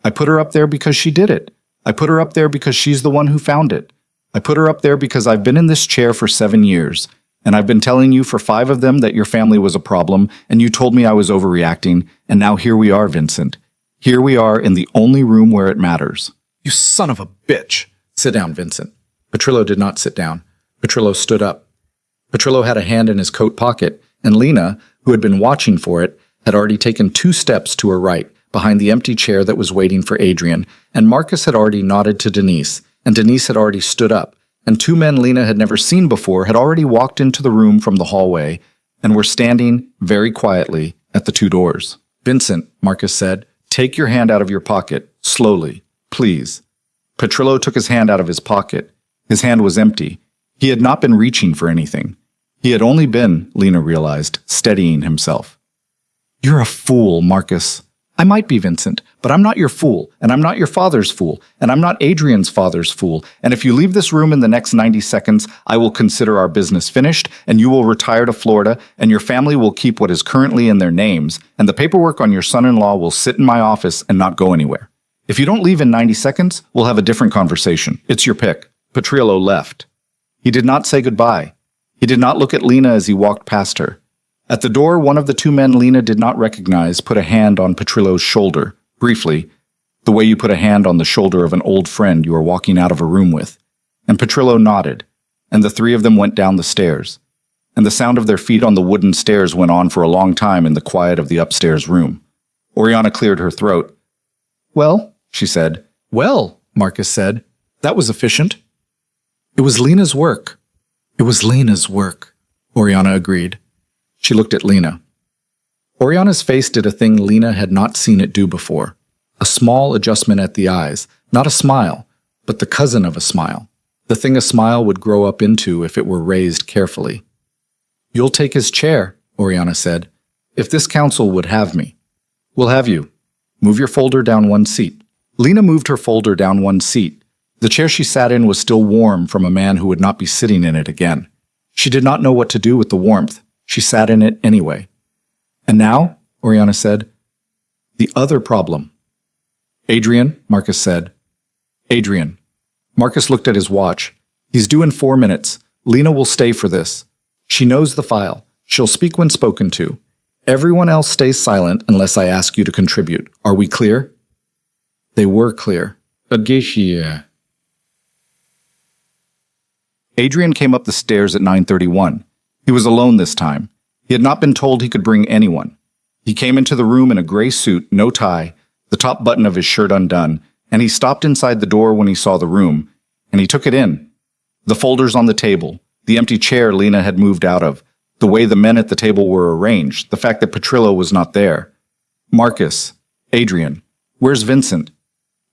I put her up there because she did it. I put her up there because she's the one who found it. I put her up there because I've been in this chair for 7 years, and I've been telling you for 5 of them that your family was a problem, and you told me I was overreacting, and now here we are, Vincent. Here we are in the only room where it matters." "You son of a bitch!" "Sit down, Vincent." Petrillo did not sit down. Petrillo stood up. Petrillo had a hand in his coat pocket, and Lena, who had been watching for it, had already taken 2 steps to her right, behind the empty chair that was waiting for Adrian, and Marcus had already nodded to Denise, and Denise had already stood up, and 2 men Lena had never seen before had already walked into the room from the hallway, and were standing, very quietly, at the 2 doors. Vincent, Marcus said, take your hand out of your pocket, slowly, please. Petrillo took his hand out of his pocket. His hand was empty. He had not been reaching for anything. He had only been, Lena realized, steadying himself. You're a fool, Marcus. I might be, Vincent, but I'm not your fool, and I'm not your father's fool, and I'm not Adrian's father's fool, and if you leave this room in the next 90 seconds, I will consider our business finished, and you will retire to Florida, and your family will keep what is currently in their names, and the paperwork on your son-in-law will sit in my office and not go anywhere. If you don't leave in 90 seconds, we'll have a different conversation. It's your pick. Petrillo left. He did not say goodbye. He did not look at Lena as he walked past her. At the door, one of the two men Lena did not recognize put a hand on Petrillo's shoulder, briefly, the way you put a hand on the shoulder of an old friend you are walking out of a room with. And Petrillo nodded, and the three of them went down the stairs. And the sound of their feet on the wooden stairs went on for a long time in the quiet of the upstairs room. Oriana cleared her throat. Well, she said. Well, Marcus said. That was efficient. It was Lena's work. It was Lena's work, Oriana agreed. She looked at Lena. Oriana's face did a thing Lena had not seen it do before. A small adjustment at the eyes, not a smile, but the cousin of a smile. The thing a smile would grow up into if it were raised carefully. You'll take his chair, Oriana said. If this council would have me. We'll have you. Move your folder down one seat. Lena moved her folder down one seat. The chair she sat in was still warm from a man who would not be sitting in it again. She did not know what to do with the warmth. She sat in it anyway. And now, Oriana said, the other problem. Adrian, Marcus said. Adrian. Marcus looked at his watch. He's due in 4 minutes. Lena will stay for this. She knows the file. She'll speak when spoken to. Everyone else stays silent unless I ask you to contribute. Are we clear? They were clear. Adrian came up the stairs at 9:31. He was alone this time. He had not been told he could bring anyone. He came into the room in a gray suit, no tie, the top button of his shirt undone, and he stopped inside the door when he saw the room, and he took it in. The folders on the table, the empty chair Lena had moved out of, the way the men at the table were arranged, the fact that Petrillo was not there. Marcus. Adrian. Where's Vincent?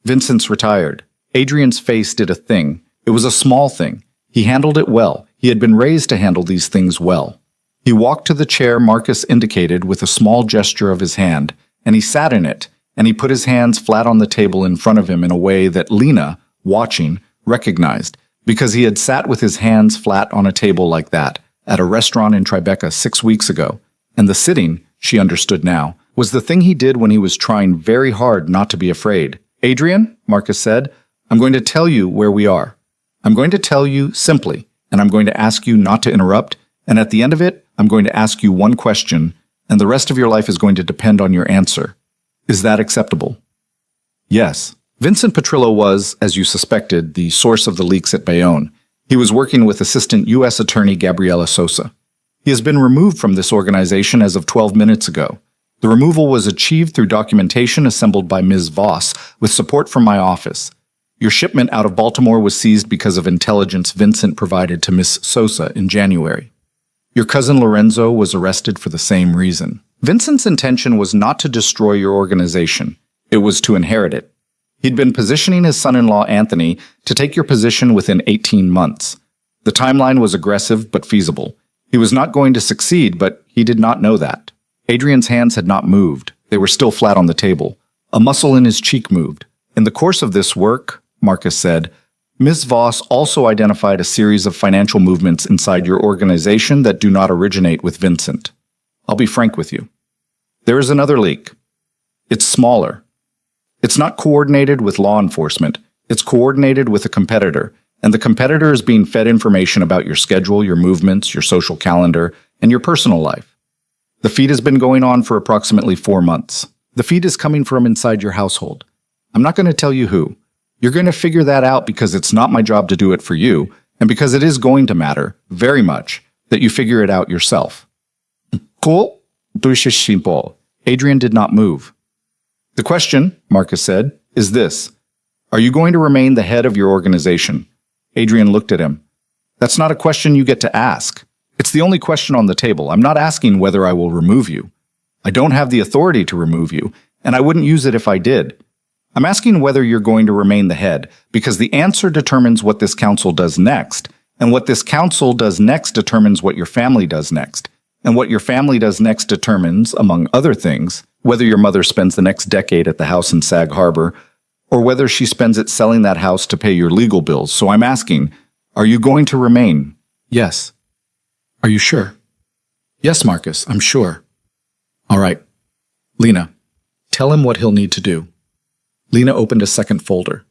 Vincent's retired. Adrian's face did a thing. It was a small thing. He handled it well. He had been raised to handle these things well. He walked to the chair Marcus indicated with a small gesture of his hand, and he sat in it, and he put his hands flat on the table in front of him in a way that Lena, watching, recognized, because he had sat with his hands flat on a table like that at a restaurant in Tribeca 6 weeks ago, and the sitting, she understood now, was the thing he did when he was trying very hard not to be afraid. Adrian, Marcus said, I'm going to tell you where we are. I'm going to tell you simply, and I'm going to ask you not to interrupt, and at the end of it, I'm going to ask you one question, and the rest of your life is going to depend on your answer. Is that acceptable? Yes. Vincent Petrillo was, as you suspected, the source of the leaks at Bayonne. He was working with Assistant U.S. Attorney Gabriela Sosa. He has been removed from this organization as of 12 minutes ago. The removal was achieved through documentation assembled by Ms. Voss with support from my office. Your shipment out of Baltimore was seized because of intelligence Vincent provided to Miss Sosa in January. Your cousin Lorenzo was arrested for the same reason. Vincent's intention was not to destroy your organization. It was to inherit it. He'd been positioning his son-in-law Anthony to take your position within 18 months. The timeline was aggressive but feasible. He was not going to succeed, but he did not know that. Adrian's hands had not moved. They were still flat on the table. A muscle in his cheek moved. In the course of this work, Marcus said, Ms. Voss also identified a series of financial movements inside your organization that do not originate with Vincent. I'll be frank with you. There is another leak. It's smaller. It's not coordinated with law enforcement. It's coordinated with a competitor, and the competitor is being fed information about your schedule, your movements, your social calendar, and your personal life. The feed has been going on for approximately 4 months. The feed is coming from inside your household. I'm not going to tell you who. You're going to figure that out because it's not my job to do it for you, and because it is going to matter, very much, that you figure it out yourself. Cool? Simple. Adrian did not move. The question, Marcus said, is this. Are you going to remain the head of your organization? Adrian looked at him. That's not a question you get to ask. It's the only question on the table. I'm not asking whether I will remove you. I don't have the authority to remove you, and I wouldn't use it if I did. I'm asking whether you're going to remain the head, because the answer determines what this council does next, and what this council does next determines what your family does next, and what your family does next determines, among other things, whether your mother spends the next decade at the house in Sag Harbor, or whether she spends it selling that house to pay your legal bills. So I'm asking, are you going to remain? Yes. Are you sure? Yes, Marcus, I'm sure. All right. Lena, tell him what he'll need to do. Lena opened a second folder.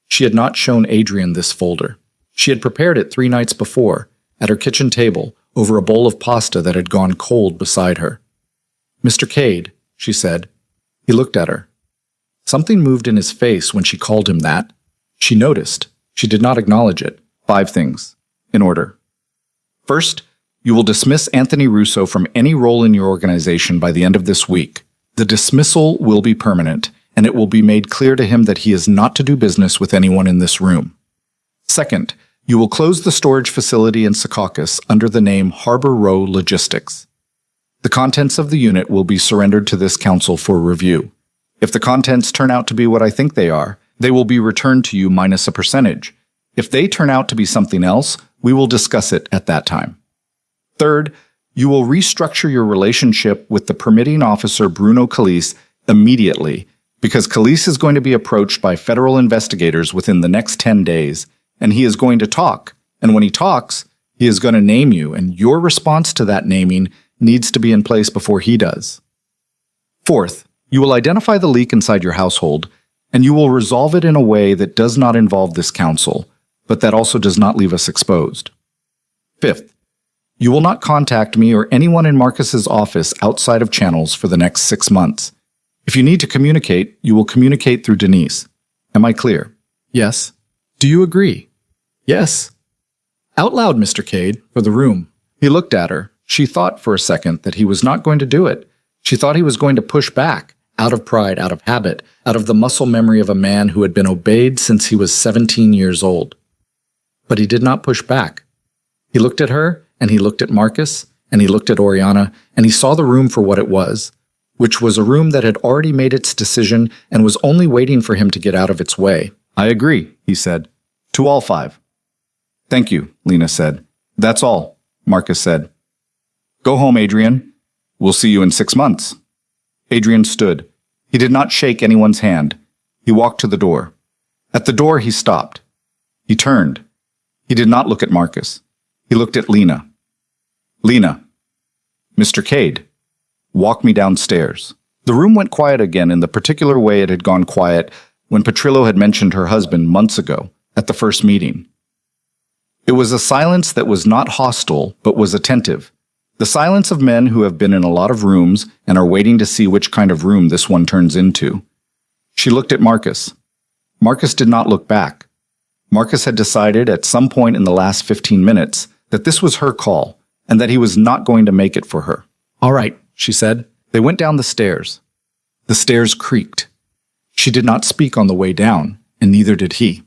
She had not shown Adrian this folder. She had prepared it 3 nights before, at her kitchen table, over a bowl of pasta that had gone cold beside her. Mr. Cade, she said. He looked at her. Something moved in his face when she called him that. She noticed. She did not acknowledge it. 5 things. In order. First, you will dismiss Anthony Russo from any role in your organization by the end of this week. The dismissal will be permanent, and it will be made clear to him that he is not to do business with anyone in this room. Second, you will close the storage facility in Secaucus under the name Harbor Row Logistics. The contents of the unit will be surrendered to this council for review. If the contents turn out to be what I think they are, they will be returned to you minus a percentage. If they turn out to be something else, we will discuss it at that time. Third, you will restructure your relationship with the permitting officer Bruno Calise immediately, because Calise is going to be approached by federal investigators within the next 10 days, and he is going to talk. And when he talks, he is going to name you, and your response to that naming needs to be in place before he does. Fourth, you will identify the leak inside your household, and you will resolve it in a way that does not involve this council, but that also does not leave us exposed. Fifth, you will not contact me or anyone in Marcus's office outside of channels for the next 6 months. If you need to communicate, you will communicate through Denise. Am I clear? Yes. Do you agree? Yes. Out loud, Mr. Cade, for the room. He looked at her. She thought for a second that he was not going to do it. She thought he was going to push back, out of pride, out of habit, out of the muscle memory of a man who had been obeyed since he was 17 years old. But he did not push back. He looked at her, and he looked at Marcus, and he looked at Oriana, and he saw the room for what it was, which was a room that had already made its decision and was only waiting for him to get out of its way. I agree, he said. To all 5. Thank you, Lena said. That's all, Marcus said. Go home, Adrian. We'll see you in 6 months. Adrian stood. He did not shake anyone's hand. He walked to the door. At the door, he stopped. He turned. He did not look at Marcus. He looked at Lena. Lena. Mr. Cade. Walk me downstairs. The room went quiet again in the particular way it had gone quiet when Petrillo had mentioned her husband months ago at the first meeting. It was a silence that was not hostile, but was attentive. The silence of men who have been in a lot of rooms and are waiting to see which kind of room this one turns into. She looked at Marcus. Marcus did not look back. Marcus had decided at some point in the last 15 minutes that this was her call and that he was not going to make it for her. All right, she said. They went down the stairs. The stairs creaked. She did not speak on the way down, and neither did he.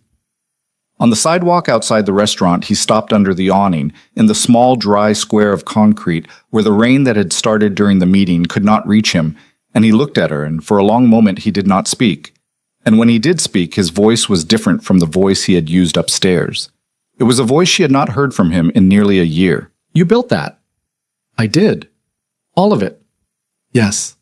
On the sidewalk outside the restaurant, he stopped under the awning in the small, dry square of concrete where the rain that had started during the meeting could not reach him, and he looked at her, and for a long moment he did not speak. And when he did speak, his voice was different from the voice he had used upstairs. It was a voice she had not heard from him in nearly a year. You built that. I did. All of it. Yes.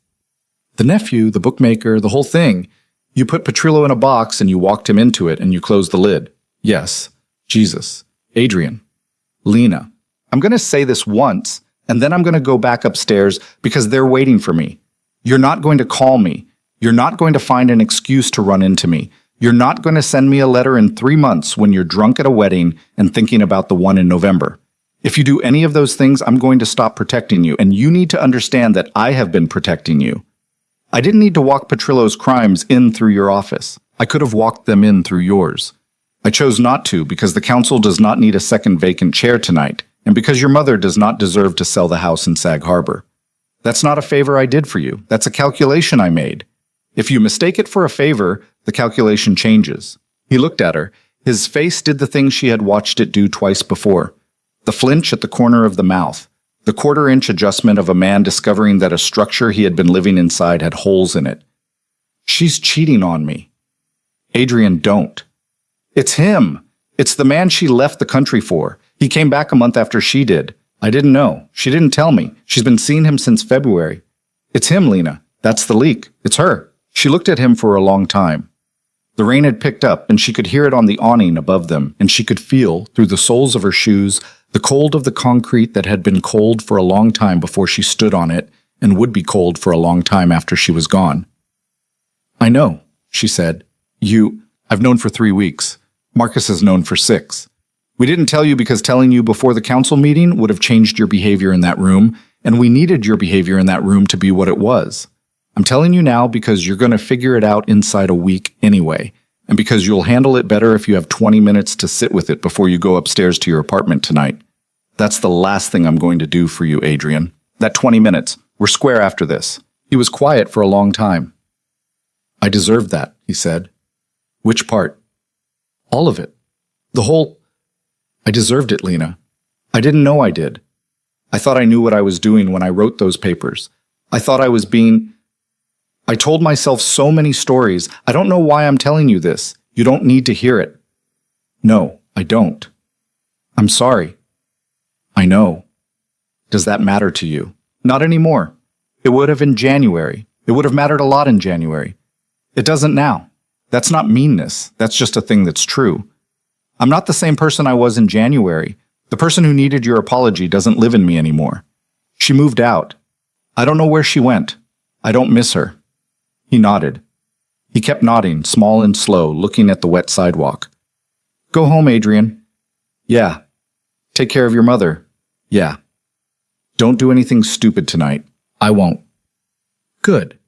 The nephew, the bookmaker, the whole thing. You put Petrillo in a box and you walked him into it and you closed the lid. Yes. Jesus. Adrian. Lena. I'm going to say this once, and then I'm going to go back upstairs because they're waiting for me. You're not going to call me. You're not going to find an excuse to run into me. You're not going to send me a letter in 3 months when you're drunk at a wedding and thinking about the one in November. If you do any of those things, I'm going to stop protecting you, and you need to understand that I have been protecting you. I didn't need to walk Petrillo's crimes in through your office. I could have walked them in through yours. I chose not to because the council does not need a second vacant chair tonight, and because your mother does not deserve to sell the house in Sag Harbor. That's not a favor I did for you. That's a calculation I made. If you mistake it for a favor, the calculation changes. He looked at her. His face did the thing she had watched it do twice before. The flinch at the corner of the mouth, The quarter-inch adjustment of a man discovering that a structure he had been living inside had holes in it. She's cheating on me. Adrian, don't. It's him. It's the man she left the country for. He came back a month after she did. I didn't know. She didn't tell me. She's been seeing him since February. It's him, Lena. That's the leak. It's her. She looked at him for a long time. The rain had picked up, and she could hear it on the awning above them, and she could feel, through the soles of her shoes, the cold of the concrete that had been cold for a long time before she stood on it, and would be cold for a long time after she was gone. I know, she said. I've known for 3 weeks. Marcus has known for 6. We didn't tell you because telling you before the council meeting would have changed your behavior in that room, and we needed your behavior in that room to be what it was. I'm telling you now because you're going to figure it out inside a week anyway, and because you'll handle it better if you have 20 minutes to sit with it before you go upstairs to your apartment tonight. That's the last thing I'm going to do for you, Adrian. That 20 minutes. We're square after this. He was quiet for a long time. I deserved that, he said. Which part? All of it. The whole... I deserved it, Lena. I didn't know I did. I thought I knew what I was doing when I wrote those papers. I thought I was being... I told myself so many stories. I don't know why I'm telling you this. You don't need to hear it. No, I don't. I'm sorry. I know. Does that matter to you? Not anymore. It would have in January. It would have mattered a lot in January. It doesn't now. That's not meanness. That's just a thing that's true. I'm not the same person I was in January. The person who needed your apology doesn't live in me anymore. She moved out. I don't know where she went. I don't miss her. He nodded. He kept nodding, small and slow, looking at the wet sidewalk. Go home, Adrian. Yeah. Take care of your mother. Yeah. Don't do anything stupid tonight. I won't. Good.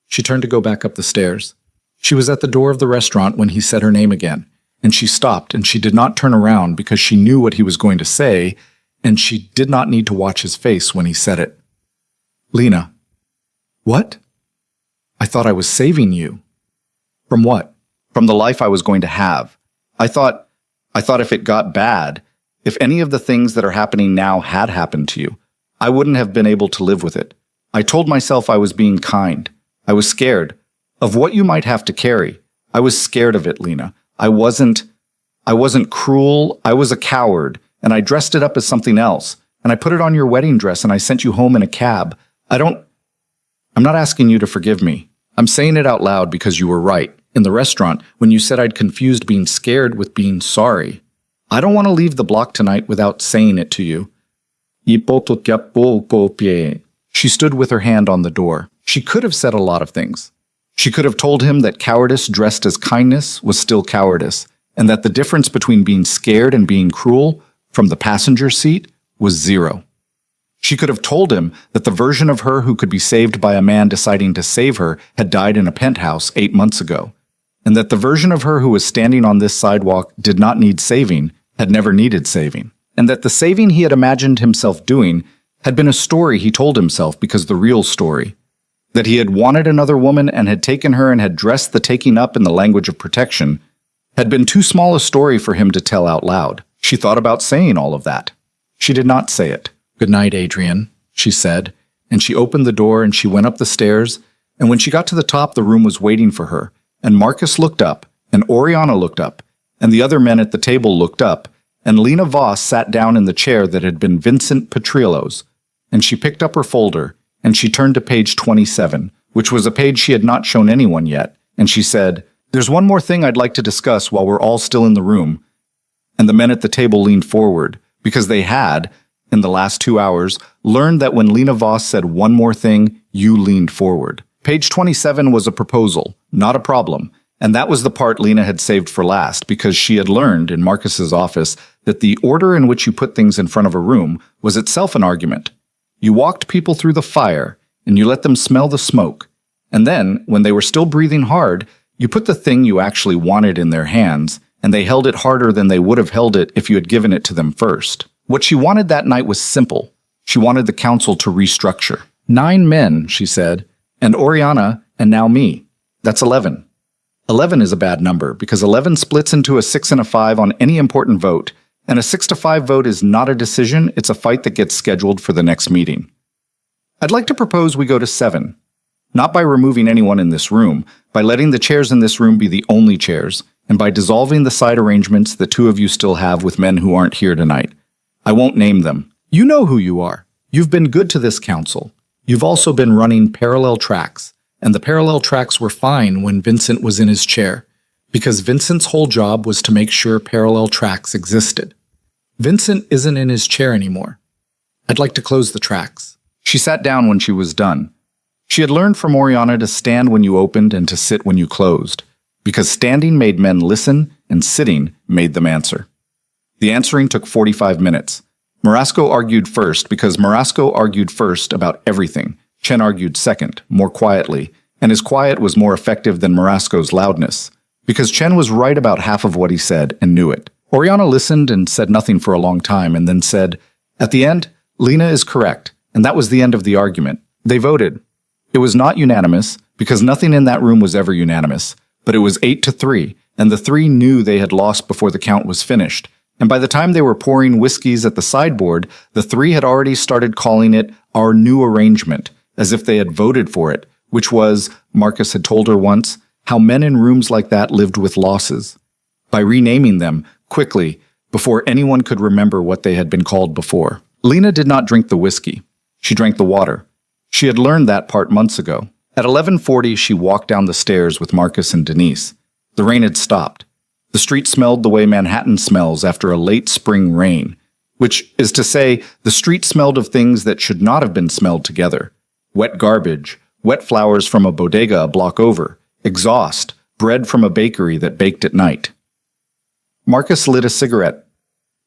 She turned to go back up the stairs. She was at the door of the restaurant when he said her name again, and she stopped, and she did not turn around because she knew what he was going to say, and she did not need to watch his face when he said it. Lena. What? I thought I was saving you. From what? From the life I was going to have. I thought if it got bad, if any of the things that are happening now had happened to you, I wouldn't have been able to live with it. I told myself I was being kind. I was scared of what you might have to carry. I was scared of it, Lena. I wasn't cruel. I was a coward, and I dressed it up as something else, and I put it on your wedding dress, and I sent you home in a cab. I'm not asking you to forgive me. I'm saying it out loud because you were right. In the restaurant, when you said I'd confused being scared with being sorry. I don't want to leave the block tonight without saying it to you. She stood with her hand on the door. She could have said a lot of things. She could have told him that cowardice dressed as kindness was still cowardice, and that the difference between being scared and being cruel from the passenger seat was 0. She could have told him that the version of her who could be saved by a man deciding to save her had died in a penthouse 8 months ago, and that the version of her who was standing on this sidewalk did not need saving, had never needed saving, and that the saving he had imagined himself doing had been a story he told himself because the real story, that he had wanted another woman and had taken her and had dressed the taking up in the language of protection, had been too small a story for him to tell out loud. She thought about saying all of that. She did not say it. Good night, Adrian, she said, and she opened the door and she went up the stairs, and when she got to the top, the room was waiting for her, and Marcus looked up, and Oriana looked up, and the other men at the table looked up, and Lena Voss sat down in the chair that had been Vincent Petrillo's, and she picked up her folder, and she turned to page 27, which was a page she had not shown anyone yet, and she said, "There's one more thing I'd like to discuss while we're all still in the room." And the men at the table leaned forward, because they had, in the last 2 hours, learned that when Lena Voss said one more thing, you leaned forward. Page 27 was a proposal, not a problem, and that was the part Lena had saved for last, because she had learned in Marcus's office that the order in which you put things in front of a room was itself an argument. You walked people through the fire, and you let them smell the smoke, and then, when they were still breathing hard, you put the thing you actually wanted in their hands, and they held it harder than they would have held it if you had given it to them first. What she wanted that night was simple. She wanted the council to restructure. 9 men, she said, and Oriana, and now me. That's 11. 11 is a bad number, because 11 splits into a 6 and a 5 on any important vote, And a 6-5 vote is not a decision, it's a fight that gets scheduled for the next meeting. I'd like to propose we go to 7. Not by removing anyone in this room, by letting the chairs in this room be the only chairs, and by dissolving the side arrangements the two of you still have with men who aren't here tonight. I won't name them. You know who you are. You've been good to this council. You've also been running parallel tracks, and the parallel tracks were fine when Vincent was in his chair, because Vincent's whole job was to make sure parallel tracks existed. Vincent isn't in his chair anymore. I'd like to close the tracks. She sat down when she was done. She had learned from Oriana to stand when you opened and to sit when you closed, because standing made men listen and sitting made them answer. The answering took 45 minutes. Marasco argued first because Marasco argued first about everything. Chen argued second, more quietly, and his quiet was more effective than Marasco's loudness, because Chen was right about half of what he said and knew it. Oriana listened and said nothing for a long time and then said, "At the end, Lena is correct," and that was the end of the argument. They voted. It was not unanimous, because nothing in that room was ever unanimous, but it was 8-3, and the 3 knew they had lost before the count was finished. And by the time they were pouring whiskeys at the sideboard, the 3 had already started calling it our new arrangement, as if they had voted for it, which was, Marcus had told her once, how men in rooms like that lived with losses. By renaming them, quickly, before anyone could remember what they had been called before. Lena did not drink the whiskey. She drank the water. She had learned that part months ago. At 11:40, she walked down the stairs with Marcus and Denise. The rain had stopped. The street smelled the way Manhattan smells after a late spring rain, which is to say, the street smelled of things that should not have been smelled together. Wet garbage, wet flowers from a bodega a block over, exhaust, bread from a bakery that baked at night. Marcus lit a cigarette.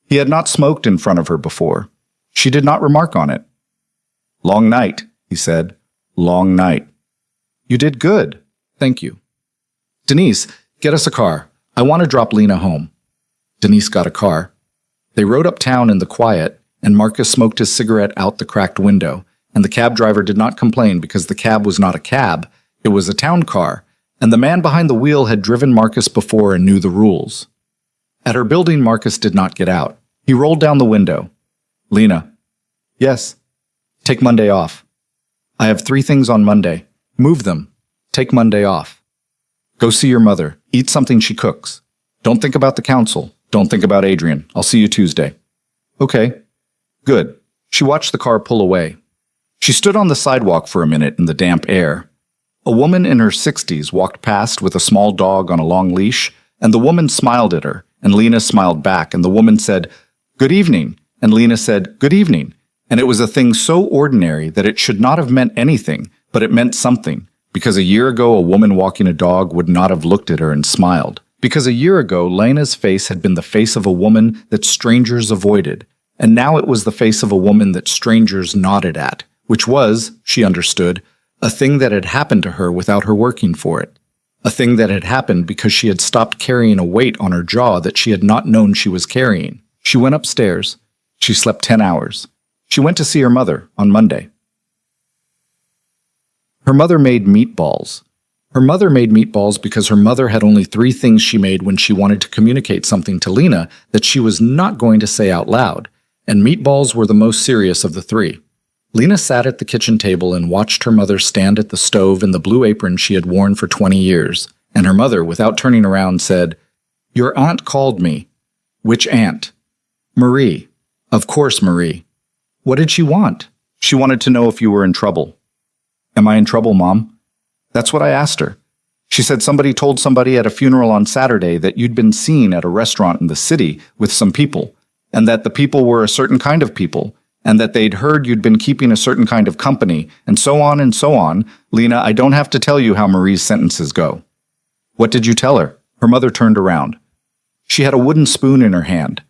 He had not smoked in front of her before. She did not remark on it. "Long night," he said. "Long night." "You did good. Thank you." "Denise, get us a car. I want to drop Lena home." Denise got a car. They rode uptown in the quiet, and Marcus smoked his cigarette out the cracked window, and the cab driver did not complain because the cab was not a cab, it was a town car, and the man behind the wheel had driven Marcus before and knew the rules. At her building, Marcus did not get out. He rolled down the window. "Lena." "Yes." "Take Monday off." "I have 3 things on Monday." "Move them. Take Monday off." "Go see your mother. Eat something she cooks. Don't think about the council. Don't think about Adrian. I'll see you Tuesday." "Okay." "Good." She watched the car pull away. She stood on the sidewalk for a minute in the damp air. A woman in her 60s walked past with a small dog on a long leash, and the woman smiled at her, and Lena smiled back, and the woman said, "Good evening," and Lena said, "Good evening," and it was a thing so ordinary that it should not have meant anything, but it meant something, because a year ago a woman walking a dog would not have looked at her and smiled, because a year ago Lena's face had been the face of a woman that strangers avoided, and now it was the face of a woman that strangers nodded at, which was, she understood, a thing that had happened to her without her working for it. A thing that had happened because she had stopped carrying a weight on her jaw that she had not known she was carrying. She went upstairs. She slept 10 hours. She went to see her mother on Monday. Her mother made meatballs. Her mother made meatballs because her mother had only 3 things she made when she wanted to communicate something to Lena that she was not going to say out loud, and meatballs were the most serious of the 3. Lena sat at the kitchen table and watched her mother stand at the stove in the blue apron she had worn for 20 years, and her mother, without turning around, said, "Your aunt called me." "Which aunt?" "Marie." "Of course, Marie." "What did she want?" "She wanted to know if you were in trouble." "Am I in trouble, Mom?" "That's what I asked her. She said somebody told somebody at a funeral on Saturday that you'd been seen at a restaurant in the city with some people, and that the people were a certain kind of people, and that they'd heard you'd been keeping a certain kind of company, and so on and so on. Lena, I don't have to tell you how Marie's sentences go." "What did you tell her?" Her mother turned around. She had a wooden spoon in her hand.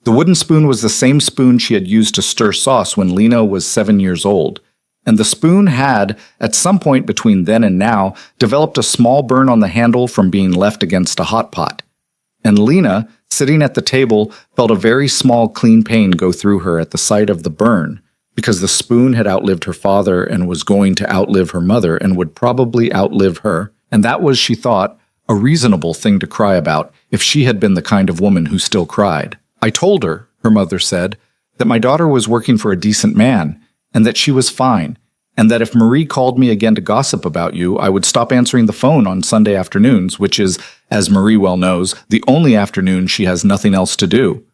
The wooden spoon was the same spoon she had used to stir sauce when Lena was 7 years old, and the spoon had, at some point between then and now, developed a small burn on the handle from being left against a hot pot. And Lena, sitting at the table, felt a very small clean pain go through her at the sight of the burn, because the spoon had outlived her father and was going to outlive her mother and would probably outlive her, and that was, she thought, a reasonable thing to cry about if she had been the kind of woman who still cried. I told her, her mother said, that my daughter was working for a decent man, and that she was fine, and that if Marie called me again to gossip about you, I would stop answering the phone on Sunday afternoons, which is, as Marie well knows, the only afternoon she has nothing else to do.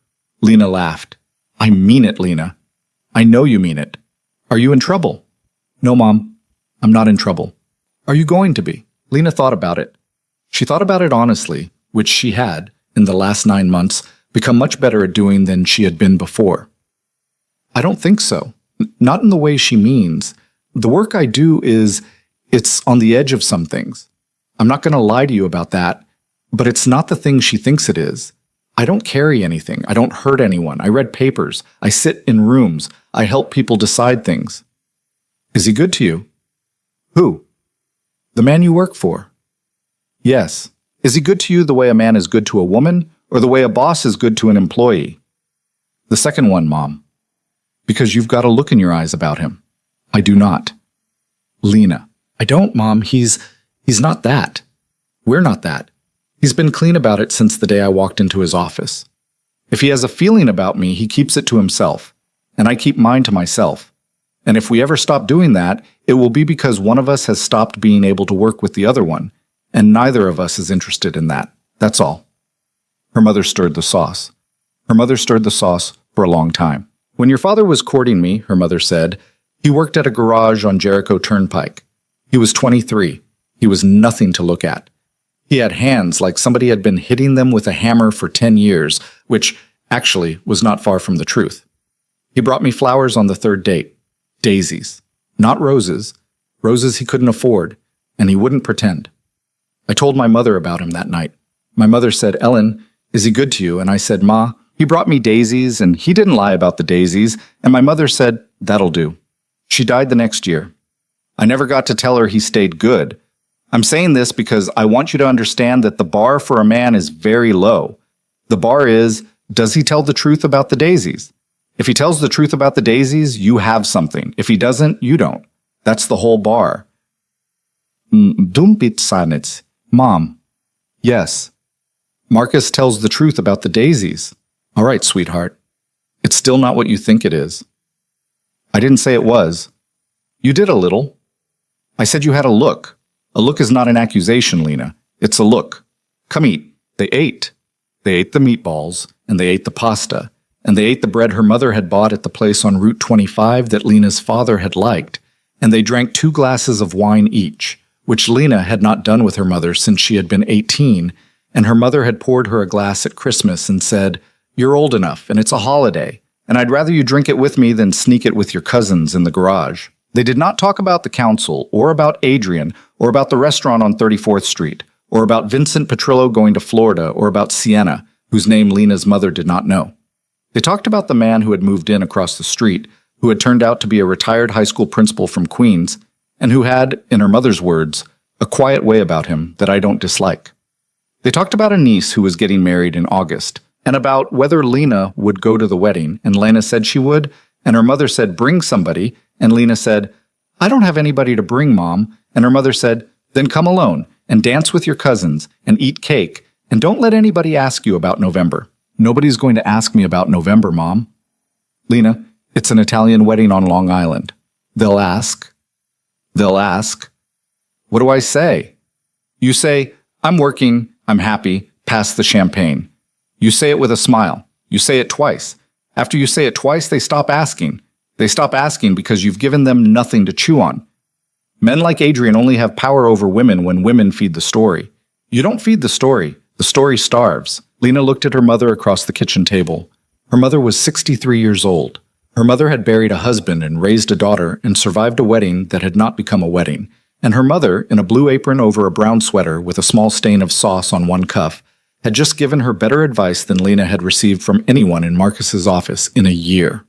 Lena laughed. I mean it, Lena. I know you mean it. Are you in trouble? No, Mom. I'm not in trouble. Are you going to be? Lena thought about it. She thought about it honestly, which she had, in the last 9 months, become much better at doing than she had been before. I don't think so. Not in the way she means. The work I do it's on the edge of some things. I'm not going to lie to you about that, but it's not the thing she thinks it is. I don't carry anything. I don't hurt anyone. I read papers. I sit in rooms. I help people decide things. Is he good to you? Who? The man you work for. Yes. Is he good to you the way a man is good to a woman, or the way a boss is good to an employee? The second one, Mom. Because you've got a look in your eyes about him. I do not. Lena. I don't, Mom. He's not that. We're not that. He's been clean about it since the day I walked into his office. If he has a feeling about me, he keeps it to himself, and I keep mine to myself. And if we ever stop doing that, it will be because one of us has stopped being able to work with the other one, and neither of us is interested in that. That's all. Her mother stirred the sauce. Her mother stirred the sauce for a long time. When your father was courting me, her mother said, he worked at a garage on Jericho Turnpike. He was 23. He was nothing to look at. He had hands like somebody had been hitting them with a hammer for 10 years, which actually was not far from the truth. He brought me flowers on the third date. Daisies. Not roses. Roses he couldn't afford, and he wouldn't pretend. I told my mother about him that night. My mother said, Ellen, is he good to you? And I said, Ma, he brought me daisies, and he didn't lie about the daisies, and my mother said, that'll do. She died the next year. I never got to tell her he stayed good. I'm saying this because I want you to understand that the bar for a man is very low. The bar is, does he tell the truth about the daisies? If he tells the truth about the daisies, you have something. If he doesn't, you don't. That's the whole bar. Dumpit sanits. Mom. Yes. Marcus tells the truth about the daisies. All right, sweetheart. It's still not what you think it is. I didn't say it was. You did a little. I said you had a look. A look is not an accusation, Lena. It's a look. Come eat. They ate. They ate the meatballs, and they ate the pasta, and they ate the bread her mother had bought at the place on Route 25 that Lena's father had liked, and they drank 2 glasses of wine each, which Lena had not done with her mother since she had been 18, and her mother had poured her a glass at Christmas and said, you're old enough, and it's a holiday, and I'd rather you drink it with me than sneak it with your cousins in the garage. They did not talk about the council, or about Adrian, or about the restaurant on 34th Street, or about Vincent Petrillo going to Florida, or about Sienna, whose name Lena's mother did not know. They talked about the man who had moved in across the street, who had turned out to be a retired high school principal from Queens, and who had, in her mother's words, a quiet way about him that I don't dislike. They talked about a niece who was getting married in August, and about whether Lena would go to the wedding, and Lena said she would, and her mother said, bring somebody, and Lena said, I don't have anybody to bring, Mom, and her mother said, then come alone, and dance with your cousins, and eat cake, and don't let anybody ask you about November. Nobody's going to ask me about November, Mom. Lena, it's an Italian wedding on Long Island. They'll ask. What do I say? You say, I'm working, I'm happy, pass the champagne. You say it with a smile. You say it twice. After you say it twice, they stop asking. They stop asking because you've given them nothing to chew on. Men like Adrian only have power over women when women feed the story. You don't feed the story starves. Lena looked at her mother across the kitchen table. Her mother was 63 years old. Her mother had buried a husband and raised a daughter and survived a wedding that had not become a wedding. And her mother, in a blue apron over a brown sweater with a small stain of sauce on one cuff, had just given her better advice than Lena had received from anyone in Marcus's office in a year.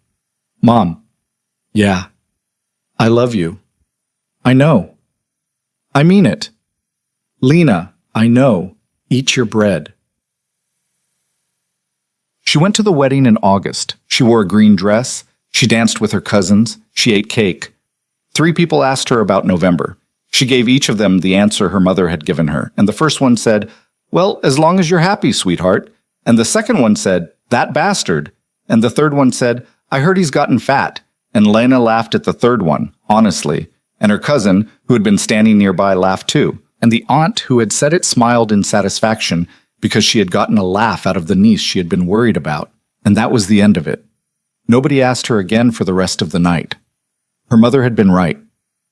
Mom. Yeah. I love you. I know. I mean it. Lena, I know. Eat your bread. She went to the wedding in August. She wore a green dress. She danced with her cousins. She ate cake. 3 people asked her about November. She gave each of them the answer her mother had given her, and the first one said, well, as long as you're happy, sweetheart. And the second one said, "That bastard." And the third one said, "I heard he's gotten fat." And Lena laughed at the third one, honestly. And her cousin, who had been standing nearby, laughed too. And the aunt who had said it smiled in satisfaction because she had gotten a laugh out of the niece she had been worried about. And that was the end of it. Nobody asked her again for the rest of the night. Her mother had been right.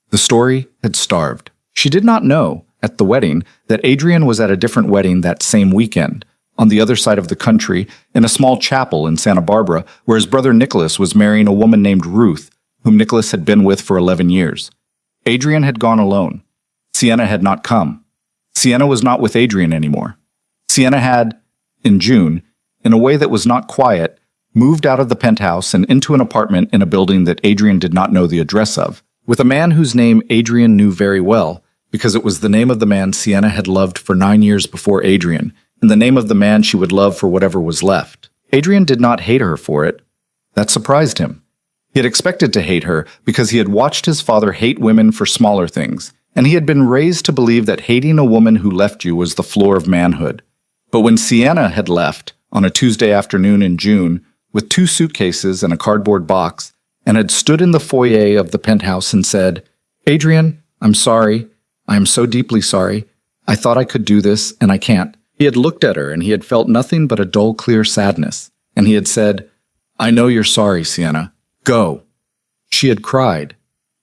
The story had starved. She did not know, at the wedding, that Adrian was at a different wedding that same weekend, on the other side of the country, in a small chapel in Santa Barbara, where his brother Nicholas was marrying a woman named Ruth, whom Nicholas had been with for 11 years. Adrian had gone alone. Sienna had not come. Sienna was not with Adrian anymore. Sienna had, in June, in a way that was not quiet, moved out of the penthouse and into an apartment in a building that Adrian did not know the address of, with a man whose name Adrian knew very well, because it was the name of the man Sienna had loved for 9 years before Adrian, and the name of the man she would love for whatever was left. Adrian did not hate her for it. That surprised him. He had expected to hate her because he had watched his father hate women for smaller things, and he had been raised to believe that hating a woman who left you was the floor of manhood. But when Sienna had left, on a Tuesday afternoon in June, with 2 suitcases and a cardboard box, and had stood in the foyer of the penthouse and said, "Adrian, I'm sorry. I am so deeply sorry. I thought I could do this, and I can't." He had looked at her, and he had felt nothing but a dull, clear sadness, and he had said, "I know you're sorry, Sienna. Go." She had cried.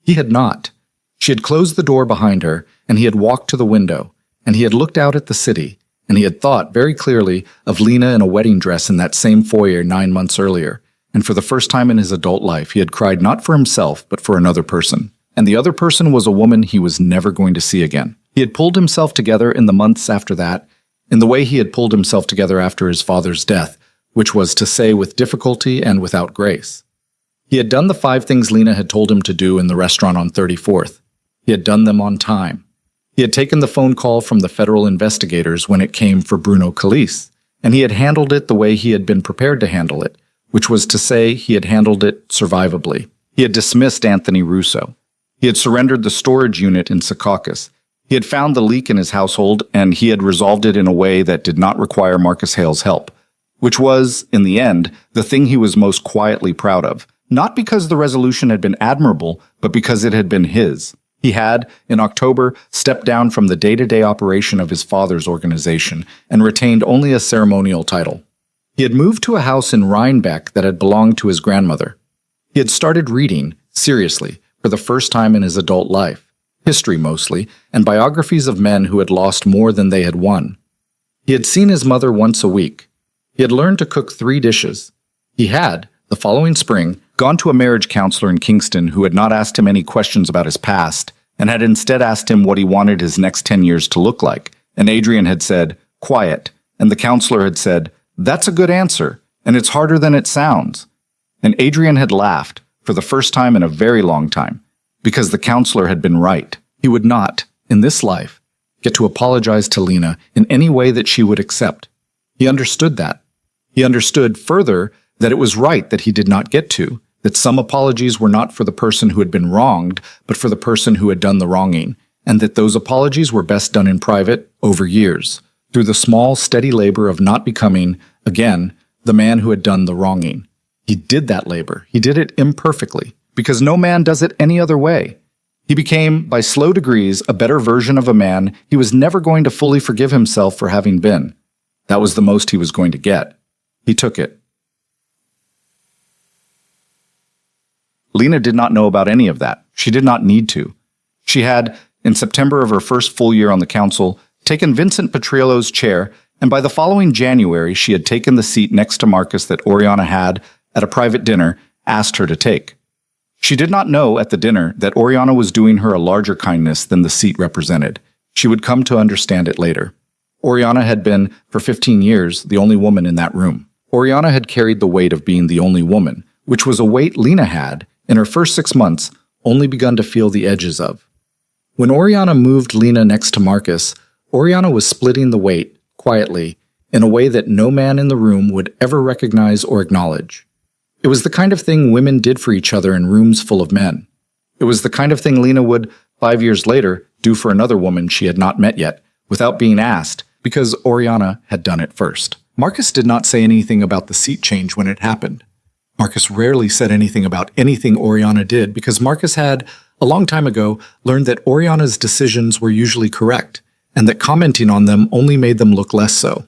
He had not. She had closed the door behind her, and he had walked to the window, and he had looked out at the city, and he had thought very clearly of Lena in a wedding dress in that same foyer 9 months earlier, and for the first time in his adult life he had cried not for himself but for another person, and the other person was a woman he was never going to see again. He had pulled himself together in the months after that, in the way he had pulled himself together after his father's death, which was to say with difficulty and without grace. He had done the 5 things Lena had told him to do in the restaurant on 34th. He had done them on time. He had taken the phone call from the federal investigators when it came for Bruno Calise, and he had handled it the way he had been prepared to handle it, which was to say he had handled it survivably. He had dismissed Anthony Russo. He had surrendered the storage unit in Secaucus. He had found the leak in his household, and he had resolved it in a way that did not require Marcus Hale's help, which was, in the end, the thing he was most quietly proud of, not because the resolution had been admirable, but because it had been his. He had, in October, stepped down from the day-to-day operation of his father's organization and retained only a ceremonial title. He had moved to a house in Rhinebeck that had belonged to his grandmother. He had started reading, seriously, for the first time in his adult life, history mostly, and biographies of men who had lost more than they had won. He had seen his mother once a week. He had learned to cook 3 dishes. He had, the following spring, gone to a marriage counselor in Kingston who had not asked him any questions about his past, and had instead asked him what he wanted his next 10 years to look like. And Adrian had said, "Quiet," and the counselor had said, "That's a good answer, and it's harder than it sounds." And Adrian had laughed, for the first time in a very long time, because the counselor had been right. He would not, in this life, get to apologize to Lena in any way that she would accept. He understood that. He understood, further, that it was right that he did not get to, that some apologies were not for the person who had been wronged, but for the person who had done the wronging, and that those apologies were best done in private, over years, through the small, steady labor of not becoming, again, the man who had done the wronging. He did that labor. He did it imperfectly, because no man does it any other way. He became, by slow degrees, a better version of a man he was never going to fully forgive himself for having been. That was the most he was going to get. He took it. Lena did not know about any of that. She did not need to. She had, in September of her first full year on the council, taken Vincent Petriello's chair, and by the following January she had taken the seat next to Marcus that Oriana had, at a private dinner, asked her to take. She did not know at the dinner that Oriana was doing her a larger kindness than the seat represented. She would come to understand it later. Oriana had been, for 15 years, the only woman in that room. Oriana had carried the weight of being the only woman, which was a weight Lena had, in her first 6 months, only begun to feel the edges of. When Oriana moved Lena next to Marcus, Oriana was splitting the weight, quietly, in a way that no man in the room would ever recognize or acknowledge. It was the kind of thing women did for each other in rooms full of men. It was the kind of thing Lena would, 5 years later, do for another woman she had not met yet, without being asked, because Oriana had done it first. Marcus did not say anything about the seat change when it happened. Marcus rarely said anything about anything Oriana did because Marcus had, a long time ago, learned that Oriana's decisions were usually correct, and that commenting on them only made them look less so.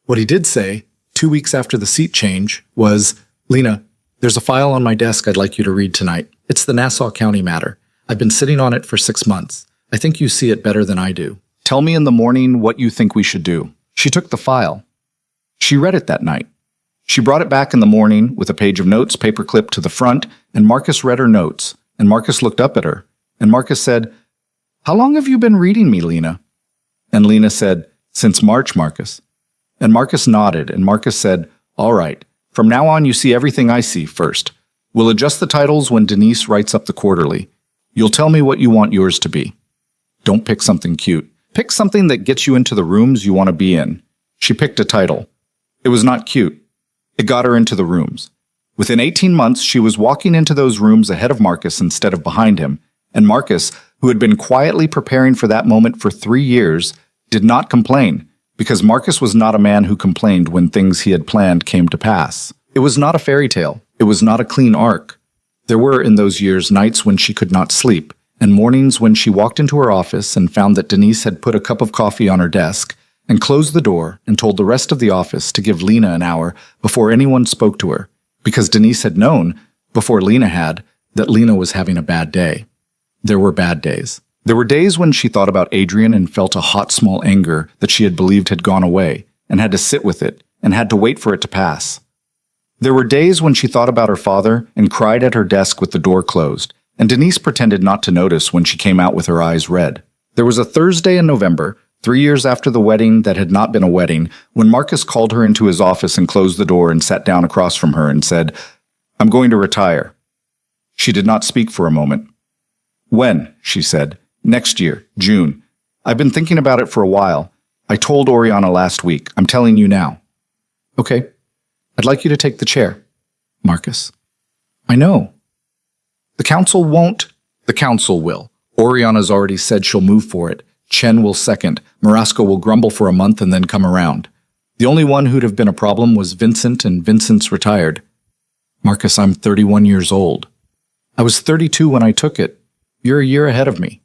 What he did say, 2 weeks after the seat change, was, "Lena, there's a file on my desk I'd like you to read tonight. It's the Nassau County matter. I've been sitting on it for 6 months. I think you see it better than I do. Tell me in the morning what you think we should do." She took the file. She read it that night. She brought it back in the morning with a page of notes paperclipped to the front, and Marcus read her notes, and Marcus looked up at her, and Marcus said, "How long have you been reading me, Lena?" And Lena said, "Since March, Marcus." And Marcus nodded, and Marcus said, "All right. From now on, you see everything I see first. We'll adjust the titles when Denise writes up the quarterly. You'll tell me what you want yours to be. Don't pick something cute. Pick something that gets you into the rooms you want to be in." She picked a title. It was not cute. It got her into the rooms. Within 18 months, she was walking into those rooms ahead of Marcus instead of behind him, and Marcus, who had been quietly preparing for that moment for 3 years, did not complain, because Marcus was not a man who complained when things he had planned came to pass. It was not a fairy tale. It was not a clean arc. There were, in those years, nights when she could not sleep, and mornings when she walked into her office and found that Denise had put a cup of coffee on her desk, and closed the door and told the rest of the office to give Lena an hour before anyone spoke to her, because Denise had known, before Lena had, that Lena was having a bad day. There were bad days. There were days when she thought about Adrian and felt a hot, small anger that she had believed had gone away, and had to sit with it, and had to wait for it to pass. There were days when she thought about her father and cried at her desk with the door closed, and Denise pretended not to notice when she came out with her eyes red. There was a Thursday in November, 3 years after the wedding that had not been a wedding, when Marcus called her into his office and closed the door and sat down across from her and said, "I'm going to retire." She did not speak for a moment. "When?" she said. "Next year, June. I've been thinking about it for a while. I told Oriana last week. I'm telling you now." "Okay. I'd like you to take the chair." "Marcus." "I know." "The council won't." "The council will. Oriana's already said she'll move for it. Chen will second. Marasco will grumble for a month and then come around. The only one who'd have been a problem was Vincent, and Vincent's retired." "Marcus, I'm 31 years old." "I was 32 when I took it. You're a year ahead of me."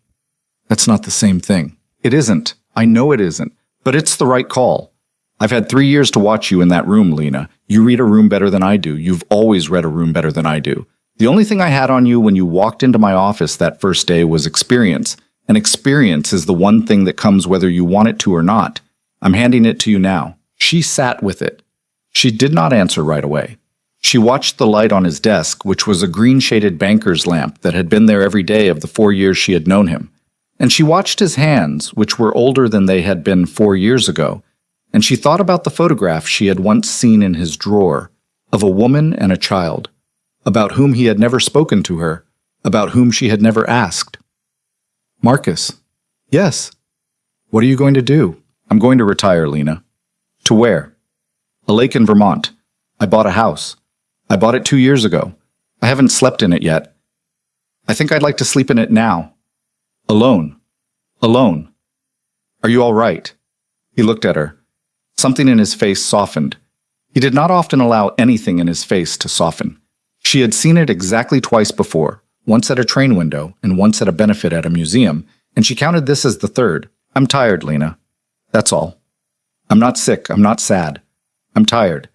"That's not the same thing." "It isn't. I know it isn't. But it's the right call. I've had 3 years to watch you in that room, Lena. You read a room better than I do. You've always read a room better than I do. The only thing I had on you when you walked into my office that first day was experience. And experience is the one thing that comes whether you want it to or not. I'm handing it to you now." She sat with it. She did not answer right away. She watched the light on his desk, which was a green-shaded banker's lamp that had been there every day of the 4 years she had known him. And she watched his hands, which were older than they had been 4 years ago. And she thought about the photograph she had once seen in his drawer, of a woman and a child, about whom he had never spoken to her, about whom she had never asked. "Marcus." "Yes." "What are you going to do?" "I'm going to retire, Lena." "To where?" "A lake in Vermont. I bought a house. I bought it 2 years ago. I haven't slept in it yet. I think I'd like to sleep in it now. Alone. Alone. Are you all right?" He looked at her. Something in his face softened. He did not often allow anything in his face to soften. She had seen it exactly twice before, once at a train window and once at a benefit at a museum, and she counted this as the third. "I'm tired, Lena. That's all. I'm not sick. I'm not sad. I'm tired.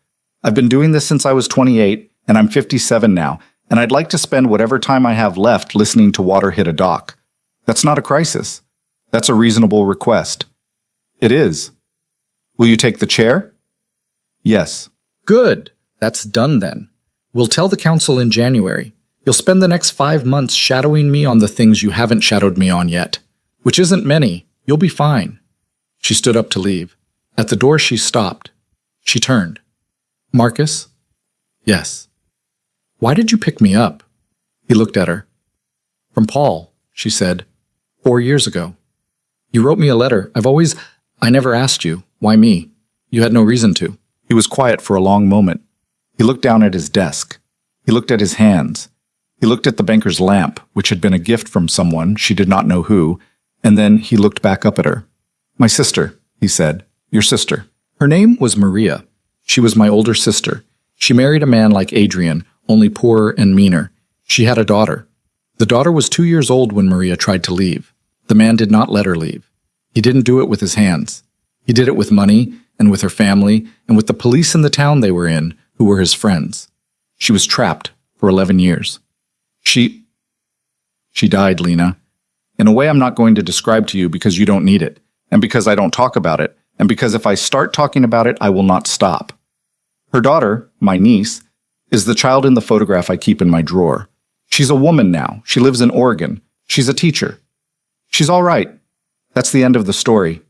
I've been doing this since I was 28, and I'm 57 now, and I'd like to spend whatever time I have left listening to water hit a dock. That's not a crisis. That's a reasonable request." "It is." "Will you take the chair?" "Yes." "Good. That's done then. We'll tell the council in January. You'll spend the next 5 months shadowing me on the things you haven't shadowed me on yet, which isn't many. You'll be fine." She stood up to leave. At the door she stopped. She turned. "Marcus?" "Yes." "Why did you pick me up?" He looked at her. "From Paul," she said. 4 years ago. You wrote me a letter. I never asked you. Why me? You had no reason to." He was quiet for a long moment. He looked down at his desk. He looked at his hands. He looked at the banker's lamp, which had been a gift from someone, she did not know who, and then he looked back up at her. "My sister," he said. "Your sister." Her name was Maria. She was my older sister. She married a man like Adrian, only poorer and meaner. She had a daughter. The daughter was 2 years old when Maria tried to leave. The man did not let her leave. He didn't do it with his hands. He did it with money and with her family and with the police in the town they were in, who were his friends. She was trapped for 11 years. She died, Lena. In a way I'm not going to describe to you because you don't need it, and because I don't talk about it, and because if I start talking about it, I will not stop. Her daughter, my niece, is the child in the photograph I keep in my drawer. She's a woman now. She lives in Oregon. She's a teacher. She's all right. That's the end of the story.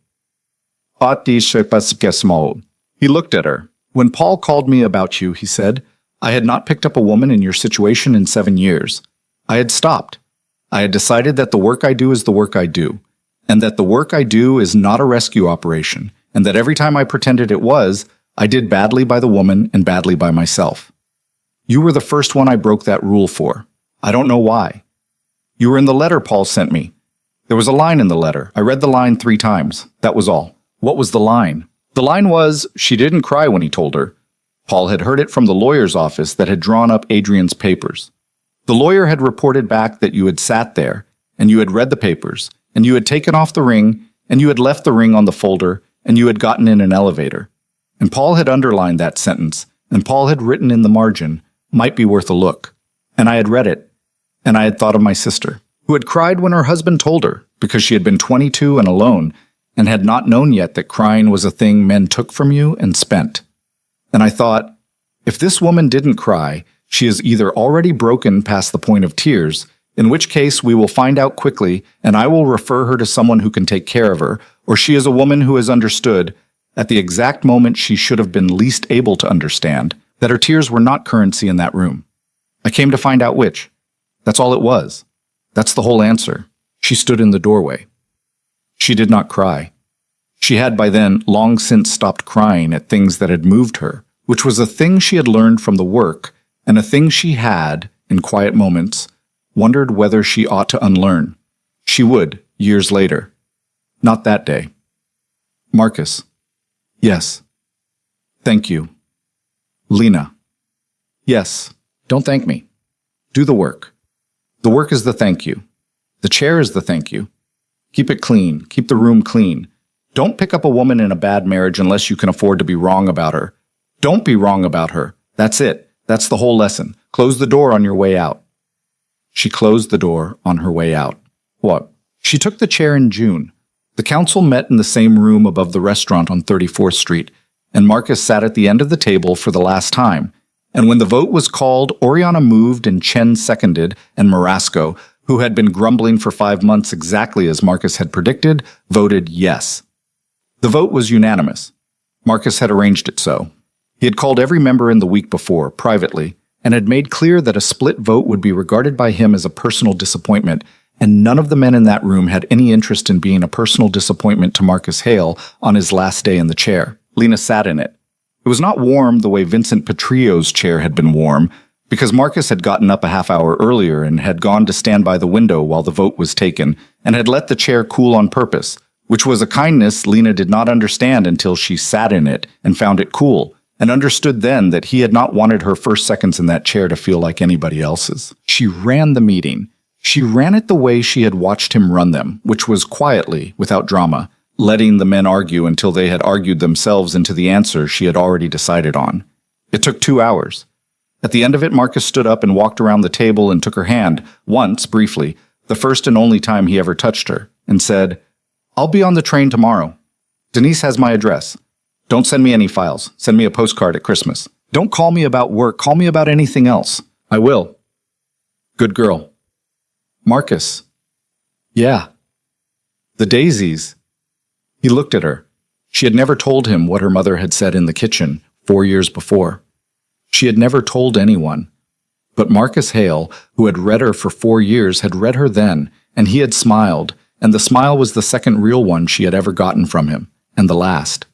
He looked at her. When Paul called me about you, he said, I had not picked up a woman in your situation in 7 years. I had stopped. I had decided that the work I do is the work I do, and that the work I do is not a rescue operation, and that every time I pretended it was, I did badly by the woman and badly by myself. You were the first one I broke that rule for. I don't know why. You were in the letter Paul sent me. There was a line in the letter. I read the line 3 times. That was all. What was the line? The line was, she didn't cry when he told her. Paul had heard it from the lawyer's office that had drawn up Adrian's papers. The lawyer had reported back that you had sat there, and you had read the papers, and you had taken off the ring, and you had left the ring on the folder, and you had gotten in an elevator. And Paul had underlined that sentence, and Paul had written in the margin, might be worth a look. And I had read it, and I had thought of my sister, who had cried when her husband told her, because she had been 22 and alone, and had not known yet that crying was a thing men took from you and spent. And I thought, if this woman didn't cry, she is either already broken past the point of tears, in which case we will find out quickly, and I will refer her to someone who can take care of her, or she is a woman who has understood, at the exact moment she should have been least able to understand, that her tears were not currency in that room. I came to find out which. That's all it was. That's the whole answer. She stood in the doorway. She did not cry. She had by then long since stopped crying at things that had moved her, which was a thing she had learned from the work, and a thing she had, in quiet moments, wondered whether she ought to unlearn. She would, years later. Not that day. Marcus. Yes. Thank you. Lena. Yes. Don't thank me. Do the work. The work is the thank you. The chair is the thank you. Keep it clean. Keep the room clean. Don't pick up a woman in a bad marriage unless you can afford to be wrong about her. Don't be wrong about her. That's it. That's the whole lesson. Close the door on your way out. She closed the door on her way out. What? She took the chair in June. The council met in the same room above the restaurant on 34th Street, and Marcus sat at the end of the table for the last time. And when the vote was called, Oriana moved and Chen seconded, and Marasco, who had been grumbling for 5 months exactly as Marcus had predicted, voted yes. The vote was unanimous. Marcus had arranged it so. He had called every member in the week before, privately, and had made clear that a split vote would be regarded by him as a personal disappointment, and none of the men in that room had any interest in being a personal disappointment to Marcus Hale on his last day in the chair. Lena sat in it. It was not warm the way Vincent Petrio's chair had been warm, because Marcus had gotten up a half hour earlier and had gone to stand by the window while the vote was taken, and had let the chair cool on purpose, which was a kindness Lena did not understand until she sat in it and found it cool, and understood then that he had not wanted her first seconds in that chair to feel like anybody else's. She ran the meeting. She ran it the way she had watched him run them, which was quietly, without drama, letting the men argue until they had argued themselves into the answer she had already decided on. It took 2 hours. At the end of it, Marcus stood up and walked around the table and took her hand, once, briefly, the first and only time he ever touched her, and said, I'll be on the train tomorrow. Denise has my address. Don't send me any files. Send me a postcard at Christmas. Don't call me about work. Call me about anything else. I will. Good girl. Marcus. Yeah. The daisies. He looked at her. She had never told him what her mother had said in the kitchen 4 years before. She had never told anyone. But Marcus Hale, who had read her for 4 years, had read her then, and he had smiled, and the smile was the second real one she had ever gotten from him, and the last.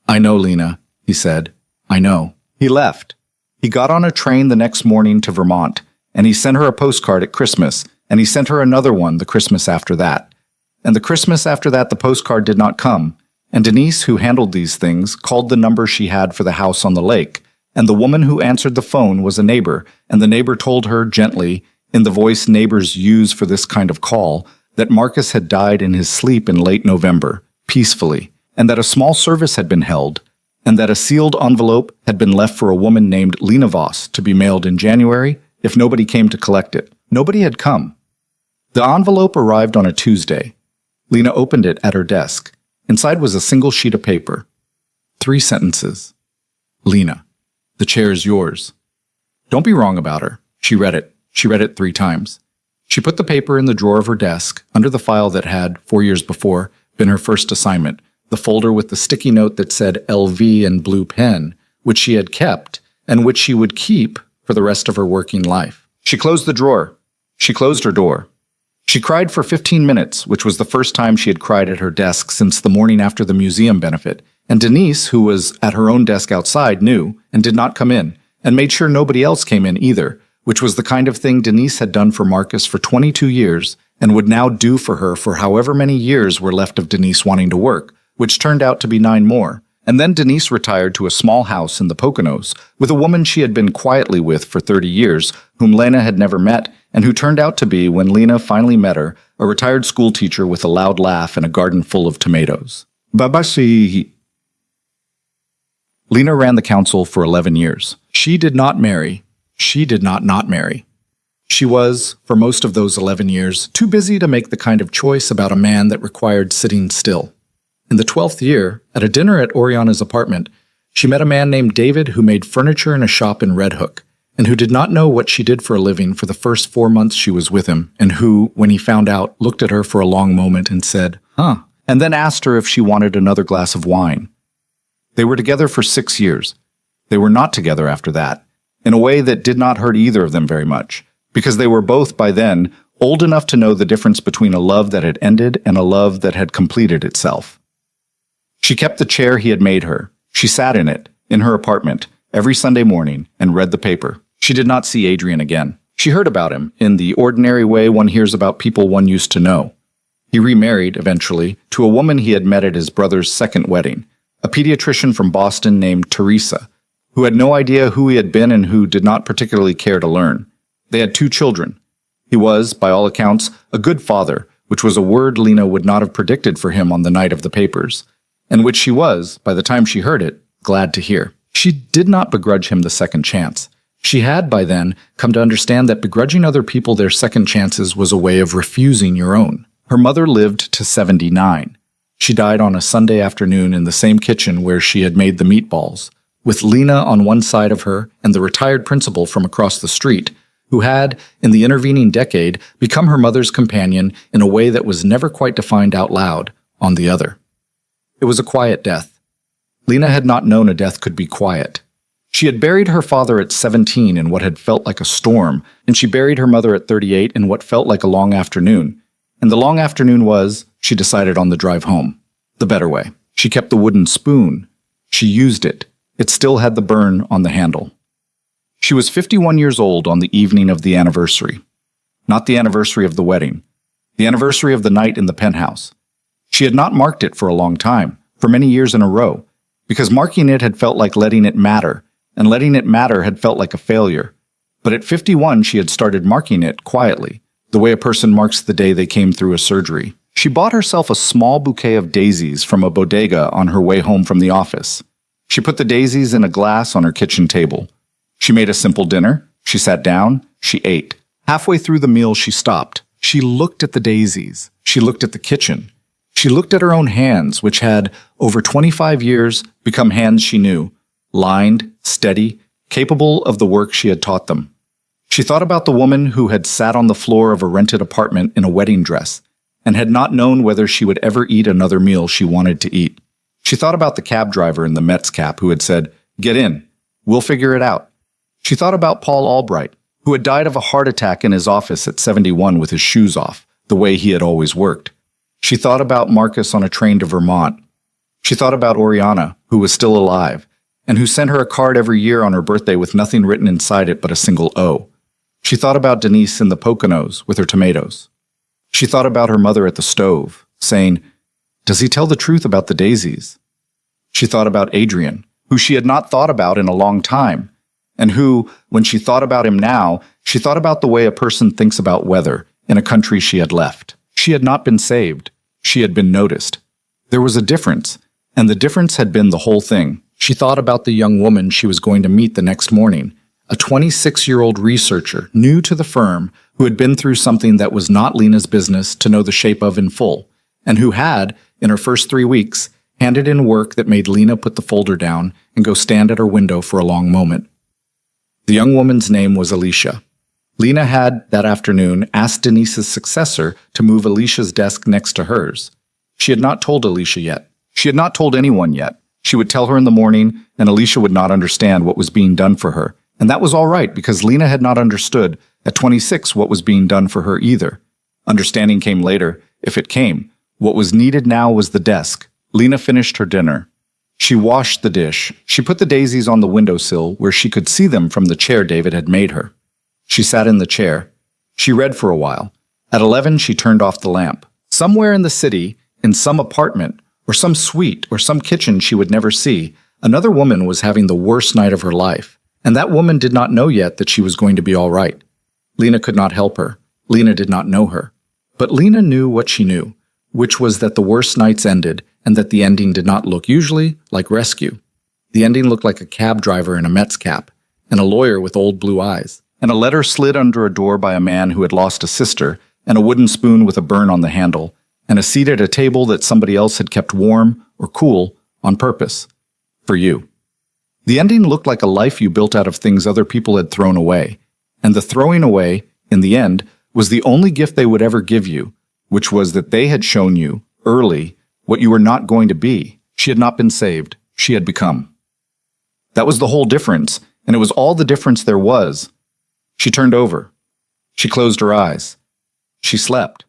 I know, Lena, he said. I know. He left. He got on a train the next morning to Vermont, and he sent her a postcard at Christmas, and he sent her another one the Christmas after that. And the Christmas after that the postcard did not come, And Denise, who handled these things, called the number she had for the house on the lake, and the woman who answered the phone was a neighbor, and the neighbor told her gently, in the voice neighbors use for this kind of call, that Marcus had died in his sleep in late November, peacefully, and that a small service had been held, and that a sealed envelope had been left for a woman named Lena Voss to be mailed in January if nobody came to collect it. Nobody had come. The envelope arrived on a Tuesday. Lena opened it at her desk. Inside was a single sheet of paper. 3 sentences. Lena, the chair is yours. Don't be wrong about her. She read it. She read it 3 times. She put the paper in the drawer of her desk, under the file that had, 4 years before, been her first assignment, the folder with the sticky note that said LV in blue pen, which she had kept, and which she would keep for the rest of her working life. She closed the drawer. She closed her door. She cried for 15 minutes, which was the first time she had cried at her desk since the morning after the museum benefit, and Denise, who was at her own desk outside, knew and did not come in, and made sure nobody else came in either, which was the kind of thing Denise had done for Marcus for 22 years and would now do for her for however many years were left of Denise wanting to work, which turned out to be 9 more. And then Denise retired to a small house in the Poconos with a woman she had been quietly with for 30 years, whom Lena had never met, and who turned out to be, when Lena finally met her, a retired school teacher with a loud laugh and a garden full of tomatoes. Babashi. Lena ran the council for 11 years. She did not marry. She did not marry. She was, for most of those 11 years, too busy to make the kind of choice about a man that required sitting still. In the 12th year, at a dinner at Oriana's apartment, she met a man named David who made furniture in a shop in Red Hook, and who did not know what she did for a living for the first 4 months she was with him, and who, when he found out, looked at her for a long moment and said, "Huh," and then asked her if she wanted another glass of wine. They were together for 6 years. They were not together after that, in a way that did not hurt either of them very much, because they were both, by then, old enough to know the difference between a love that had ended and a love that had completed itself. She kept the chair he had made her. She sat in it, in her apartment, every Sunday morning, and read the paper. She did not see Adrian again. She heard about him, in the ordinary way one hears about people one used to know. He remarried, eventually, to a woman he had met at his brother's second wedding, a pediatrician from Boston named Teresa, who had no idea who he had been and who did not particularly care to learn. They had 2 children. He was, by all accounts, a good father, which was a word Lena would not have predicted for him on the night of the papers, and which she was, by the time she heard it, glad to hear. She did not begrudge him the second chance. She had, by then, come to understand that begrudging other people their second chances was a way of refusing your own. Her mother lived to 79. She died on a Sunday afternoon in the same kitchen where she had made the meatballs, with Lena on one side of her and the retired principal from across the street, who had, in the intervening decade, become her mother's companion in a way that was never quite defined out loud, on the other. It was a quiet death. Lena had not known a death could be quiet. She had buried her father at 17 in what had felt like a storm, and she buried her mother at 38 in what felt like a long afternoon. And the long afternoon was, she decided on the drive home, the better way. She kept the wooden spoon. She used it. It still had the burn on the handle. She was 51 years old on the evening of the anniversary. Not the anniversary of the wedding. The anniversary of the night in the penthouse. She had not marked it for a long time, for many years in a row, because marking it had felt like letting it matter, and letting it matter had felt like a failure. But at 51, she had started marking it quietly, the way a person marks the day they came through a surgery. She bought herself a small bouquet of daisies from a bodega on her way home from the office. She put the daisies in a glass on her kitchen table. She made a simple dinner. She sat down. She ate. Halfway through the meal, she stopped. She looked at the daisies. She looked at the kitchen. She looked at her own hands, which had, over 25 years, become hands she knew, lined, steady, capable of the work she had taught them. She thought about the woman who had sat on the floor of a rented apartment in a wedding dress and had not known whether she would ever eat another meal she wanted to eat. She thought about the cab driver in the Mets cap who had said, "Get in. We'll figure it out." She thought about Paul Albright, who had died of a heart attack in his office at 71 with his shoes off, the way he had always worked. She thought about Marcus on a train to Vermont. She thought about Oriana, who was still alive, and who sent her a card every year on her birthday with nothing written inside it but a single O. She thought about Denise in the Poconos with her tomatoes. She thought about her mother at the stove, saying, Does he tell the truth about the daisies? She thought about Adrian, who she had not thought about in a long time, and who, when she thought about him now, she thought about the way a person thinks about weather in a country she had left. She had not been saved. She had been noticed. There was a difference, and the difference had been the whole thing. She thought about the young woman she was going to meet the next morning, a 26-year-old researcher, new to the firm, who had been through something that was not Lena's business to know the shape of in full, and who had, in her first 3 weeks, handed in work that made Lena put the folder down and go stand at her window for a long moment. The young woman's name was Alicia. Lena had, that afternoon, asked Denise's successor to move Alicia's desk next to hers. She had not told Alicia yet. She had not told anyone yet. She would tell her in the morning, and Alicia would not understand what was being done for her. And that was all right, because Lena had not understood, at 26, what was being done for her either. Understanding came later, if it came. What was needed now was the desk. Lena finished her dinner. She washed the dish. She put the daisies on the windowsill where she could see them from the chair David had made her. She sat in the chair. She read for a while. At 11, she turned off the lamp. Somewhere in the city, in some apartment, or some suite, or some kitchen she would never see, another woman was having the worst night of her life. And that woman did not know yet that she was going to be all right. Lena could not help her. Lena did not know her. But Lena knew what she knew, which was that the worst nights ended, and that the ending did not look usually like rescue. The ending looked like a cab driver in a Mets cap, and a lawyer with old blue eyes, and a letter slid under a door by a man who had lost a sister, and a wooden spoon with a burn on the handle, and a seat at a table that somebody else had kept warm or cool on purpose. For you. The ending looked like a life you built out of things other people had thrown away, and the throwing away, in the end, was the only gift they would ever give you, which was that they had shown you, early, what you were not going to be. She had not been saved. She had become. That was the whole difference, and it was all the difference there was. She turned over. She closed her eyes. She slept.